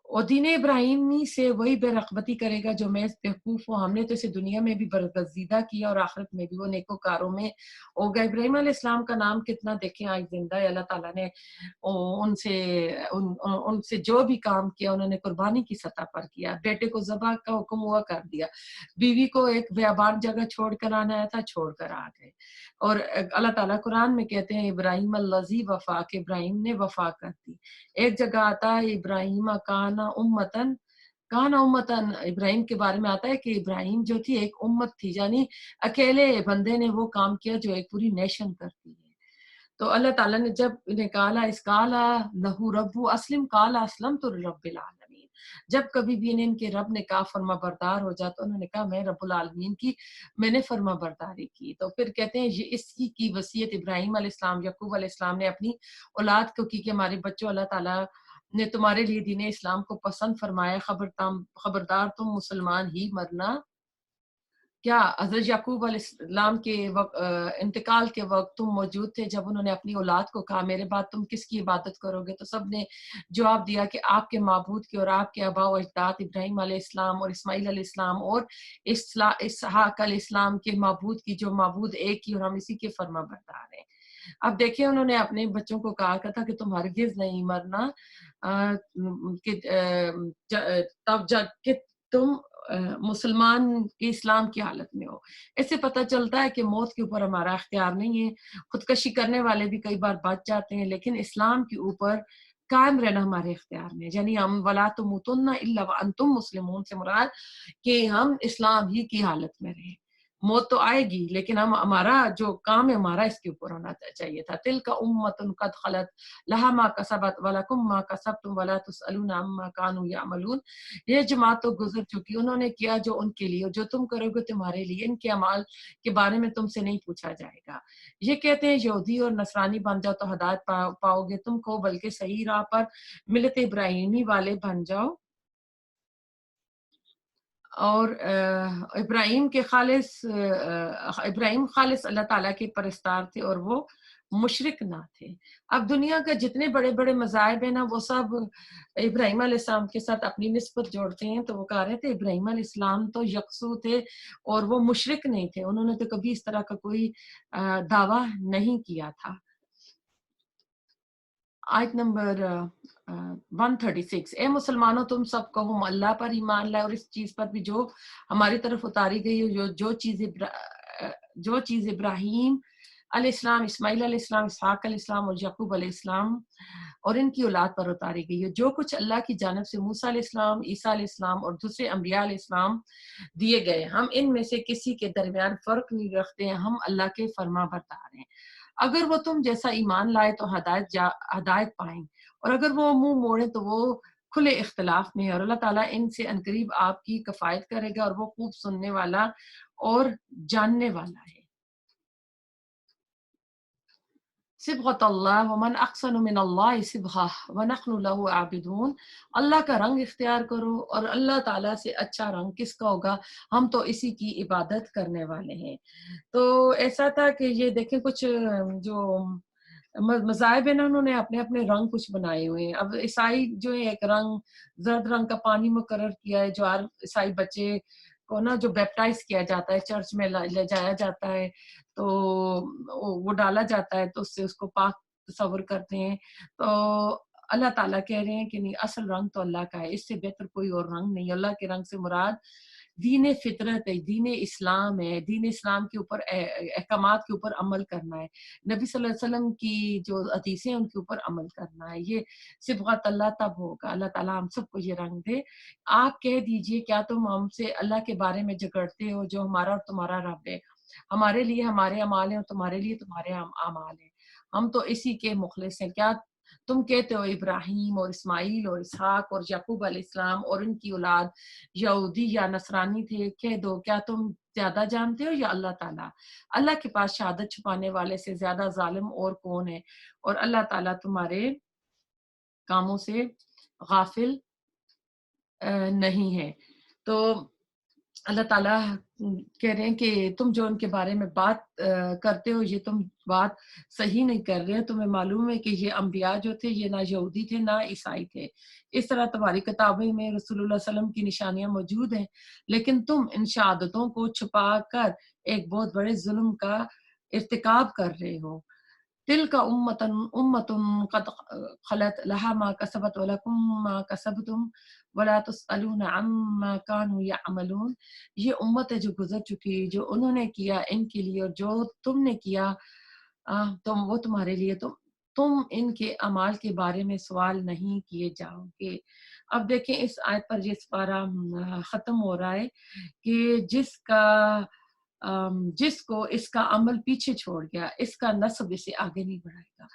اور دین ابراہیمی سے وہی بے رغبتی کرے گا جو محض بیوقوف ہو. ہم نے تو اسے دنیا میں بھی برگزیدہ کیا اور آخرت میں بھی وہ نیکوکاروں میں ہوگا. ابراہیم علیہ السلام کا نام کتنا دیکھیں آج زندہ ہے. اللہ تعالیٰ نے ان سے جو بھی کام کیا انہوں نے قربانی کی سطح پر کیا. بیٹے کو ذبح کا حکم ہوا کر دیا، بیوی کو ایک بیابان جگہ چھوڑ کر آنا آیا تھا، چھوڑ کر آ گئے. اور اللہ تعالیٰ قرآن میں کہتے ہیں ابراہیم الذی وفا، کہ ابراہیم نے وفا کر دی. ایک جگہ آتا ہے ابراہیم کانا امتن، ابراہیم کے بارے میں آتا ہے کہ ابراہیم جو تھی ایک امت تھی، یعنی اکیلے بندے نے وہ کام کیا جو ایک پوری نیشن کرتی ہے. تو اللہ تعالیٰ نے جب انہیں کالا اس کالا لہو ربو اسلم کالا اسلم تو رب العالمین، جب کبھی بھی انہیں ان کے رب نے کہا فرما بردار ہو جا، تو انہوں نے کہا میں رب العالمین کی میں نے فرما برداری کی. تو پھر کہتے ہیں یہ اس کی وصیت ابراہیم علیہ السلام یعقوب علیہ السلام نے اپنی اولاد کو کی کہ ہمارے بچوں، اللہ تعالیٰ نے تمہارے لیے دین اسلام کو پسند فرمایا، خبردار تم مسلمان ہی مرنا. کیا حضرت یعقوب علیہ السلام کے انتقال کے وقت تم موجود تھے جب انہوں نے اپنی اولاد کو کہا میرے بعد تم کس کی عبادت کرو گے؟ تو سب نے جواب دیا کہ آپ کے معبود کی اور آپ کے آباء و اجداد ابراہیم علیہ السلام اور اسماعیل علیہ السلام اور اسحاق علیہ السلام کے معبود کی، جو معبود ایک ہی، اور ہم اسی کے فرما بردار ہیں. اب دیکھیں انہوں نے اپنے بچوں کو کہا تھا کہ تم ہرگز نہیں مرنا، تب جب کہ تم مسلمان کی اسلام کی حالت میں ہو. اس سے پتہ چلتا ہے کہ موت کے اوپر ہمارا اختیار نہیں ہے. خودکشی کرنے والے بھی کئی بار بچ جاتے ہیں، لیکن اسلام کے اوپر قائم رہنا ہمارے اختیار میں. یعنی ہم ولا تموتن الا وانتم مسلمون سے مراد کہ ہم اسلام ہی کی حالت میں رہیں. موت تو آئے گی لیکن ہمارا جو کام ہے ہمارا اس کے اوپر ہونا چاہیے تھا. تلک امۃ قد خلت لہا ما کسبت ولکم ما کسبتم ولا تسألون عما كانوا يعملون. یہ جماعت تو گزر چکی، انہوں نے کیا جو ان کے لیے، جو تم کرو گے تمہارے لیے، ان کے اعمال کے بارے میں تم سے نہیں پوچھا جائے گا. یہ کہتے ہیں یہودی اور نصرانی بن جاؤ تو ہدایت پاؤ گے تم کو، بلکہ صحیح راہ پر ملت ابراہیمی والے بن جاؤ. اور ابراہیم خالص اللہ تعالیٰ کے پرستار تھے اور وہ مشرک نہ تھے. اب دنیا کا جتنے بڑے بڑے مذاہب ہیں نا، وہ سب ابراہیم علیہ السلام کے ساتھ اپنی نسبت جوڑتے ہیں. تو وہ کہہ رہے تھے ابراہیم علیہ السلام تو یکسو تھے اور وہ مشرک نہیں تھے، انہوں نے تو کبھی اس طرح کا کوئی دعویٰ نہیں کیا تھا. آیت نمبر 136، اے مسلمانوں تم سب کو ہم اللہ پر ایمان لائے اور اس چیز پر بھی جو ہماری طرف اتاری گئی ہے، جو چیز ابراہیم علیہ السلام، اسماعیل علیہ السلام، اسحاق علیہ السلام اور یعقوب علیہ السلام اور ان کی اولاد پر اتاری گئی ہے، جو کچھ اللہ کی جانب سے موسیٰ علیہ السلام، عیسیٰ علیہ السلام اور دوسرے انبیاء علیہ السلام دیے گئے، ہم ان میں سے کسی کے درمیان فرق نہیں رکھتے ہیں، ہم اللہ کے فرما بردار ہیں. اگر وہ تم جیسا ایمان لائے تو ہدایت پائیں، اور اگر وہ منہ موڑے تو وہ کھلے اختلاف میں ہے، اور اللہ تعالیٰ ان سے عنقریب آپ کی کفایت کرے گا، اور وہ خوب سننے والا اور جاننے والا ہے۔ صبغۃ اللہ ومن احسن من اللہ صبغہ ونحن له عابدون۔ اللہ کا رنگ اختیار کرو، اور اللہ تعالیٰ سے اچھا رنگ کس کا ہوگا، ہم تو اسی کی عبادت کرنے والے ہیں۔ تو ایسا تھا کہ یہ دیکھیں کچھ جو مذاہب ہیں نا، انہوں نے اپنے اپنے رنگ کچھ بنائے ہوئے ہیں۔ اب عیسائی جو ہے ایک رنگ زرد رنگ کا پانی مقرر کیا ہے، جو ہر عیسائی بچے کو نا جو بیپٹائز کیا جاتا ہے، چرچ میں لے جایا جاتا ہے، تو وہ ڈالا جاتا ہے تو اس سے اس کو پاک تصور کرتے ہیں۔ تو اللہ تعالیٰ کہہ رہے ہیں کہ نہیں، اصل رنگ تو اللہ کا ہے، اس سے بہتر کوئی اور رنگ نہیں۔ اللہ کے رنگ سے مراد دین فطرت ہے، دین اسلام ہے، دین اسلام کے اوپر احکامات کے اوپر عمل کرنا ہے، نبی صلی اللہ علیہ وسلم کی جو حدیثیں ان کے اوپر عمل کرنا ہے۔ یہ صبغت اللہ تب ہوگا، اللہ تعالیٰ ہم سب کو یہ رنگ دے۔ آپ کہہ دیجئے کیا تم ہم سے اللہ کے بارے میں جھگڑتے ہو جو ہمارا اور تمہارا رب ہے؟ ہمارے لیے ہمارے اعمال ہیں اور تمہارے لیے تمہارے اعمال ہیں، ہم تو اسی کے مخلص ہیں۔ کیا تم کہتے ہو ابراہیم اور اسماعیل اور اسحاق اور یعقوب علیہ السلام اور ان کی اولاد یہودی یا نصرانی تھے؟ کہہ دو کیا تم زیادہ جانتے ہو یا اللہ تعالیٰ؟ اللہ کے پاس شہادت چھپانے والے سے زیادہ ظالم اور کون ہے، اور اللہ تعالیٰ تمہارے کاموں سے غافل نہیں ہے۔ تو اللہ تعالیٰ کہہ رہے ہیں کہ تم جو ان کے بارے میں بات کرتے ہو، یہ تم بات صحیح نہیں کر رہے ہیں۔ تمہیں معلوم ہے کہ یہ انبیاء جو تھے یہ نہ یہودی تھے نہ عیسائی تھے، اس طرح تمہاری کتابیں میں رسول اللہ صلی اللہ علیہ وسلم کی نشانیاں موجود ہیں، لیکن تم ان شہادتوں کو چھپا کر ایک بہت بڑے ظلم کا ارتکاب کر رہے ہو۔ تلک امتن قد خلت لها ما کسبت ولکم ما کسبتم ولا تسألون عما كانوا يعملون۔ یہ امت ہے جو گزر چکی، جو انہوں نے کیا ان کے لیے، اور جو تم نے کیا تم وہ تمہارے لیے، تم ان کے اعمال کے بارے میں سوال نہیں کیے جاؤ گے۔ اب دیکھیں اس آیت پر یہ سپارہ ختم ہو رہا ہے کہ جس کو اس کا عمل پیچھے چھوڑ گیا، اس کا نسب اسے آگے نہیں بڑھائے گا۔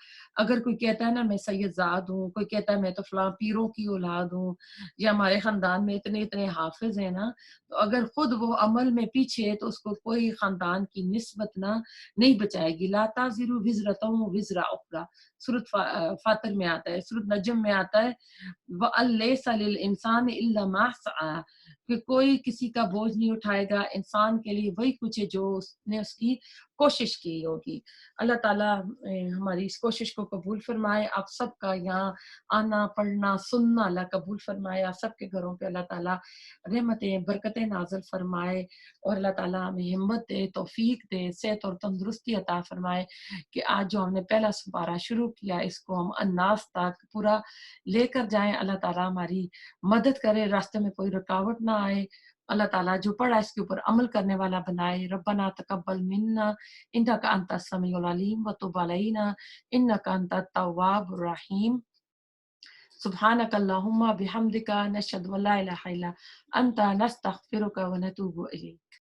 اگر کوئی کہتا ہے نا میں سید زاد ہوں، کوئی کہتا ہے میں تو فلاں پیروں کی اولاد ہوں، یا ہمارے خاندان میں اتنے اتنے حافظ ہیں نا، تو اگر خود وہ عمل میں پیچھے ہے تو اس کو کوئی خاندان کی نسبت نہ نہیں بچائے گی۔ لا تازر وزرۃ وزر اخری، سورۃ فاطر میں آتا ہے، سورۃ نجم میں آتا ہے وَأَن لَيْسَ لِلْإِنسَانِ إِلَّا مَا سَعَىٰ، کہ کوئی کسی کا بوجھ نہیں اٹھائے گا، انسان کے لیے وہی کچھ ہے جو اس نے اس کی کوشش کی ہوگی۔ اللہ تعالیٰ ہماری اس کوشش کو قبول فرمائے، آپ سب کا یہاں آنا پڑھنا سننا اللہ قبول فرمائے، آپ سب کے گھروں پہ اللہ تعالیٰ رحمتیں برکتیں نازل فرمائے، اور اللہ تعالیٰ ہمیں ہمت دے، توفیق دے، صحت اور تندرستی عطا فرمائے کہ آج جو ہم نے پہلا سپارہ شروع کیا اس کو ہم الناس تک پورا لے کر جائیں۔ اللہ تعالیٰ ہماری مدد کرے، راستے میں کوئی رکاوٹ نہ آئے۔ اللہ تعالیٰ جو پڑھا اس کے اوپر عمل کرنے والا بنائے۔ ربنا تقبل منا انک انت السمیع العلیم وتب علینا انک انت التواب الرحیم۔ سبحانک اللہم بحمدک نشہد ان لا الہ الا انت نستغفرک ونتوب الیک۔